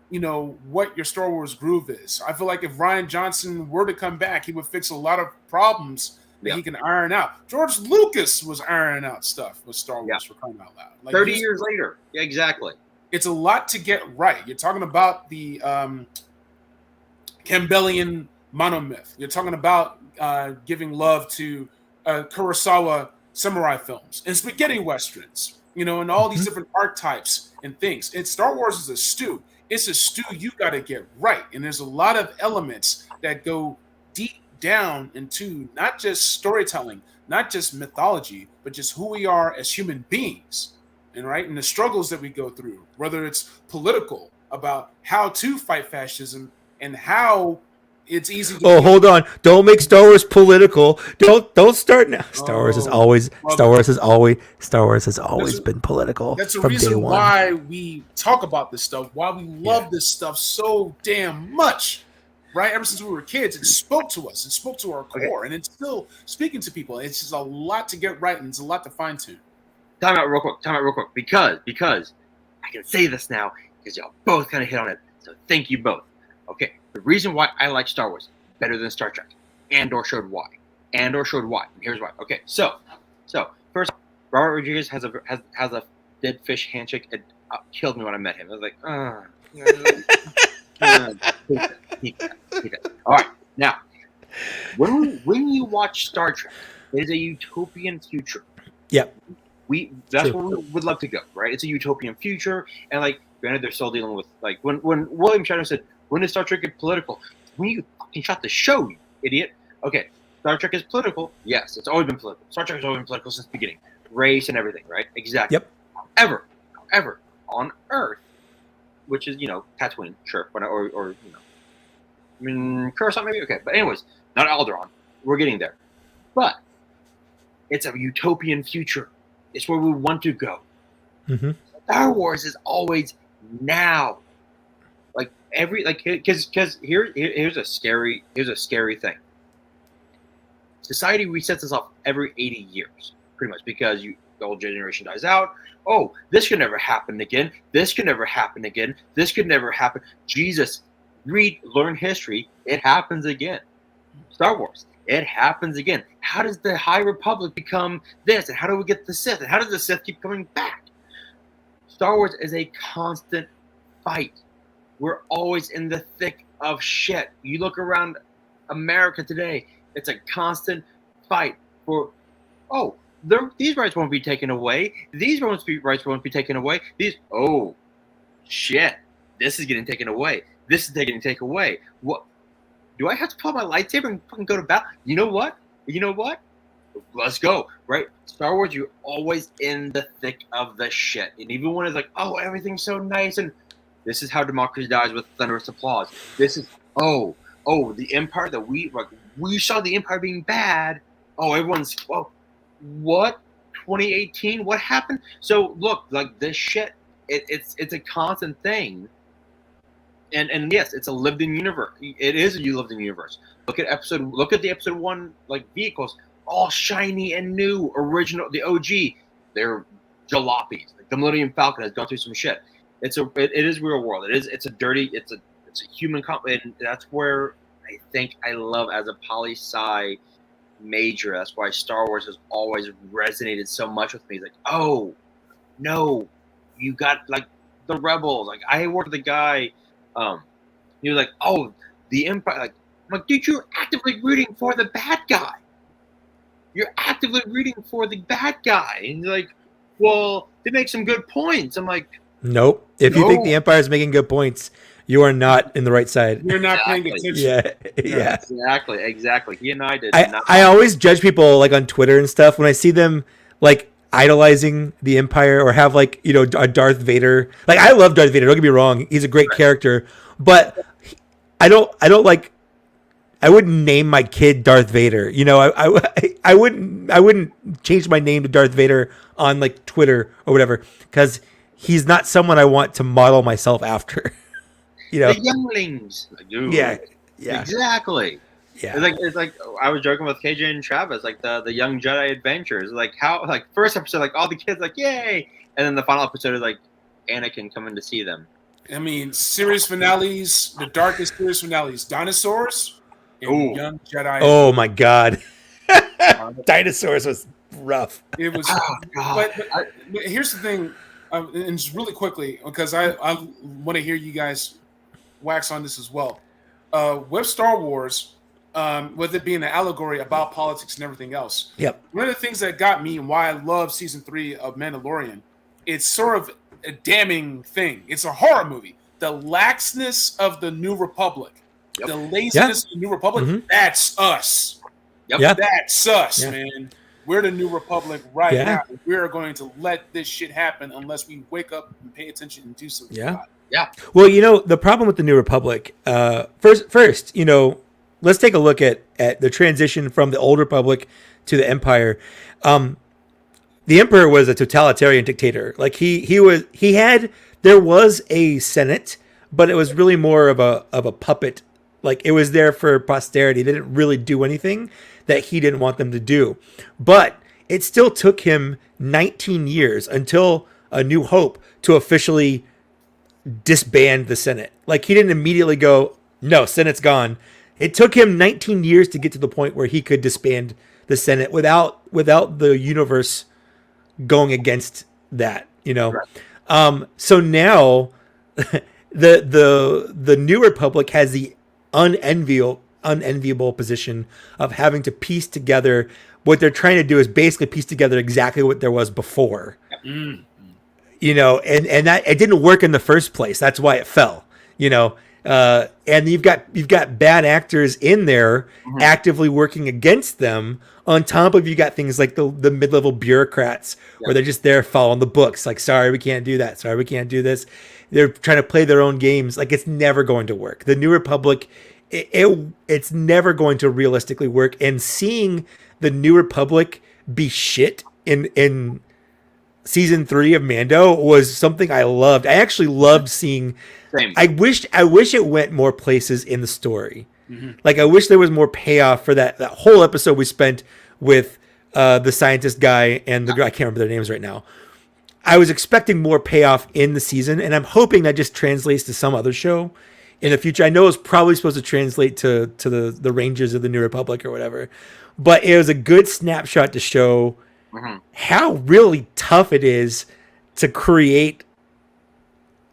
what your Star Wars groove is. I feel like if Rian Johnson were to come back, he would fix a lot of problems that he can iron out. George Lucas was ironing out stuff with Star Wars for crying out loud. 30 years later, exactly. It's a lot to get right. You're talking about the Campbellian monomyth. You're talking about giving love to Kurosawa samurai films and spaghetti westerns, and all these different archetypes and things. And Star Wars is a stew. It's a stew you got to get right. And there's a lot of elements that go deep down into not just storytelling, not just mythology, but just who we are as human beings, and the struggles that we go through, whether it's political about how to fight fascism and how it's easy to hold on. Don't make Star Wars political. Don't start now. Star Wars has always been political. That's the from reason day one. why we talk about this stuff, why we love this stuff so damn much. Right? Ever since we were kids, it spoke to us. It spoke to our core, and it's still speaking to people. It's just a lot to get right, and it's a lot to fine tune. Time out real quick. Because I can say this now because y'all both kind of hit on it. So thank you both. Okay. The reason why I like Star Wars better than Star Trek, Andor showed why. And here's why. Okay. So first, Robert Rodriguez has a dead fish handshake. It killed me when I met him. I was like, all right. Now, when you watch Star Trek, it is a utopian future. Yep. That's where we would love to go, right? It's a utopian future, and like, granted, they're still dealing with like when William Shatner said, "When does Star Trek get political?" When you fucking shot the show, you idiot. Okay, Star Trek is political. Yes, it's always been political. Star Trek has always been political since the beginning, race and everything, right? Exactly. Yep. However, on Earth, which is Tatooine, sure, or Coruscant maybe, okay, but anyways, not Alderaan. We're getting there, but it's a utopian future. It's where we want to go. Mm-hmm. Star Wars is always now. Because here's a scary thing. Society resets itself every 80 years, pretty much, because the old generation dies out. Oh, this could never happen again. This could never happen again. This could never happen. Jesus, learn history. It happens again. Star Wars. It happens again. How does the High Republic become this? And how do we get the Sith? And how does the Sith keep coming back? Star Wars is a constant fight. We're always in the thick of shit. You look around America today, it's a constant fight for, these rights won't be taken away. These rights won't be taken away. Shit. This is getting taken away. This is getting taken away. What? Do I have to pull out my lightsaber and fucking go to battle? You know what? Let's go, right? Star Wars, you're always in the thick of the shit. And even when it's like, everything's so nice, and this is how democracy dies with thunderous applause. This is, the Empire that we saw the Empire being bad. Everyone's, what? 2018? What happened? So look, like this shit, it's a constant thing. And yes, it's a lived-in universe. It is a lived-in universe. Look at the episode 1 vehicles, all shiny and new, original, the OG. They're jalopies. Like the Millennium Falcon has gone through some shit. It is real world. It's a human and that's where I think I love as a poli sci major. That's why Star Wars has always resonated so much with me. It's like, no, you got like the rebels. Like I worked with a guy. He was like, the Empire. I'm like, dude, you're actively rooting for the bad guy. You're actively rooting for the bad guy. And you're like, well, they make some good points. I'm like, nope. If you think the Empire is making good points, you are not in the right side. You're not paying attention. Yeah. Exactly. He and I did. I always judge people like on Twitter and stuff when I see them like idolizing the Empire or have like, a Darth Vader. Like I love Darth Vader, don't get me wrong. He's a great character, but I wouldn't name my kid Darth Vader. I wouldn't change my name to Darth Vader on like Twitter or whatever cuz he's not someone I want to model myself after. The younglings. Yeah. Exactly. Yeah. It's like I was joking with KJ and Travis, like the Young Jedi Adventures. Like how first episode, like all the kids like yay, and then the final episode is like Anakin coming to see them. I mean, series finales, the darkest series finales, dinosaurs and Young Jedi. Oh my God. Dinosaurs was rough. It was, but here's the thing, and just really quickly, because I want to hear you guys wax on this as well. With Star Wars, with it being an allegory about politics and everything else. Yep. One of the things that got me and why I love season 3 of Mandalorian, it's sort of a damning thing. It's a horror movie. The laxness of the New Republic. The laziness of the New Republic, that's us. Yep. That's us, man. We're the New Republic right now. We're going to let this shit happen unless we wake up and pay attention and do something about it. Yeah. Well, the problem with the New Republic, first, let's take a look at the transition from the Old Republic to the Empire. The Emperor was a totalitarian dictator. Like there was a Senate, but it was really more of a puppet. Like it was there for posterity. They didn't really do anything that he didn't want them to do. But it still took him 19 years until A New Hope to officially disband the Senate. Like he didn't immediately go, no, Senate's gone. It took him 19 years to get to the point where he could disband the Senate without the universe going against that, Right. So now the New Republic has the unenviable position of having to piece together what they're trying to do is basically piece together exactly what there was before. And that it didn't work in the first place. That's why it fell, and you've got bad actors in there actively working against them. On top of you got things like the mid-level bureaucrats where they're just there following the books. Like, sorry, we can't do that. Sorry, we can't do this. They're trying to play their own games. Like it's never going to work. The New Republic, it's never going to realistically work. And seeing the New Republic be shit in season 3 of Mando was something I loved. I actually loved seeing. Same. I wish it went more places in the story. Like I wish there was more payoff for that whole episode we spent with the scientist guy and the girl. I can't remember their names right now. I was expecting more payoff in the season, and I'm hoping that just translates to some other show in the future. I know it's probably supposed to translate to the Rangers of the New Republic or whatever, but it was a good snapshot to show how really tough it is to create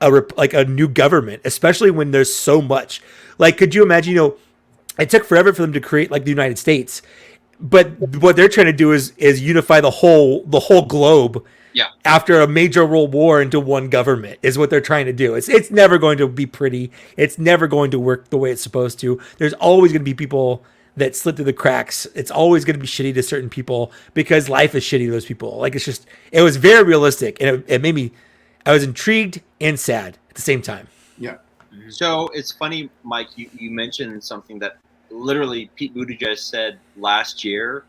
a new government, especially when there's so much. Like, could you imagine? It took forever for them to create like the United States, but what they're trying to do is unify the whole globe. Yeah. After a major world war into one government is what they're trying to do. It's never going to be pretty. It's never going to work the way it's supposed to. There's always going to be people that slip through the cracks. It's always going to be shitty to certain people because life is shitty to those people. Like it was very realistic, and it made me. I was intrigued and sad at the same time. Yeah. So it's funny, Mike. You mentioned something that literally Pete Buttigieg said last year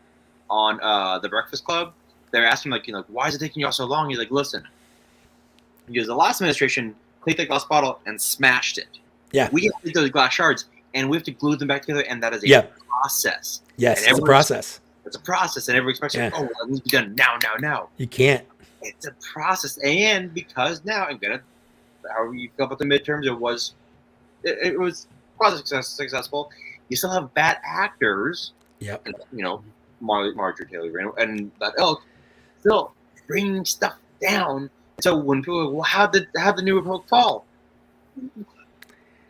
on the Breakfast Club. They're asking why is it taking y'all so long? He's like, listen, because the last administration clicked the glass bottle and smashed it. Yeah. We have to take those glass shards and we have to glue them back together, and that is a process. Yes, it's a process. It's a process, and everyone expects it needs to be done now. You can't. It's a process, and because now however you feel about the midterms, it was quite successful. You still have bad actors. Yep. And, Marjorie Taylor Greene and that ilk. Still bringing stuff down. So when people are like, well, how did the New Republic fall?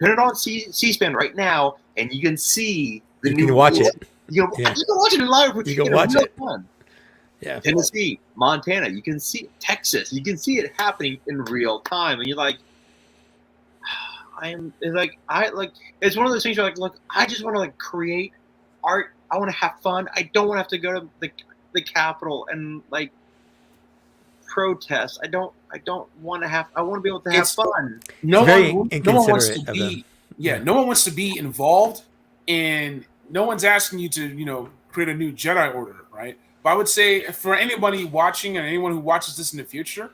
Turn it on C-SPAN right now, and you can see the new. You can watch it. You can watch it in live. You can watch it. Fun. Yeah. Tennessee, Montana, you can see it. Texas, you can see it happening in real time, and you're like, it's one of those things. You're like, look, I just want to create art. I want to have fun. I don't want to have to go to the Capitol and protest. I don't want to have. I want to be able to have fun. No one wants to be. No one wants to be involved, and no one's asking you to create a new Jedi Order, right? But I would say for anybody watching and anyone who watches this in the future,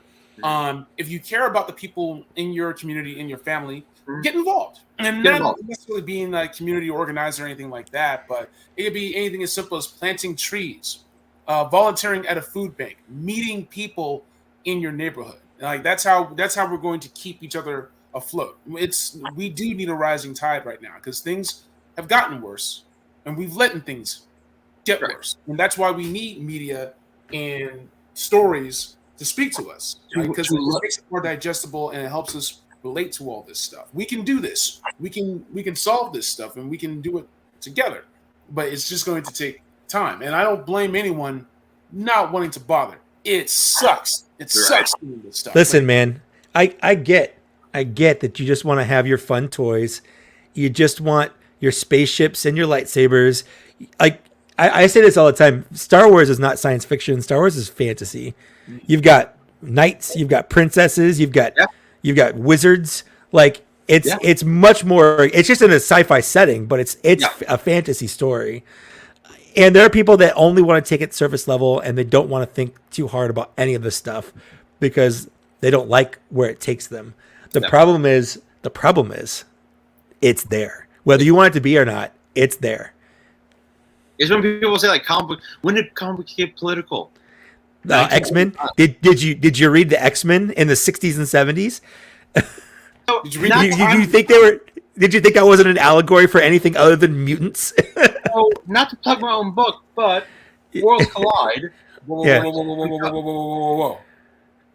if you care about the people in your community, in your family, get involved. And not necessarily being a community organizer or anything like that, but it could be anything as simple as planting trees, volunteering at a food bank, meeting people in your neighborhood. Like that's how we're going to keep each other afloat. We do need a rising tide right now because things have gotten worse, and we've let things get worse. And that's why we need media and stories to speak to us, because it makes it more digestible and it helps us relate to all this stuff. We can do this. We can solve this stuff, and we can do it together. But it's just going to take time. And I don't blame anyone not wanting to bother. It sucks. It sucks doing this stuff. Listen, man, I get that you just want to have your fun toys. You just want your spaceships and your lightsabers. Like I say this all the time. Star Wars is not science fiction. Star Wars is fantasy. You've got knights, you've got princesses, you've got wizards. Like it's much more. It's just in a sci-fi setting, but it's a fantasy story. And there are people that only want to take it surface level, and they don't want to think too hard about any of this stuff because they don't like where it takes them. The problem is, it's there. Whether you want it to be or not, it's there. It's when people say like comic book. When did comic books get political? X-Men. Did you read the X-Men in the 60s and 70s? Did you read? You think they were? Did you think that wasn't an allegory for anything other than mutants? So, not to plug my own book, but Worlds Collide. Whoa.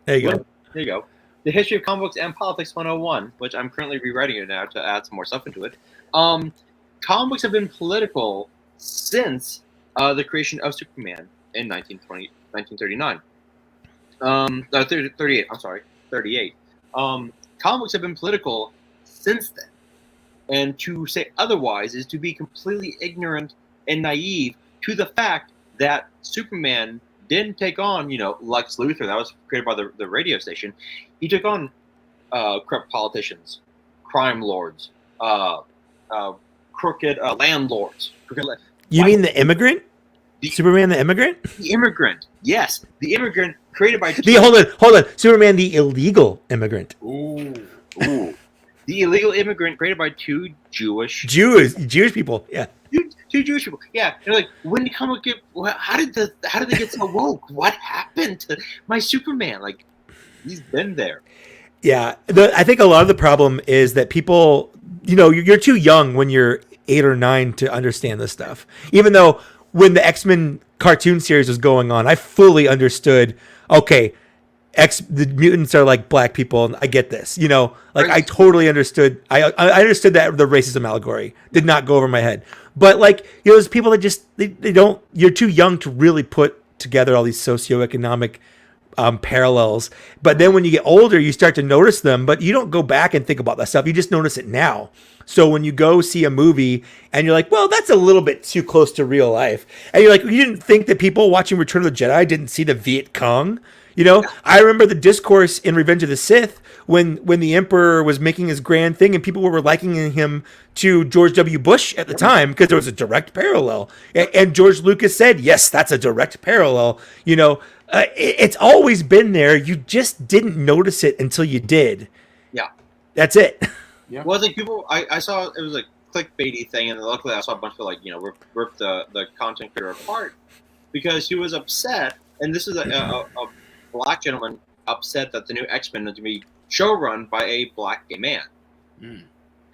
There you go. There you go. The History of Comic Books and Politics 101, which I'm currently rewriting it now to add some more stuff into it. Comic books have been political since the creation of Superman in 1939. 38. I'm sorry, 38. Comic books have been political since then. And to say otherwise is to be completely ignorant and naive to the fact that Superman didn't take on, Lex Luthor. That was created by the radio station. He took on corrupt politicians, crime lords, crooked landlords. You mean the immigrant? Superman the immigrant? The immigrant, yes. The immigrant created by... Hold on. Superman the illegal immigrant. Ooh. The illegal immigrant created by two Jewish people, yeah. Two Jewish people, yeah. They're like, when did comic get? How did they get so woke? What happened to my Superman? Like, he's been there. Yeah, I think a lot of the problem is that people, you're too young when you're 8 or 9 to understand this stuff. Even though when the X-Men cartoon series was going on, I fully understood. Okay. The mutants are like black people, and I get this. I totally understood. I understood that the racism allegory did not go over my head. But there's people that just they don't. You're too young to really put together all these socioeconomic parallels. But then when you get older, you start to notice them. But you don't go back and think about that stuff. You just notice it now. So when you go see a movie and you're like, well, that's a little bit too close to real life, and you're like, you didn't think that people watching Return of the Jedi didn't see the Viet Cong? I remember the discourse in Revenge of the Sith when the Emperor was making his grand thing and people were likening him to George W. Bush at the time because there was a direct parallel. And George Lucas said, yes, that's a direct parallel. It's always been there. You just didn't notice it until you did. Yeah. That's it. Yeah. Well, I think people, I saw, it was a clickbaity thing, and luckily I saw a bunch of rip the content creator apart because he was upset, and this is a black gentleman upset that the new X-Men is to be showrun by a black gay man. And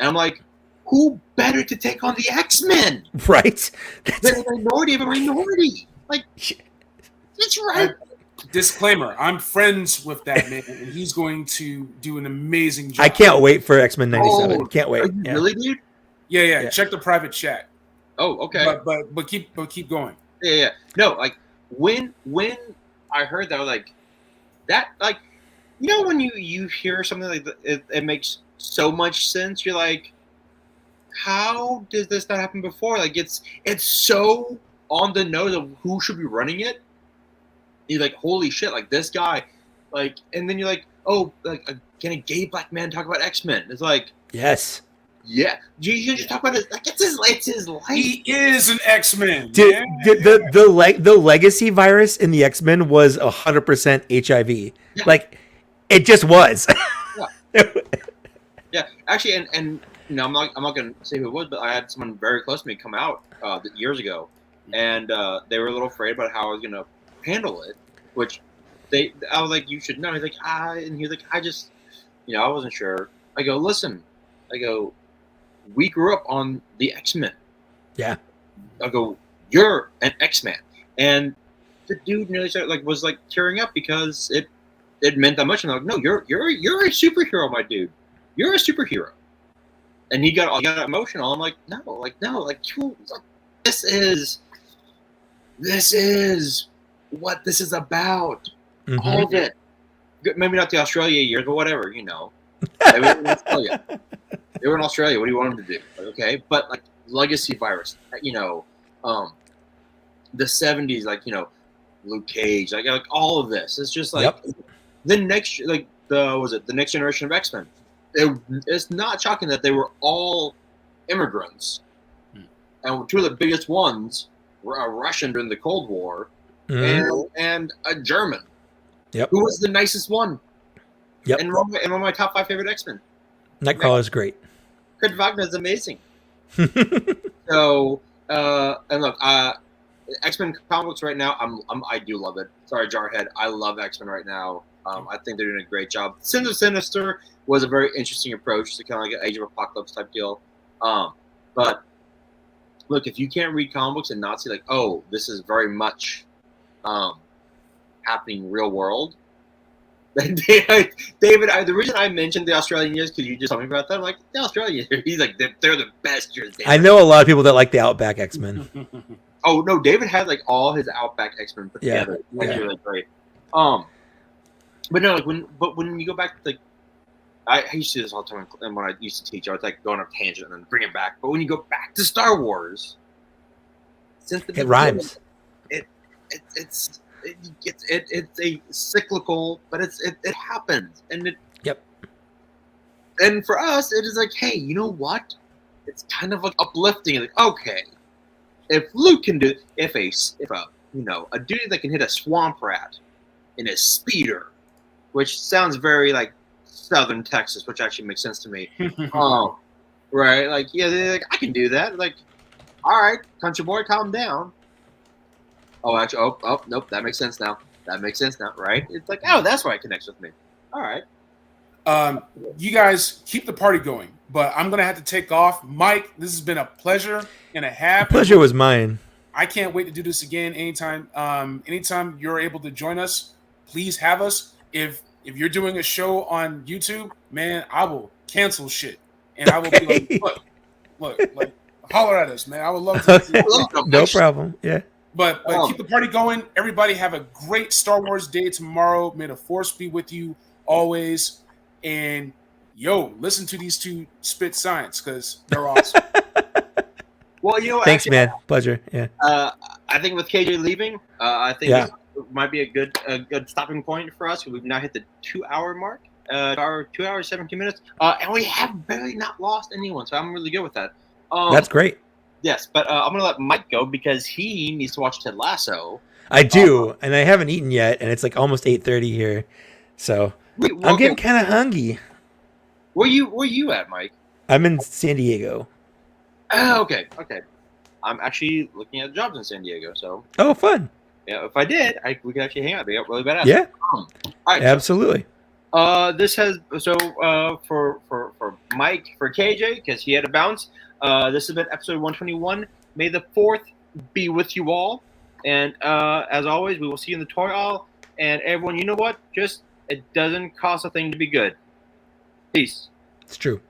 I'm like, who better to take on the X-Men? Right? Than a minority of a minority. Like, that's right. Disclaimer, I'm friends with that man, and he's going to do an amazing job. I can't wait for X-Men 97. Can't wait. Really, dude? Yeah. Check the private chat. Oh, okay. But keep going. Yeah. No, when I heard that, I was like, that, when you hear something like that, it makes so much sense. You're like, how does this not happen before? It's so on the nose of who should be running it. You're like, holy shit, this guy, and then you're like, oh, can a gay black man talk about X-Men? It's like, yes. Yeah, you just talk about it. It's his life. He is an X-Men. Dude, the legacy virus in the X-Men was 100% HIV. Yeah. It just was. Yeah. Actually, and I'm not gonna say who it was, but I had someone very close to me come out years ago, and they were a little afraid about how I was gonna handle it. Which I was like, you should know. He's like, and he was like, I just, I wasn't sure. I go, listen. I go, we grew up on the X-Men. Yeah. I go, you're an X-Man. And the dude nearly started, was tearing up because it meant that much. And I'm like, no, you're a superhero, my dude. You're a superhero. And he got emotional. I'm like, no, this is what this is about. Mm-hmm. All of it. Maybe not the Australia years, but whatever, Maybe Australia. They were in Australia. What do you want them to do? Like, okay, but like legacy virus, you know, the 70s, like, you know, Luke Cage, like all of this. It's just like the next, like the next generation of X-Men. It's not shocking that they were all immigrants, and two of the biggest ones were a Russian during the Cold War, and a German. Yep. Who was the nicest one? Yep. And one of my top 5 favorite X-Men. Nightcrawler is great. Kurt Wagner is amazing. So, and look, X-Men comics right now, I do love it. Sorry, Jarhead. I love X-Men right now. I think they're doing a great job. Sins of Sinister was a very interesting approach to kind of like an Age of Apocalypse type deal. But look, if you can't read comic books and not see like, oh, this is very much happening real world. David, the reason I mentioned the Australian years, because you just told me about that, I'm like, the Australian years, he's like, they're the best years. I know a lot of people that like the Outback X-Men. Oh, no, David had like all his Outback X-Men put together. That's really great. But no, like when you go back to like, I used to do this all the time, and when I used to teach, I was like going off tangent and then bring it back. But when you go back to Star Wars, since the beginning, rhymes. It's a cyclical, but it happens, and and for us, it is like, hey, you know what? It's kind of like uplifting. Like, okay, if Luke can do, if a you know, a dude that can hit a swamp rat in a speeder, which sounds very like Southern Texas, which actually makes sense to me. Right? Like, yeah, they're like, I can do that. Like, all right, country boy, calm down. Oh, actually, nope, that makes sense now. That makes sense now, right? It's like, oh, that's why it connects with me. All right. You guys keep the party going, but I'm gonna have to take off. Mike, this has been a pleasure and a half. The pleasure was mine. I can't wait to do this again anytime. Anytime you're able to join us, please have us. If you're doing a show on YouTube, man, I will cancel shit, and I will be like, look, like holler at us, man. I would love to. No problem. Yeah. But keep the party going. Everybody have a great Star Wars day tomorrow. May the Force be with you always. And listen to these two spit science because they're awesome. Well, you know what? Thanks, actually, man. Pleasure. Yeah. I think with KJ leaving, I think this might be a good stopping point for us. We've now hit the 2-hour mark. 2 hours, 17 minutes. And we have barely not lost anyone. So I'm really good with that. That's great. Yes, but I'm going to let Mike go because he needs to watch Ted Lasso. I do, and I haven't eaten yet, and it's like almost 8:30 here. So I'm getting kind of hungry. Where you at, Mike? I'm in San Diego. Oh, okay. I'm actually looking at jobs in San Diego, so. Oh, fun. Yeah, if I did, we could actually hang out. It'd be really badass. Yeah. All right. Absolutely. This has for Mike, for KJ, because he had to bounce. This has been episode 121. May the 4th be with you all. And as always, we will see you in the toy aisle. And everyone, you know what? Just, it doesn't cost a thing to be good. Peace. It's true.